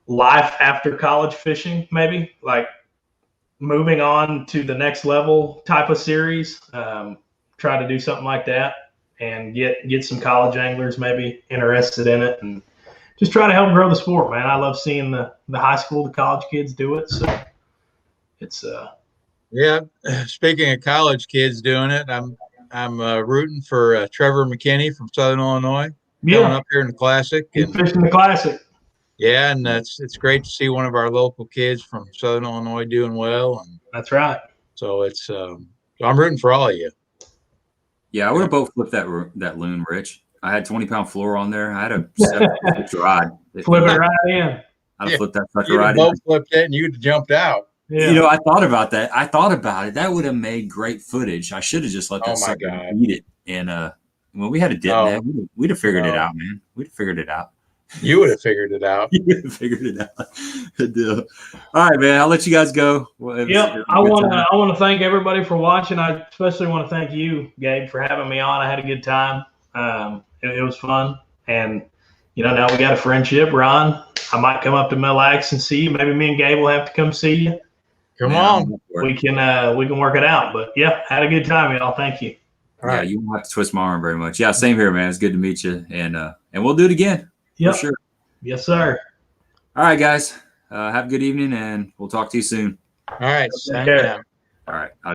life after college fishing, maybe like moving on to the next level type of series. Try to do something like that and get some college anglers maybe interested in it, and just try to help grow the sport, man. I love seeing the high school, the college kids do it. So it's yeah. Speaking of college kids doing it, I'm rooting for Trevor McKinney from Southern Illinois coming up here in the Classic. He's fishing the Classic. Yeah, and it's great to see one of our local kids from Southern Illinois doing well. And that's right. So it's I'm rooting for all of you. Yeah, I would have both flipped that loon, Rich. I had 20-pound floor on there. I had a 7-foot rod. Flip it right in. I'd have flipped that sucker right in. Both flipped it, and you'd have jumped out. Yeah. I thought about that. That would have made great footage. I should have just let that sucker eat it. And when we had a dip net, we'd have figured it out, man. We'd have figured it out. You would have figured it out. You would have figured it out. All right, man. I'll let you guys go. I want to thank everybody for watching. I especially want to thank you, Gabe, for having me on. I had a good time. It was fun, and now we got a friendship. Ron, I might come up to Mille and see you. Maybe me and Gabe will have to come see you. Come on, we can work it out. But yeah, had a good time, y'all. Thank you. All right, you won't have to twist my arm very much. Yeah, same here, man. It's good to meet you, and we'll do it again. Yep. For sure. Yes, sir. All right, guys. Have a good evening, and we'll talk to you soon. All right. Take care. All right.